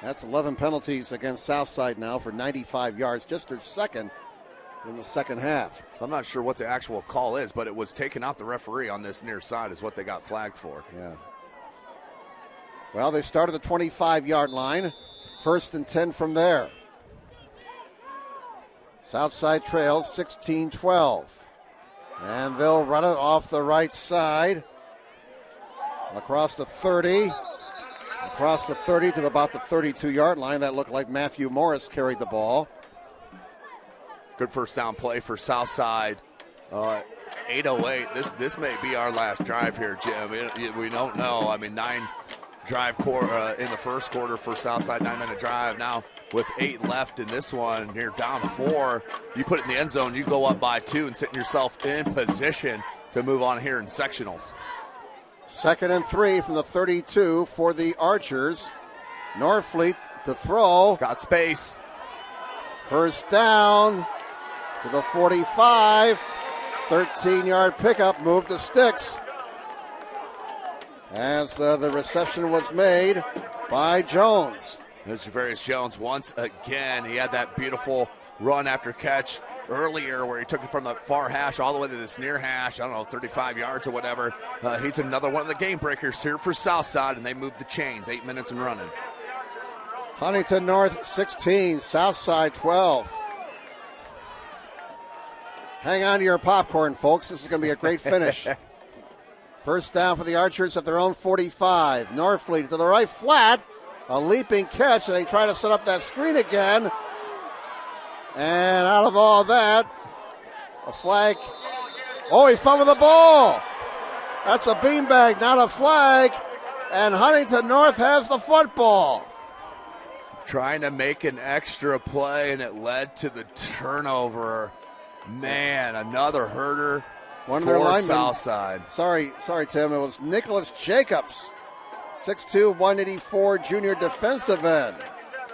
That's 11 penalties against Southside now for 95 yards, just their second in the second half. So I'm not sure what the actual call is, but it was taking out the referee on this near side is what they got flagged for. Yeah. Well, they started the 25-yard line. 1st and 10 from there. Southside trails 16-12. And they'll run it off the right side. Across the 30. Across the 30 to about the 32-yard line. That looked like Matthew Morris carried the ball. Good first down play for Southside. 8:08. This may be our last drive here, Jim. We don't know. I mean, 9-drive in the first quarter for Southside, 9-minute drive. Now with 8 left in this one, you're down 4. You put it in the end zone, you go up by 2 and setting yourself in position to move on here in sectionals. 2nd and 3 from the 32 for the Archers. Norfleet to throw. He's got space. First down to the 45. 13-yard pickup, move the sticks. As the reception was made by Jones. There's Javarius Jones once again. He had that beautiful run after catch earlier where he took it from the far hash all the way to this near hash, 35 yards or whatever. He's another one of the game breakers here for Southside, and they move the chains, 8 minutes and running. Huntington North 16, Southside 12. Hang on to your popcorn, folks. This is going to be a great finish. First down for the Archers at their own 45. Norfleet to the right flat. A leaping catch, and they try to set up that screen again. And out of all that, a flag. Oh, he fumbled the ball. That's a beanbag, not a flag. And Huntington North has the football. Trying to make an extra play, and it led to the turnover. Man, another herder One of their linemen. Southside. Sorry, Tim. It was Nicholas Jacobs, 6'2", 184 junior defensive end.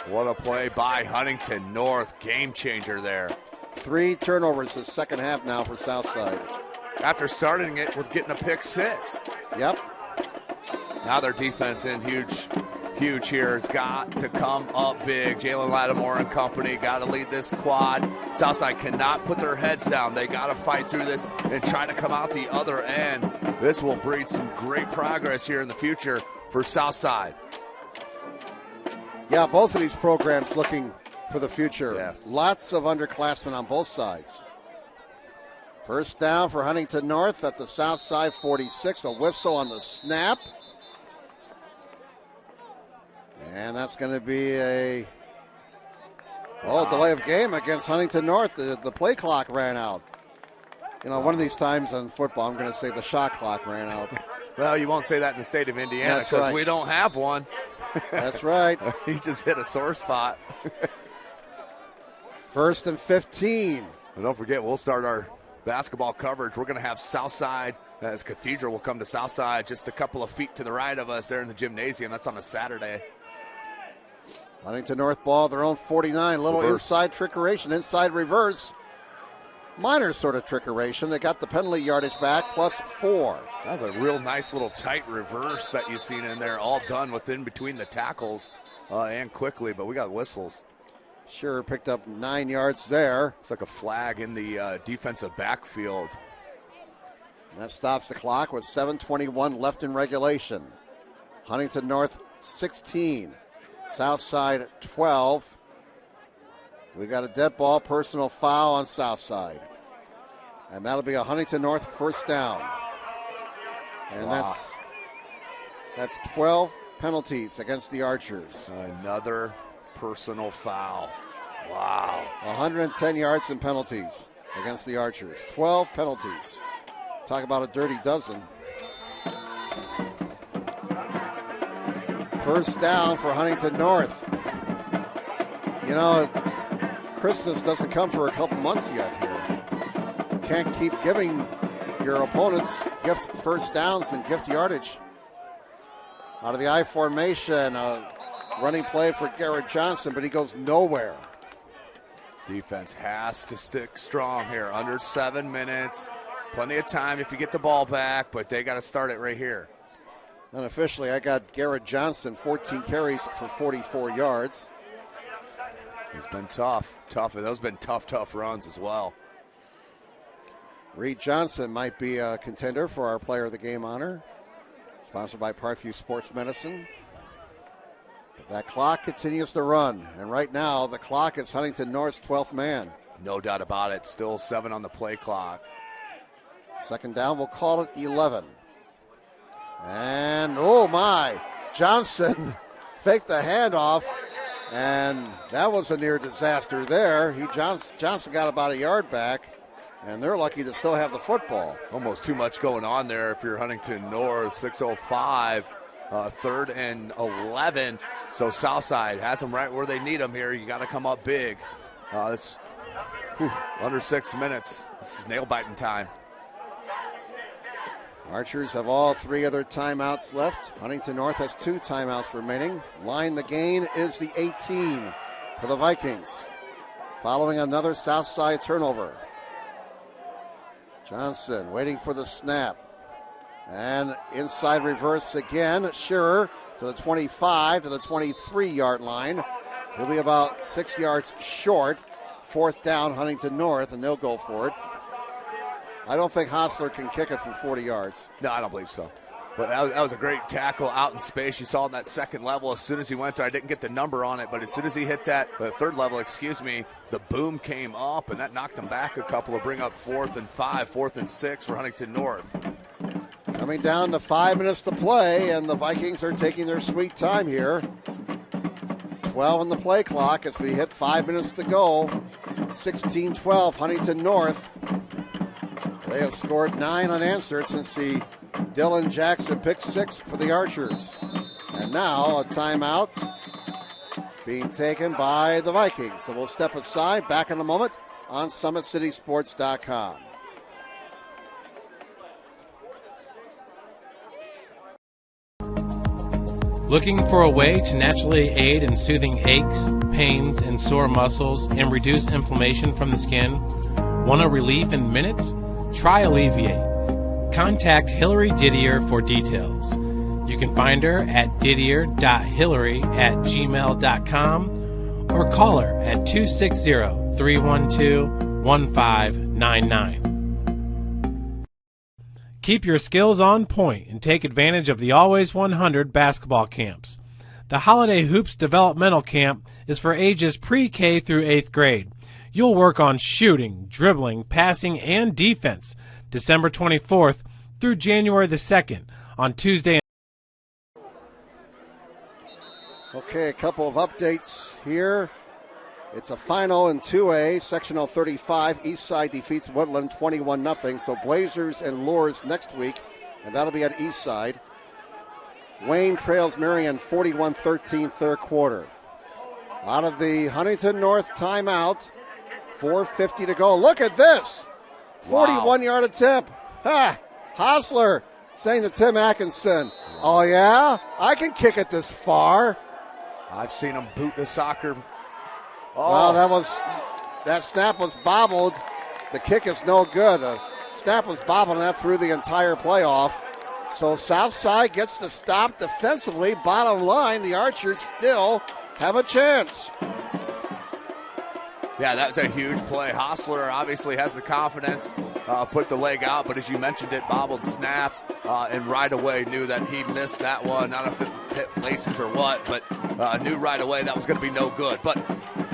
What a play by Huntington North. Game changer there. 3 turnovers the second half now for Southside. After starting it with getting a pick 6. Yep. Now their defense in huge here. Has got to come up big. Jalen Lattimore and company got to lead this quad. Southside cannot put their heads down. They got to fight through this and try to come out the other end. This will breed some great progress here in the future for Southside. Yeah, both of these programs looking for the future. Yes. Lots of underclassmen on both sides. First down for Huntington North at the Southside 46. A whistle on the snap. And that's going to be a delay of game against Huntington North. The play clock ran out. One of these times in football, I'm going to say the shot clock ran out. Well, you won't say that in the state of Indiana because we don't have one. That's right. He just hit a sore spot. 1st and 15. And don't forget, we'll start our basketball coverage. We're going to have Southside, as Cathedral will come to Southside just a couple of feet to the right of us there in the gymnasium. That's on a Saturday. Huntington North ball, their own 49. Little reverse. Inside trickeration, inside reverse. Minor sort of trickeration. They got the penalty yardage back, plus 4. That was a real nice little tight reverse that you've seen in there, all done within between the tackles and quickly, but we got whistles. Sure, picked up 9 yards there. It's like a flag in the defensive backfield. And that stops the clock with 7:21 left in regulation. Huntington North 16. Southside 12. We got a dead ball, personal foul on Southside. And that'll be a Huntington North first down. And that's 12 penalties against the Archers. Another personal foul. Wow. 110 yards in penalties against the Archers. 12 penalties. Talk about a dirty dozen. First down for Huntington North. Christmas doesn't come for a couple months yet here. Can't keep giving your opponents gift first downs and gift yardage. Out of the I formation, running play for Garrett Johnson, but he goes nowhere. Defense has to stick strong here. Under 7 minutes. Plenty of time if you get the ball back, but they got to start it right here. Unofficially, I got Garrett Johnson, 14 carries for 44 yards. He's been tough. And those have been tough runs as well. Reed Johnson might be a contender for our Player of the Game honor. Sponsored by Parkview Sports Medicine. But that clock continues to run. And right now, the clock is Huntington North's 12th man. No doubt about it. Still 7 on the play clock. Second down, we'll call it 11. And, oh my, Johnson faked the handoff. And that was a near disaster there. Johnson got about a yard back. And they're lucky to still have the football. Almost too much going on there if you're Huntington North. 6:05, 3rd and 11. So Southside has them right where they need them here. You got to come up big. Under 6 minutes. This is nail-biting time. Archers have all 3 of their timeouts left. Huntington North has 2 timeouts remaining. Line the gain is the 18 for the Vikings. Following another Southside turnover. Johnson waiting for the snap. And inside reverse again. Shearer to the 25 to the 23-yard line. He'll be about 6 yards short. 4th down, Huntington North, and they'll go for it. I don't think Hostler can kick it from 40 yards. No, I don't believe so. But that was a great tackle out in space. You saw on that second level as soon as he went there. I didn't get the number on it, but as soon as he hit that, the third level, the boom came up, and that knocked him back a couple to bring up 4th and 5, 4th and 6 for Huntington North. Coming down to 5 minutes to play, and the Vikings are taking their sweet time here. 12 on the play clock as we hit 5 minutes to go. 16-12, Huntington North. They have scored 9 unanswered since the Dylan Jackson pick 6 for the Archers. And now a timeout being taken by the Vikings. So we'll step aside. Back in a moment on SummitCitySports.com. Looking for a way to naturally aid in soothing aches, pains, and sore muscles and reduce inflammation from the skin? Want a relief in minutes? Try Alleviate. Contact Hillary Didier for details. You can find her at didier.hillary@gmail.com or call her at 260-312-1599. Keep your skills on point and take advantage of the Always 100 basketball camps. The Holiday Hoops Developmental Camp is for ages pre-K through 8th grade. You'll work on shooting, dribbling, passing, and defense. December 24th through January the 2nd on Tuesday. Okay, a couple of updates here. It's a final in 2A, Sectional 35. Eastside defeats Woodland 21-0. So Blazers and Lures next week, and that'll be at Eastside. Wayne trails Marion 41-13 third quarter. Out of the Huntington North timeout, 4:50 to go. Look at this. 41-yard attempt. Ha! Hostler saying to Tim Atkinson, oh, yeah? I can kick it this far. I've seen him boot the soccer. Oh. Well, that snap was bobbled. The kick is no good. The snap was bobbled, and that threw the entire playoff. So Southside gets the stop defensively. Bottom line, the Archers still have a chance. Yeah, that was a huge play. Hostler obviously has the confidence, put the leg out, but as you mentioned it, bobbled snap, and right away knew that he missed that one. Not if it hit laces or what, but knew right away that was going to be no good. But,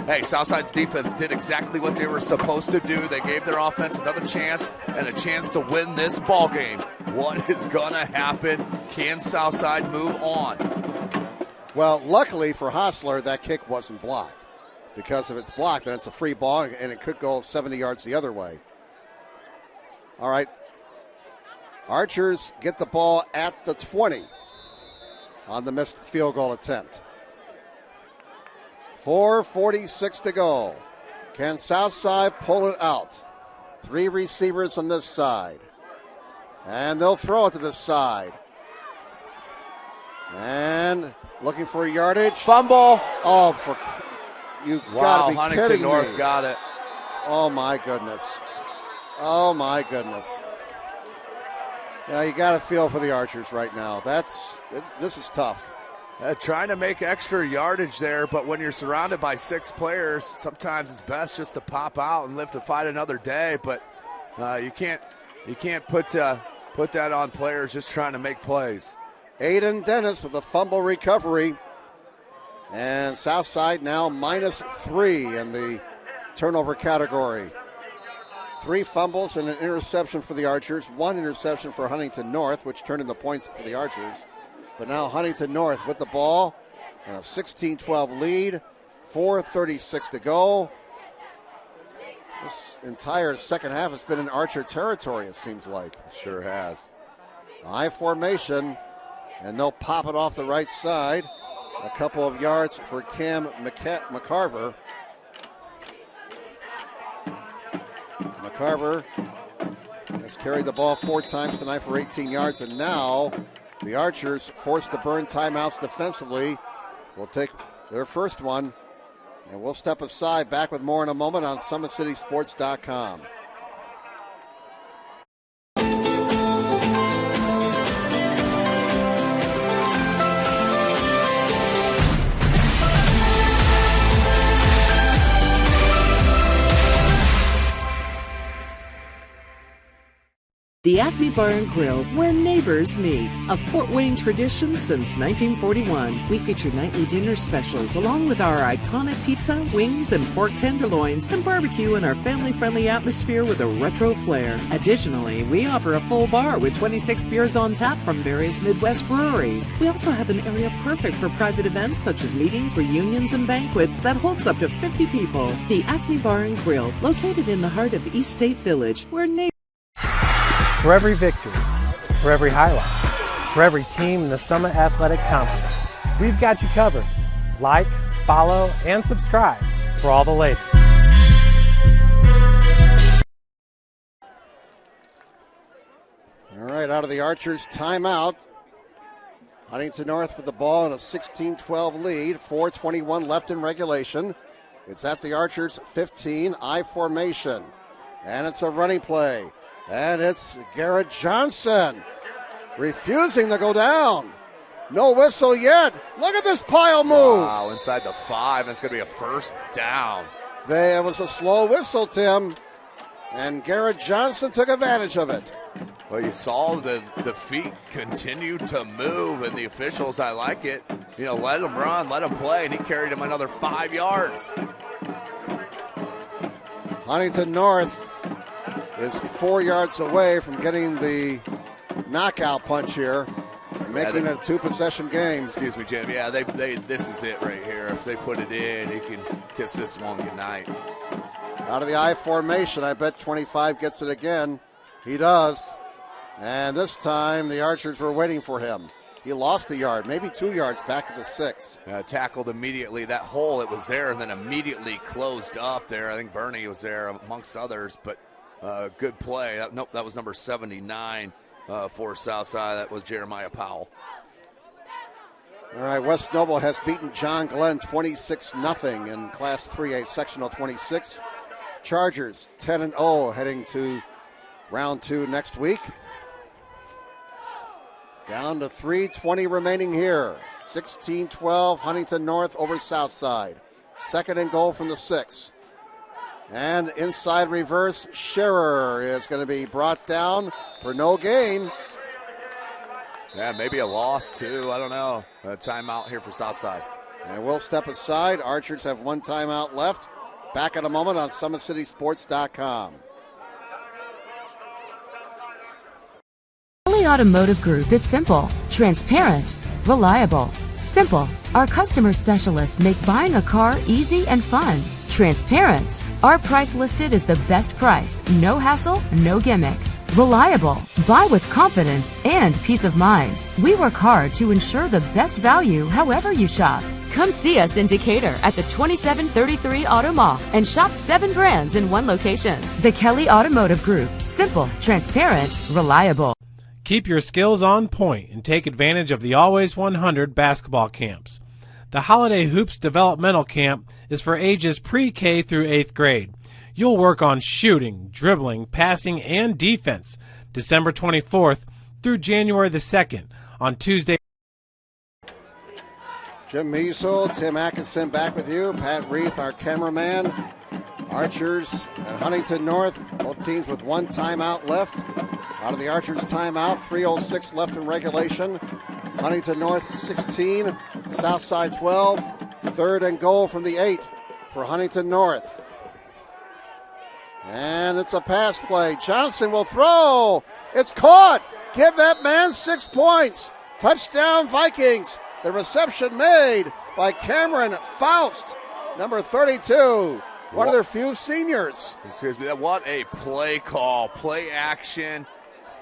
hey, Southside's defense did exactly what they were supposed to do. They gave their offense another chance and a chance to win this ball game. What is going to happen? Can Southside move on? Well, luckily for Hostler, that kick wasn't blocked. Because if it's blocked, then it's a free ball, and it could go 70 yards the other way. All right. Archers get the ball at the 20 on the missed field goal attempt. 4:46 to go. Can Southside pull it out? 3 receivers on this side. And they'll throw it to this side. And looking for yardage. Fumble. Oh, you gotta be Huntington kidding North me. got it. Oh, my goodness. Oh, my goodness. Yeah, you got to feel for the Archers right now. This is tough. Trying to make extra yardage there, but when you're surrounded by 6 players, sometimes it's best just to pop out and live to fight another day. But you can't put that on players just trying to make plays. Aiden Dennis with a fumble recovery. And Southside now -3 in the turnover category. 3 fumbles and an interception for the Archers. 1 interception for Huntington North, which turned into points for the Archers. But now Huntington North with the ball and a 16-12 lead. 4:36 to go. This entire second half has been in Archer territory, it seems like. Sure has. I formation, and they'll pop it off the right side. A couple of yards for Cam McCarver. McCarver has carried the ball 4 times tonight for 18 yards, and now the Archers forced to burn timeouts defensively. Will take their first one, and we'll step aside. Back with more in a moment on SummitCitySports.com. The Acme Bar and Grill, where neighbors meet. A Fort Wayne tradition since 1941. We feature nightly dinner specials along with our iconic pizza, wings, and pork tenderloins, and barbecue in our family-friendly atmosphere with a retro flair. Additionally, we offer a full bar with 26 beers on tap from various Midwest breweries. We also have an area perfect for private events such as meetings, reunions, and banquets that holds up to 50 people. The Acme Bar and Grill, located in the heart of East State Village, where neighbors... For every victory, for every highlight, for every team in the Summit Athletic Conference, we've got you covered. Like, follow, and subscribe for all the latest. All right, out of the Archers' timeout. Huntington North with the ball in a 16-12 lead. 4:21 left in regulation. It's at the Archers' 15, I formation. And it's a running play. And it's Garrett Johnson refusing to go down. No whistle yet. Look at this pile move. Wow, inside the 5. It's going to be a first down. It was a slow whistle, Tim. And Garrett Johnson took advantage of it. Well, you saw the feet continue to move, and the officials, I like it. Let him run, let him play, and he carried him another 5 yards. Huntington North is 4 yards away from getting the knockout punch here, and making it a 2-possession game. Excuse me, Jim. Yeah, this is it right here. If they put it in, he can kiss this one goodnight. Out of the I formation, I bet 25 gets it again. He does. And this time, the Archers were waiting for him. He lost a yard, maybe 2 yards back to the 6. Tackled immediately. That hole, it was there, and then immediately closed up there. I think Bernie was there amongst others, but good play. That was number 79 for Southside. That was Jeremiah Powell. All right, West Noble has beaten John Glenn 26-0 in Class 3A Sectional 26. Chargers 10-0 heading to round 2 next week. Down to 3:20 remaining here. 16-12 Huntington North over Southside. 2nd and goal from the 6. And inside reverse, Scherer is going to be brought down for no gain. Yeah, maybe a loss too. I don't know. A timeout here for Southside. And we'll step aside. Archers have 1 timeout left. Back in a moment on SummitCitySports.com. Kelly Automotive Group is simple, transparent, reliable. Simple. Our customer specialists make buying a car easy and fun. Transparent. Our price listed is the best price. No hassle, no gimmicks. Reliable. Buy with confidence and peace of mind. We work hard to ensure the best value however you shop. Come see us in Decatur at the 2733 Auto Mall and shop 7 brands in one location. The Kelly Automotive Group. Simple, transparent, reliable. Keep your skills on point and take advantage of the Always 100 basketball camps. The Holiday Hoops Developmental Camp is for ages pre-K through 8th grade. You'll work on shooting, dribbling, passing, and defense December 24th through January the 2nd on Tuesday. Jim Measle, Tim Atkinson back with you. Pat Reith, our cameraman. Archers and Huntington North, both teams with one timeout left. Out of the Archers timeout, 3:06 left in regulation. Huntington North 16, Southside 12. Third and goal from the 8 for Huntington North. And it's a pass play. Johnson will throw. It's caught. Give that man 6 points. Touchdown Vikings. The reception made by Cameron Faust, number 32. One of their few seniors. Excuse me. What a play call. Play action.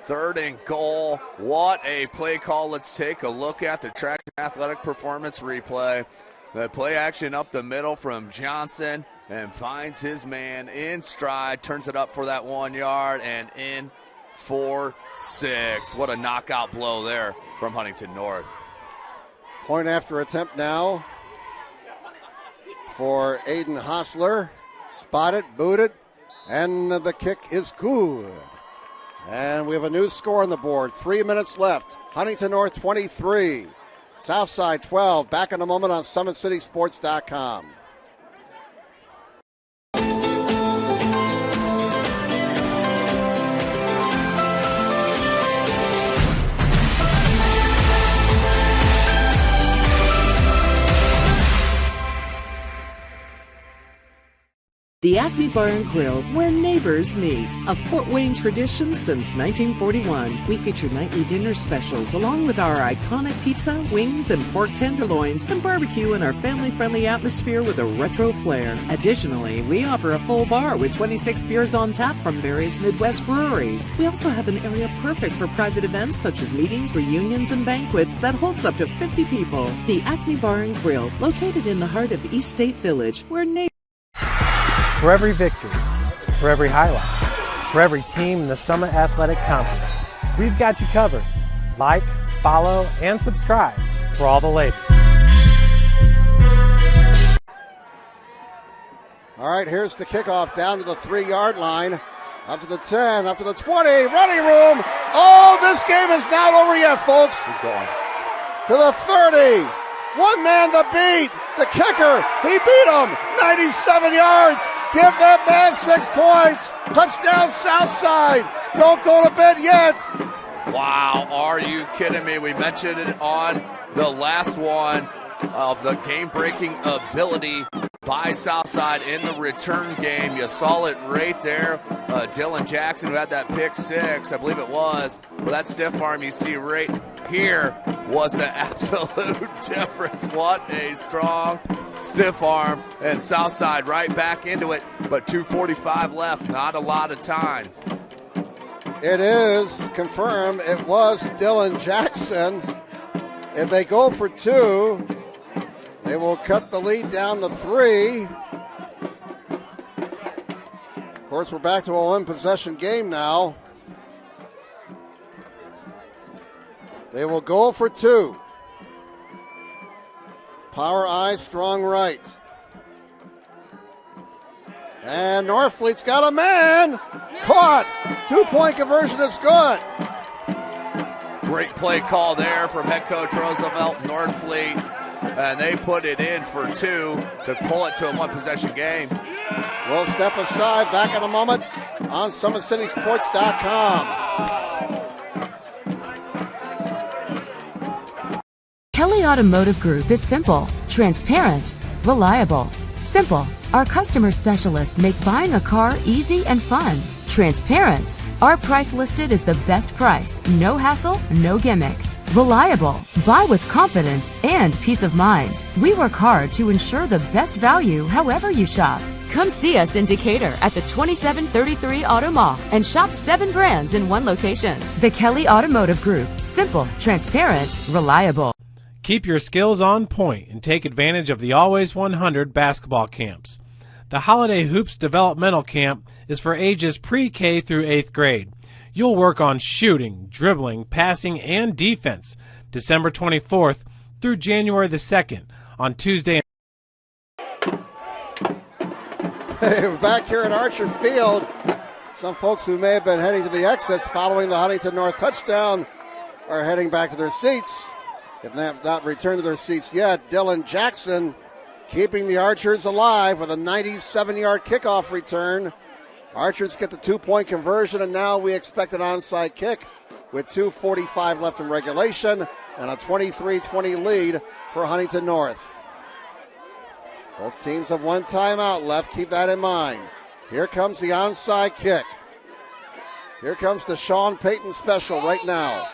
Third and goal. What a play call. Let's take a look at the track athletic performance replay. The play action up the middle from Johnson and finds his man in stride. Turns it up for that 1 yard and in for 6. What a knockout blow there from Huntington North. Point after attempt now for Aiden Hostler. Spotted, booted, and the kick is good. And we have a new score on the board. 3 minutes left. Huntington North 23. Southside 12. Back in a moment on SummitCitySports.com. The Acme Bar and Grill, where neighbors meet. A Fort Wayne tradition since 1941. We feature nightly dinner specials along with our iconic pizza, wings, and pork tenderloins, and barbecue in our family-friendly atmosphere with a retro flair. Additionally, we offer a full bar with 26 beers on tap from various Midwest breweries. We also have an area perfect for private events such as meetings, reunions, and banquets that holds up to 50 people. The Acme Bar and Grill, located in the heart of East State Village, where neighbors... For every victory, for every highlight, for every team in the Summit Athletic Conference, we've got you covered. Like, follow, and subscribe for all the latest. All right, here's the kickoff down to the 3-yard line. Up to the 10, up to the 20, running room. Oh, this game is not over yet, folks. He's going. To the 30. One man to beat. The kicker, he beat him. 97 yards. Give that man 6 points. Touchdown Southside. Don't go to bed yet. Wow, are you kidding me? We mentioned it on the last one of the game-breaking ability by Southside in the return game. You saw it right there. Dylan Jackson, who had that pick 6, I believe it was. But that stiff arm you see right here was the absolute difference. What a strong stiff arm, and Southside right back into it, but 2:45 left, not a lot of time. It is confirmed it was Dylan Jackson. If they go for 2, they will cut the lead down to 3. Of course, we're back to a one-possession game now. They will go for 2. Power I, strong right. And Northfleet's got a man. Caught. 2-point conversion is good. Great play call there from head coach Roosevelt Northfleet. And they put it in for 2 to pull it to a one-possession game. We'll step aside. Back in a moment on SummitCitySports.com. Kelly Automotive Group is simple, transparent, reliable. Simple. Our customer specialists make buying a car easy and fun. Transparent. Our price listed is the best price. No hassle, no gimmicks. Reliable. Buy with confidence and peace of mind. We work hard to ensure the best value however you shop. Come see us in Decatur at the 2733 Auto Mall and shop 7 brands in one location. The Kelly Automotive Group. Simple, transparent, reliable. Keep your skills on point and take advantage of the Always 100 basketball camps. The Holiday Hoops Developmental Camp is for ages pre-K through 8th grade. You'll work on shooting, dribbling, passing, and defense December 24th through January the 2nd on Tuesday. We're back here at Archer Field. Some folks who may have been heading to the exits following the Huntington North touchdown are heading back to their seats. If they have not returned to their seats yet, Dylan Jackson keeping the Archers alive with a 97-yard kickoff return. Archers get the 2-point conversion, and now we expect an onside kick with 2:45 left in regulation and a 23-20 lead for Huntington North. Both teams have one timeout left. Keep that in mind. Here comes the onside kick. Here comes the Sean Payton special right now.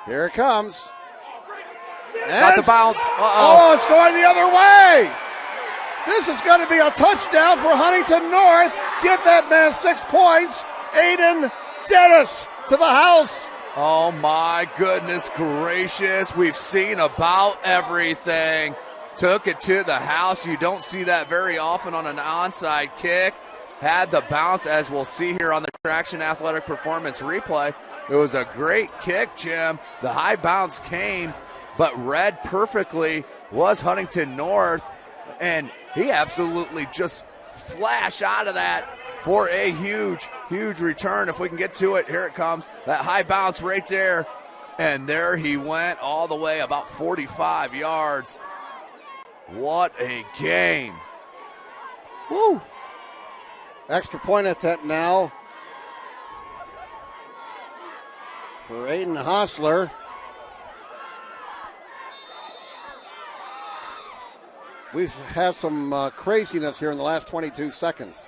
Here it comes. Got the bounce. Oh, it's going the other way. This is going to be a touchdown for Huntington North. Give that man 6 points. Aiden Dennis to the house. Oh, my goodness gracious. We've seen about everything. Took it to the house. You don't see that very often on an onside kick. Had the bounce, as we'll see here on the Traction Athletic Performance replay. It was a great kick, Jim. The high bounce came, but read perfectly was Huntington North, and he absolutely just flashed out of that for a huge, huge return. If we can get to it, here it comes. That high bounce right there, and there he went all the way about 45 yards. What a game. Woo! Extra point attempt now for Aiden Hostler. We've had some craziness here in the last 22 seconds.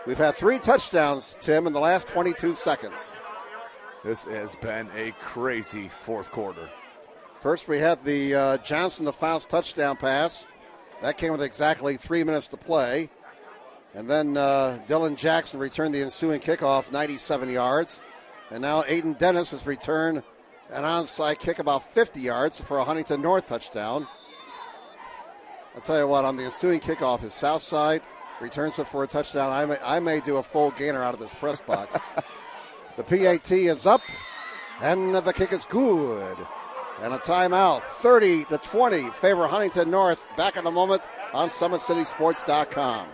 We've had 3 touchdowns, Tim, in the last 22 seconds. This has been a crazy fourth quarter. First, we had the Johnson to Faust touchdown pass. That came with exactly 3 minutes to play. And then Dylan Jackson returned the ensuing kickoff, 97 yards. And now Aiden Dennis has returned an onside kick about 50 yards for a Huntington North touchdown. I'll tell you what, on the ensuing kickoff, his Southside returns it for a touchdown. I may do a full gainer out of this press box. The PAT is up, and the kick is good. And a timeout, 30-20, favor Huntington North. Back in a moment on SummitCitySports.com.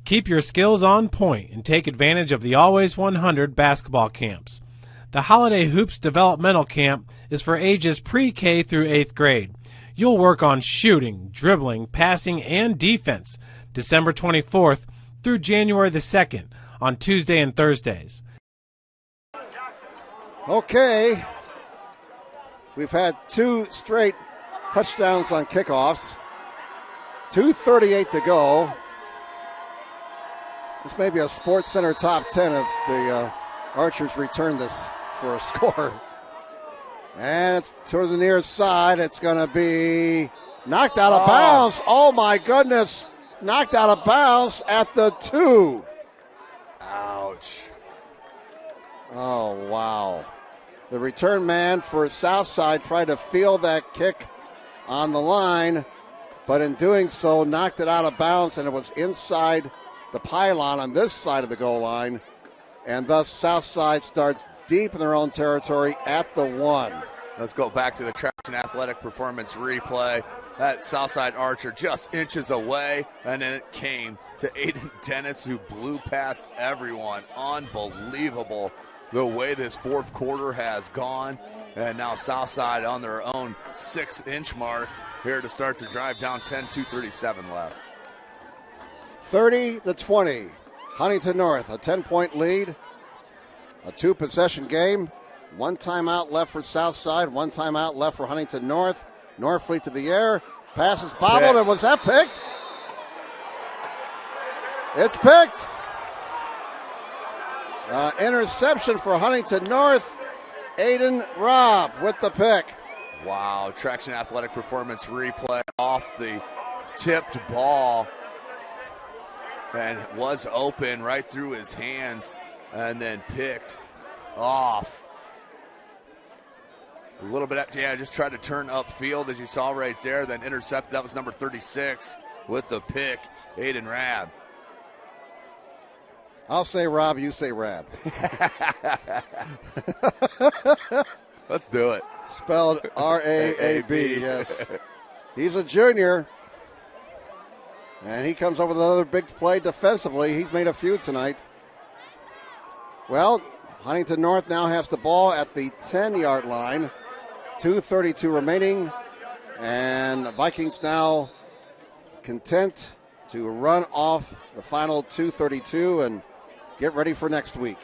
Keep your skills on point and take advantage of the Always 100 basketball camps. The Holiday Hoops Developmental Camp is for ages pre-K through 8th grade. You'll work on shooting, dribbling, passing, and defense December 24th through January the 2nd on Tuesday and Thursdays. Okay. We've had 2 straight touchdowns on kickoffs. 2:38 to go. This may be a Sports Center top 10 if the Archers return this for a score. And it's to the near side. It's going to be knocked out of bounds. Oh, my goodness. Knocked out of bounds at the 2. Ouch. Oh, wow. The return man for Southside tried to field that kick on the line, but in doing so, knocked it out of bounds, and it was inside the pylon on this side of the goal line, and thus Southside starts deep in their own territory at the 1. Let's go back to the Traction Athletic Performance replay. That Southside Archer just inches away, and then it came to Aiden Dennis, who blew past everyone. Unbelievable the way this fourth quarter has gone, and now Southside on their own 6-inch mark here to start the drive, down 10, 2:37 left. 30-20. Huntington North, a 10-point lead, a 2-possession game. 1 timeout left for Southside, 1 timeout left for Huntington North. Norfleet to the air, passes bobbled, and was that picked? It's picked. Interception for Huntington North. Aiden Robb with the pick. Wow, Traction Athletic Performance replay off the tipped ball. And was open right through his hands and then picked off. A little bit, just tried to turn upfield as you saw right there, then intercepted. That was number 36 with the pick, Aiden Rabb. I'll say Rob, you say Rab. Let's do it. Spelled R-A-A-B, yes. He's a junior. And he comes up with another big play defensively. He's made a few tonight. Well, Huntington North now has the ball at the 10-yard line. 2:32 remaining. And the Vikings now content to run off the final 2:32 and get ready for next week.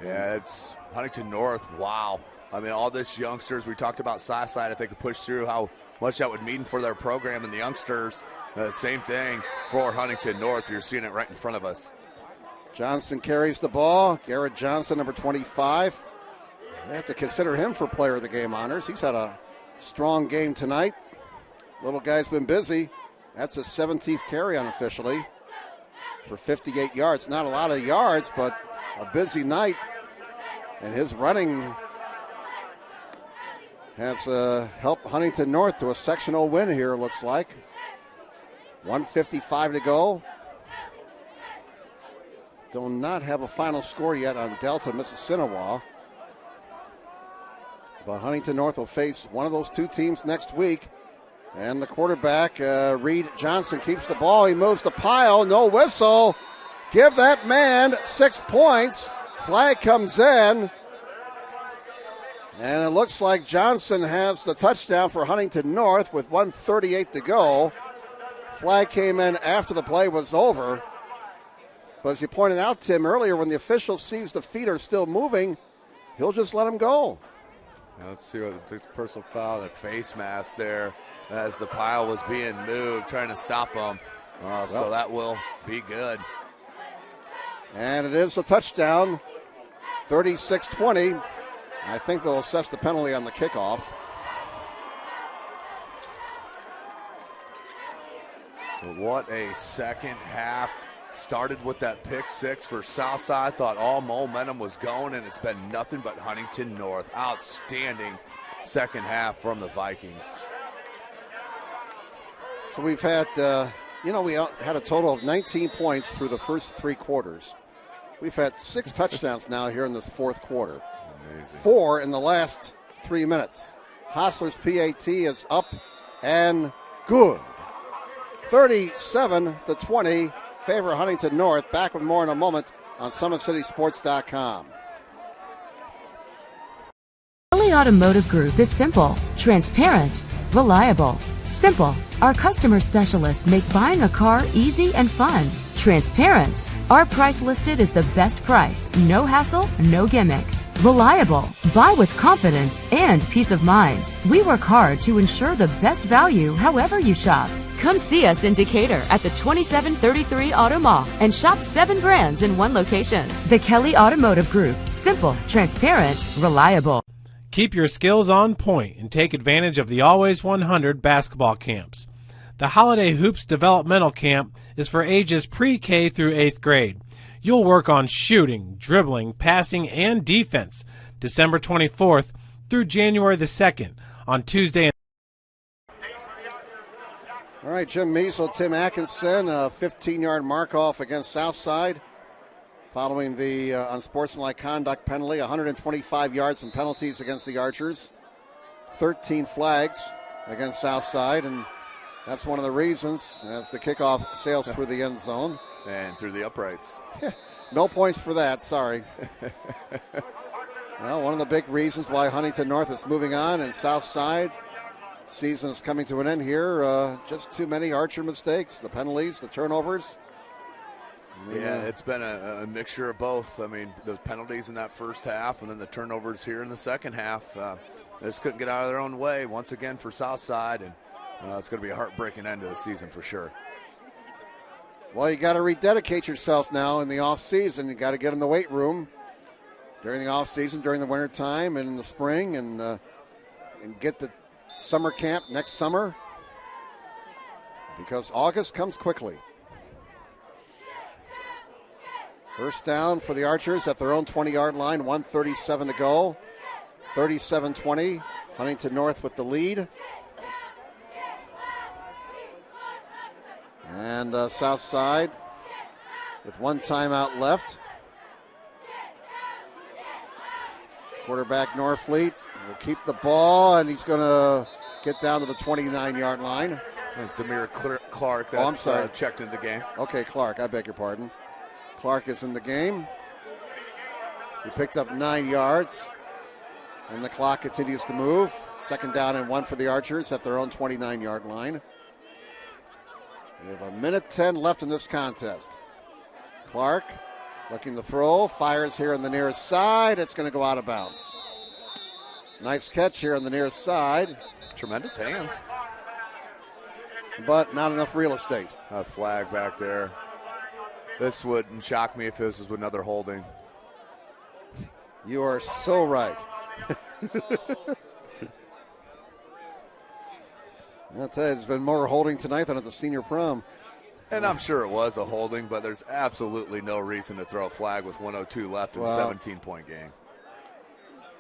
Yeah, it's Huntington North. Wow. I mean, all this youngsters. We talked about Southside, if they could push through, how much that would mean for their program and the youngsters. Same thing for Huntington North. You're seeing it right in front of us. Johnson carries the ball. Garrett Johnson, number 25. We have to consider him for player of the game honors. He's had a strong game tonight. Little guy's been busy. That's his 17th carry unofficially for 58 yards. Not a lot of yards, but a busy night. And his running has helped Huntington North to a sectional win here, it looks like. 1:55 to go. Do not have a final score yet on Delta Mississinawa. But Huntington North will face one of those two teams next week. And the quarterback, Reed Johnson, keeps the ball. He moves the pile. No whistle. Give that man 6 points. Flag comes in. And it looks like Johnson has the touchdown for Huntington North with 1:38 to go. Flag came in after the play was over. But as you pointed out, Tim, earlier, when the official sees the feet are still moving, he'll just let him go. Now let's see what the personal foul, that face mask there as the pile was being moved, trying to stop him. So that will be good. And it is a touchdown, 36-20. I think they'll assess the penalty on the kickoff. But what a second half. Started with that pick six for Southside. Thought all momentum was going, and it's been nothing but Huntington North. Outstanding second half from the Vikings. So we've had, we had a total of 19 points through the first three quarters. We've had 6 touchdowns now here in this fourth quarter. Amazing. 4 in the last 3 minutes. Hostler's PAT is up and good. 37-20. Favor Huntington North. Back with more in a moment on SummitCitySports.com. Kelly Automotive Group is simple, transparent, reliable. Simple. Our customer specialists make buying a car easy and fun. Transparent. Our price listed is the best price. No hassle, no gimmicks. Reliable. Buy with confidence and peace of mind. We work hard to ensure the best value however you shop. Come see us in Decatur at the 2733 Auto Mall and shop 7 brands in one location. The Kelly Automotive Group. Simple, transparent, reliable. Keep your skills on point and take advantage of the Always 100 basketball camps. The Holiday Hoops Developmental Camp is for ages pre-K through 8th grade. You'll work on shooting, dribbling, passing, and defense December 24th through January the 2nd on Tuesday. All right, Jim Measle, Tim Atkinson, a 15-yard mark-off against Southside following the unsportsmanlike conduct penalty, 125 yards and penalties against the Archers, 13 flags against Southside, and that's one of the reasons as the kickoff sails through the end zone. And through the uprights. No points for that, sorry. Well, one of the big reasons why Huntington North is moving on and Southside season is coming to an end here. Just too many Archer mistakes, the penalties, the turnovers. Yeah, it's been a mixture of both. I mean, the penalties in that first half and then the turnovers here in the second half. They just couldn't get out of their own way once again for Southside, and it's going to be a heartbreaking end to the season for sure. Well, you got to rededicate yourselves now in the off season. You got to get in the weight room. during the off season, during the winter time, and in the spring, and get the summer camp next summer, because August comes quickly. First down for the Archers at their own 20-yard line, 1:37 to go. 37-20, Huntington North with the lead. And Southside with one timeout left. Quarterback Norfleet will keep the ball, and he's going to get down to the 29-yard line. There's Demir Clark that's checked into the game. Okay, Clark, I beg your pardon. Clark is in the game. He picked up 9 yards, and the clock continues to move. Second down and 1 for the Archers at their own 29-yard line. We have 1:10 left in this contest. Clark looking to throw, fires here on the near side. It's going to go out of bounds. Nice catch here on the near side. Tremendous hands. But not enough real estate. A flag back there. This wouldn't shock me if this was another holding. You are so right. I'll tell you, there's been more holding tonight than at the senior prom. And I'm sure it was a holding, but there's absolutely no reason to throw a flag with 1:02 left in a 17-point game.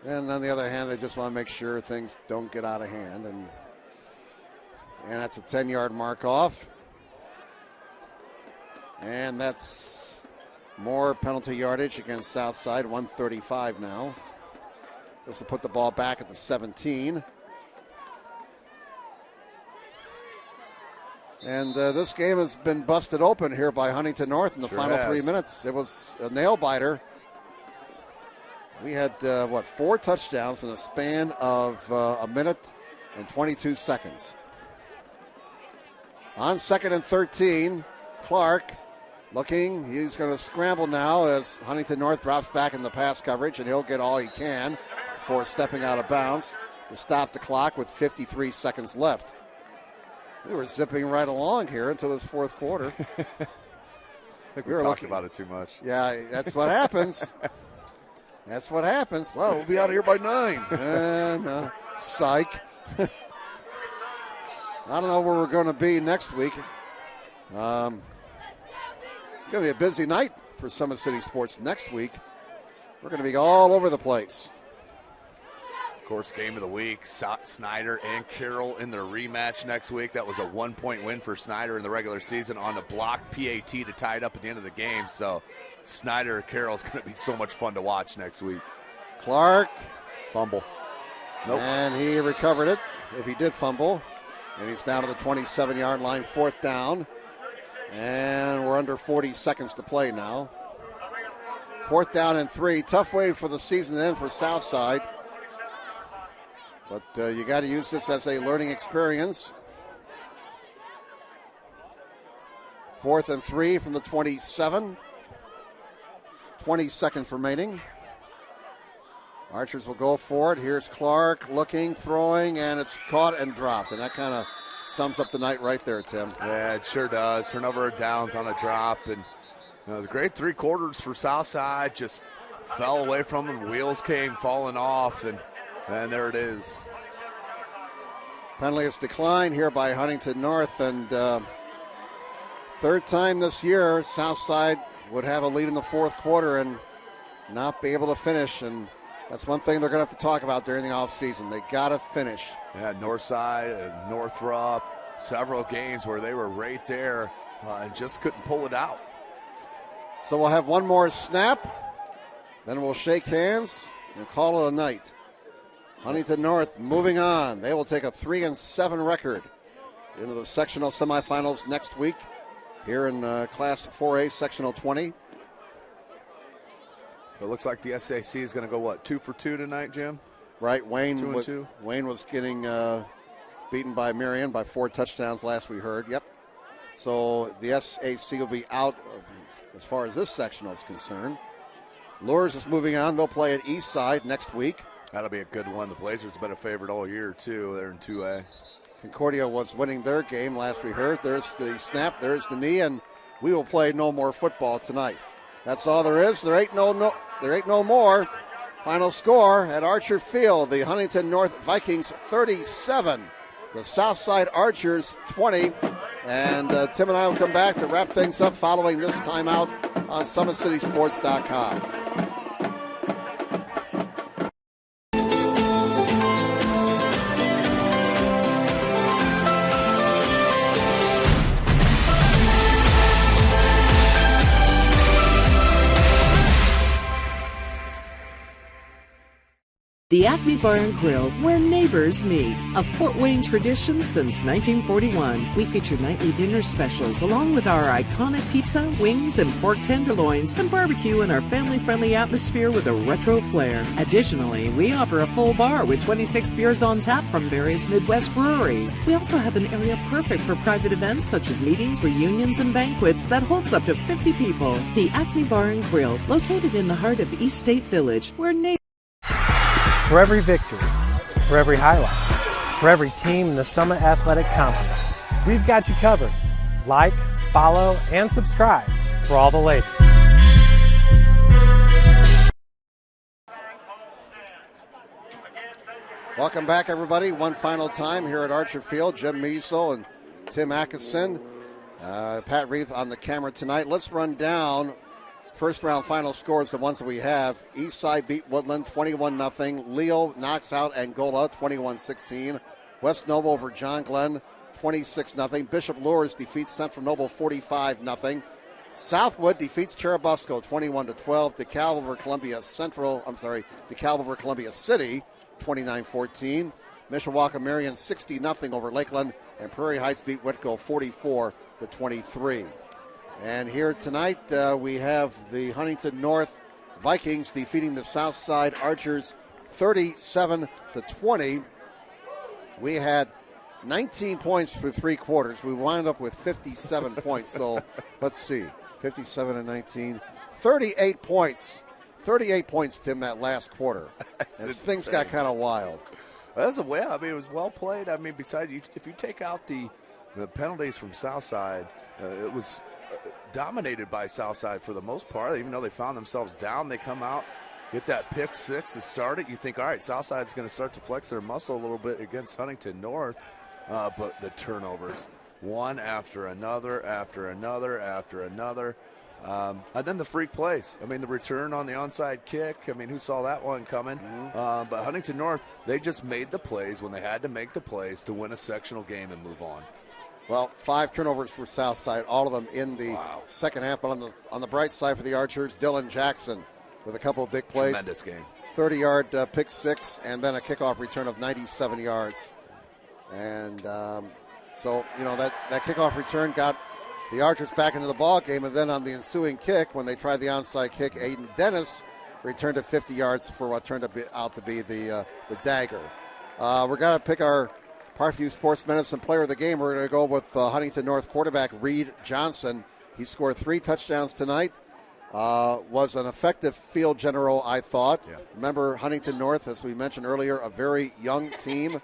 And on the other hand, they just want to make sure things don't get out of hand. And that's a 10-yard mark off. And that's more penalty yardage against Southside, 135 now. This will put the ball back at the 17. And this game has been busted open here by Huntington North in the final 3 minutes. It was a nail-biter. We had, 4 touchdowns in a span of a minute and 22 seconds. On 2nd and 13, Clark looking. He's going to scramble now as Huntington North drops back in the pass coverage, and he'll get all he can before stepping out of bounds to stop the clock with 53 seconds left. We were zipping right along here until this fourth quarter. I think we talked about it too much. Yeah, that's what happens. That's what happens. Well, we'll be out of here by 9. And psych. I don't know where we're going to be next week. It's going to be a busy night for Summit City Sports next week. We're going to be all over the place. Of course, game of the week, Snyder and Carroll in their rematch next week. That was a 1-point win for Snyder in the regular season on a blocked PAT to tie it up at the end of the game. So Snyder and Carroll is going to be so much fun to watch next week. Clark. Fumble. Nope. And he recovered it, if he did fumble. And he's down to the 27-yard line, 4th down. And we're under 40 seconds to play now. 4th down and 3. Tough way for the season to end for Southside. But you got to use this as a learning experience. 4th and 3 from the 27. 20 seconds remaining. Archers will go for it. Here's Clark looking, throwing, and it's caught and dropped. And that kind of sums up the night right there, Tim. Yeah, it sure does. Turnover of downs on a drop. And it was a great 3 quarters for Southside. Just fell away from them. Wheels came falling off. And there it is. Penalty is declined here by Huntington North. And third time this year, Southside would have a lead in the fourth quarter and not be able to finish. And that's one thing they're going to have to talk about during the offseason. They got to finish. Yeah, Northside and Northrop, several games where they were right there and just couldn't pull it out. So we'll have one more snap. Then we'll shake hands and call it a night. Huntington North moving on. They will take a 3-7 record into the sectional semifinals next week here in Class 4A Sectional 20. It looks like the SAC is going to go, 2 for 2 tonight, Jim? Right. Wayne 2-2. was getting beaten by Marion by 4 touchdowns last we heard. Yep. So the SAC will be out as far as this sectional is concerned. Lures is moving on. They'll play at Eastside next week. That'll be a good one. The Blazers have been a favorite all year, too. They're in 2A. Concordia was winning their game last we heard. There's the snap. There's the knee, and we will play no more football tonight. That's all there is. There ain't no more. Final score at Archer Field, the Huntington North Vikings 37, the Southside Archers 20. And Tim and I will come back to wrap things up following this timeout on SummitCitySports.com. The Acme Bar and Grill, where neighbors meet. A Fort Wayne tradition since 1941. We feature nightly dinner specials along with our iconic pizza, wings, and pork tenderloins, and barbecue in our family-friendly atmosphere with a retro flair. Additionally, we offer a full bar with 26 beers on tap from various Midwest breweries. We also have an area perfect for private events such as meetings, reunions, and banquets that holds up to 50 people. The Acme Bar and Grill, located in the heart of East State Village, where neighbors... For every victory, for every highlight, for every team in the Summit Athletic Conference, we've got you covered. Like, follow, and subscribe for all the latest. Welcome back, everybody. One final time here at Archer Field. Jim Measel and Tim Atkinson. Pat Reeve on the camera tonight. Let's run down first round final scores, the ones that we have. Eastside beat Woodland 21-0. Leo knocks out Angola 21-16. West Noble over John Glenn 26-0. Bishop Luers defeats Central Noble 45-0. Southwood defeats Cherubusco 21-12. DeKalb over Columbia City 29-14. Mishawaka Marion 60-0 over Lakeland, and Prairie Heights beat Whitco 44-23. And here tonight we have the Huntington North Vikings defeating the Southside Archers 37-20. We had 19 points through three quarters. We wound up with 57 points. So let's see, 57 and 19, 38 points. 38 points, Tim, that last quarter. As things got kind of wild. That was it was well played. I mean, besides, if you take out the penalties from Southside, it was dominated by Southside for the most part. Even though they found themselves down, they come out, get that pick six to start it. You think, all right, Southside's going to start to flex their muscle a little bit against Huntington North, but the turnovers, one after another, after another, after another. And then the freak plays. I mean, the return on the onside kick. I mean, who saw that one coming? Mm-hmm. But Huntington North, they just made the plays when they had to make the plays to win a sectional game and move on. Well, 5 turnovers for Southside, all of them in the second half. But on the bright side for the Archers, Dylan Jackson with a couple of big plays. Tremendous game. 30-yard pick six, and then a kickoff return of 97 yards. And so, that kickoff return got the Archers back into the ball game, and then on the ensuing kick, when they tried the onside kick, Aiden Dennis returned to 50 yards for what turned out to be the dagger. We're going to pick our Parkview Sports Medicine player of the game. We're going to go with Huntington North quarterback Reed Johnson. He scored 3 touchdowns tonight. Was an effective field general, I thought. Yeah. Remember, Huntington North, as we mentioned earlier, a very young team.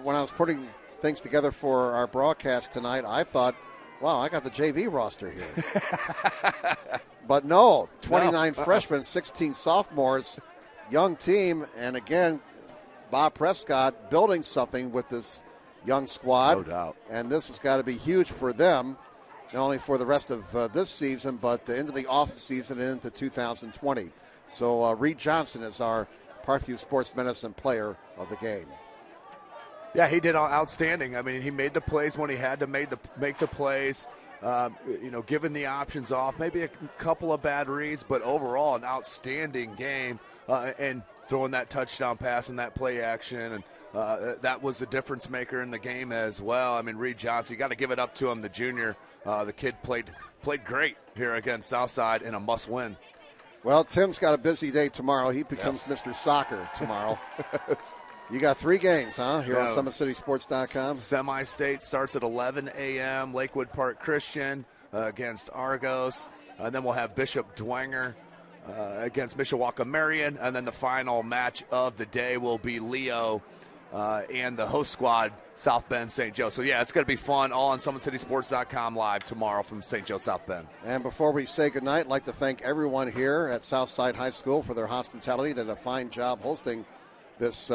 When I was putting things together for our broadcast tonight, I thought, wow, I got the JV roster here. But no, 29 freshmen, 16 sophomores, young team. And again, Bob Prescott building something with this young squad. No doubt. And this has got to be huge for them, not only for the rest of this season, but into the off season and into 2020. So Reed Johnson is our Parkview Sports Medicine player of the game. Yeah, he did outstanding. I mean, he made the plays when he had to make the plays. Giving the options off, maybe a couple of bad reads, but overall an outstanding game. And throwing that touchdown pass and that play action, and that was the difference maker in the game as well. I mean, Reed Johnson, you got to give it up to him, the junior. The kid played great here against Southside in a must-win. Well, Tim's got a busy day tomorrow. He becomes Mr. Soccer tomorrow. You got 3 games, huh, here on SummitCitySports.com? Semi-state starts at 11 a.m., Lakewood Park Christian against Argos. Then we'll have Bishop Dwenger against Mishawaka Marion. And then the final match of the day will be Leo and the host squad, South Bend, St. Joe. So, yeah, it's going to be fun, all on SummitCitySports.com live tomorrow from St. Joe, South Bend. And before we say goodnight, I'd like to thank everyone here at Southside High School for their hospitality. They did a fine job hosting this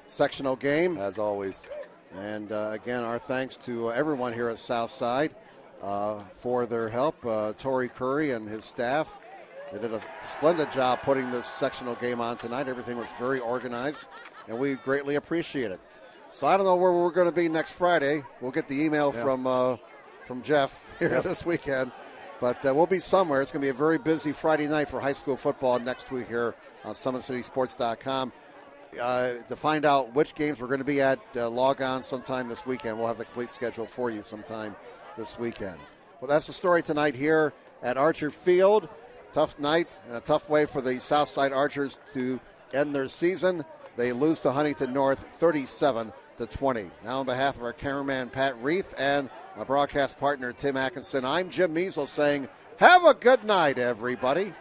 sectional game. As always. And, again, our thanks to everyone here at Southside for their help. Torrey Curry and his staff, they did a splendid job putting this sectional game on tonight. Everything was very organized, and we greatly appreciate it. So I don't know where we're going to be next Friday. We'll get the email from Jeff here this weekend. But we'll be somewhere. It's going to be a very busy Friday night for high school football next week here on SummitCitySports.com. To find out which games we're going to be at, log on sometime this weekend. We'll have the complete schedule for you sometime this weekend. Well, that's the story tonight here at Archer Field. Tough night and a tough way for the Southside Archers to end their season. They lose to Huntington North 37-20. Now on behalf of our cameraman Pat Reith and my broadcast partner Tim Atkinson, I'm Jim Measles saying have a good night, everybody.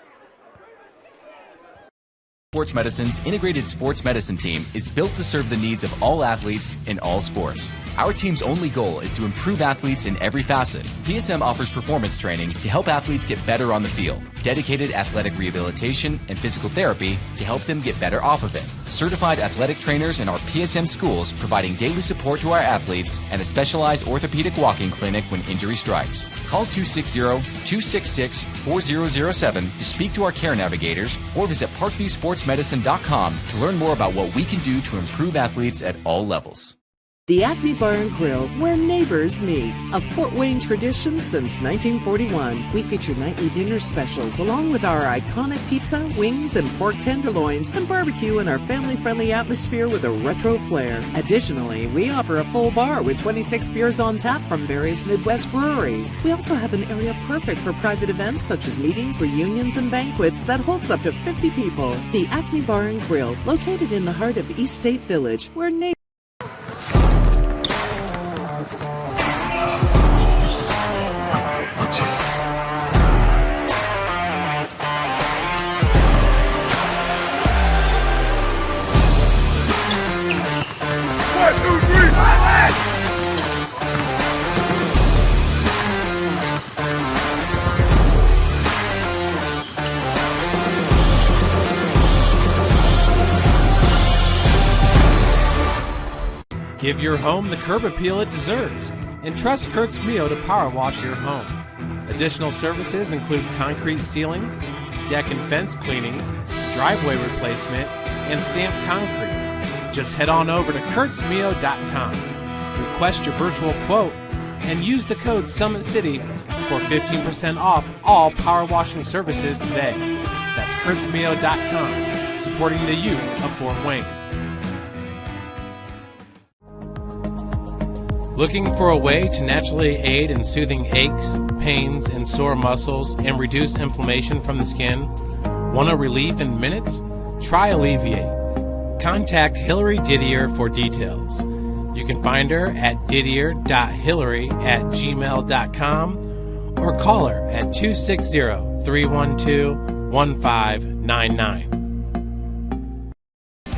Sports Medicine's integrated sports medicine team is built to serve the needs of all athletes in all sports. Our team's only goal is to improve athletes in every facet. PSM offers performance training to help athletes get better on the field, dedicated athletic rehabilitation and physical therapy to help them get better off of it, certified athletic trainers in our PSM schools providing daily support to our athletes, and a specialized orthopedic walking clinic when injury strikes. Call 260-266-4007 to speak to our care navigators or visit ParkviewSportsMedicine.com to learn more about what we can do to improve athletes at all levels. The Acme Bar and Grill, where neighbors meet. A Fort Wayne tradition since 1941. We feature nightly dinner specials along with our iconic pizza, wings, and pork tenderloins, and barbecue in our family-friendly atmosphere with a retro flair. Additionally, we offer a full bar with 26 beers on tap from various Midwest breweries. We also have an area perfect for private events such as meetings, reunions, and banquets that holds up to 50 people. The Acme Bar and Grill, located in the heart of East State Village, where neighbors Give your home the curb appeal it deserves and trust Kurt's Mio to power wash your home. Additional services include concrete ceiling, deck and fence cleaning, driveway replacement, and stamped concrete. Just head on over to kurtzmio.com. Request your virtual quote and use the code SummitCity for 15% off all power washing services today. That's kurtzmio.com, supporting the youth of Fort Wayne. Looking for a way to naturally aid in soothing aches, pains, and sore muscles and reduce inflammation from the skin? Want a relief in minutes? Try Alleviate. Contact Hillary Didier for details. You can find her at didier.hillary@gmail.com or call her at 260-312-1599.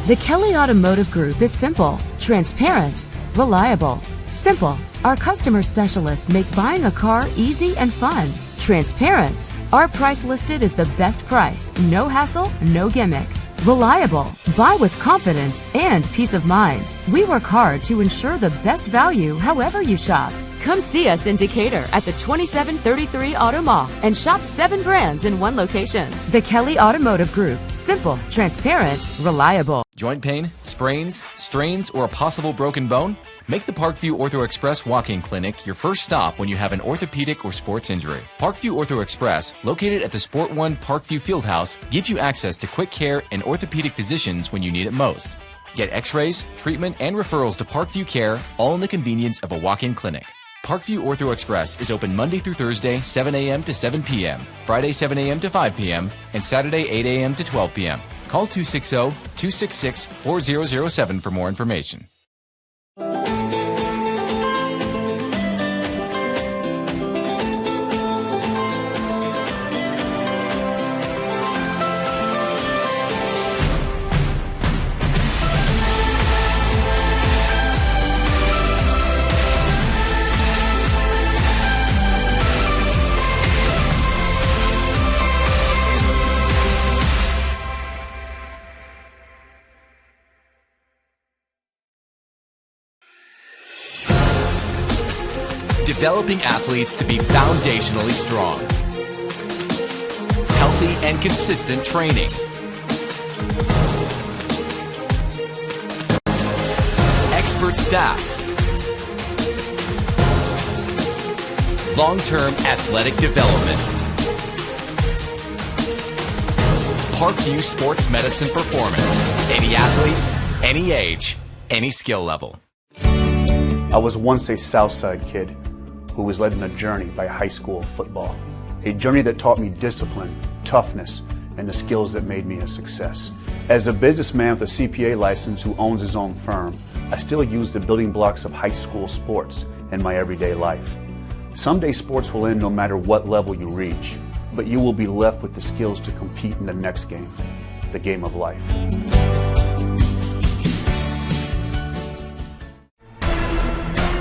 The Kelly Automotive Group is simple, transparent, reliable. Simple. Our customer specialists make buying a car easy and fun. Transparent. Our price listed is the best price. No hassle, no gimmicks. Reliable. Buy with confidence and peace of mind. We work hard to ensure the best value however you shop. Come see us in Decatur at the 2733 Auto Mall and shop 7 brands in one location. The Kelly Automotive Group. Simple, transparent, reliable. Joint pain, sprains, strains, or a possible broken bone? Make the Parkview Ortho Express Walk-In Clinic your first stop when you have an orthopedic or sports injury. Parkview Ortho Express, located at the Sport One Parkview Fieldhouse, gives you access to quick care and orthopedic physicians when you need it most. Get x-rays, treatment, and referrals to Parkview Care, all in the convenience of a walk-in clinic. Parkview Ortho Express is open Monday through Thursday, 7 a.m. to 7 p.m., Friday, 7 a.m. to 5 p.m., and Saturday, 8 a.m. to 12 p.m. Call 260-266-4007 for more information. developing athletes to be foundationally strong. Healthy and consistent training. Expert staff. Long-term athletic development. Parkview Sports Medicine Performance. Any athlete, any age, any skill level. I was once a Southside kid who was led on a journey by high school football. A journey that taught me discipline, toughness, and the skills that made me a success. As a businessman with a CPA license who owns his own firm, I still use the building blocks of high school sports in my everyday life. Someday sports will end no matter what level you reach, but you will be left with the skills to compete in the next game, the game of life.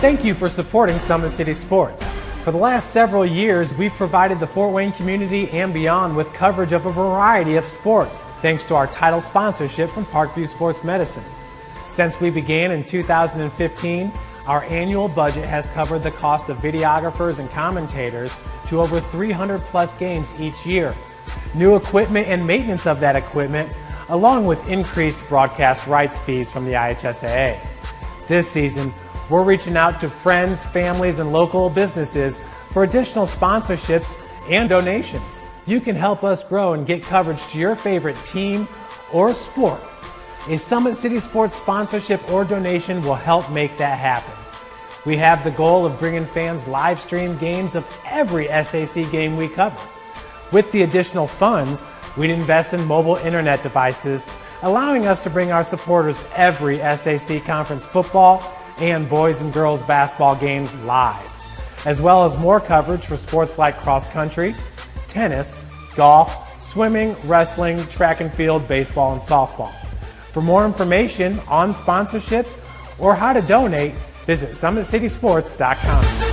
Thank you for supporting Summit City Sports. For the last several years, we've provided the Fort Wayne community and beyond with coverage of a variety of sports, thanks to our title sponsorship from Parkview Sports Medicine. Since we began in 2015, our annual budget has covered the cost of videographers and commentators to over 300 plus games each year. New equipment and maintenance of that equipment, along with increased broadcast rights fees from the IHSAA. This season, we're reaching out to friends, families, and local businesses for additional sponsorships and donations. You can help us grow and get coverage to your favorite team or sport. A Summit City Sports sponsorship or donation will help make that happen. We have the goal of bringing fans live stream games of every SAC game we cover. With the additional funds, we'd invest in mobile internet devices, allowing us to bring our supporters every SAC conference football and boys and girls basketball games live, as well as more coverage for sports like cross country, tennis, golf, swimming, wrestling, track and field, baseball, and softball. For more information on sponsorships or how to donate, visit SummitCitySports.com.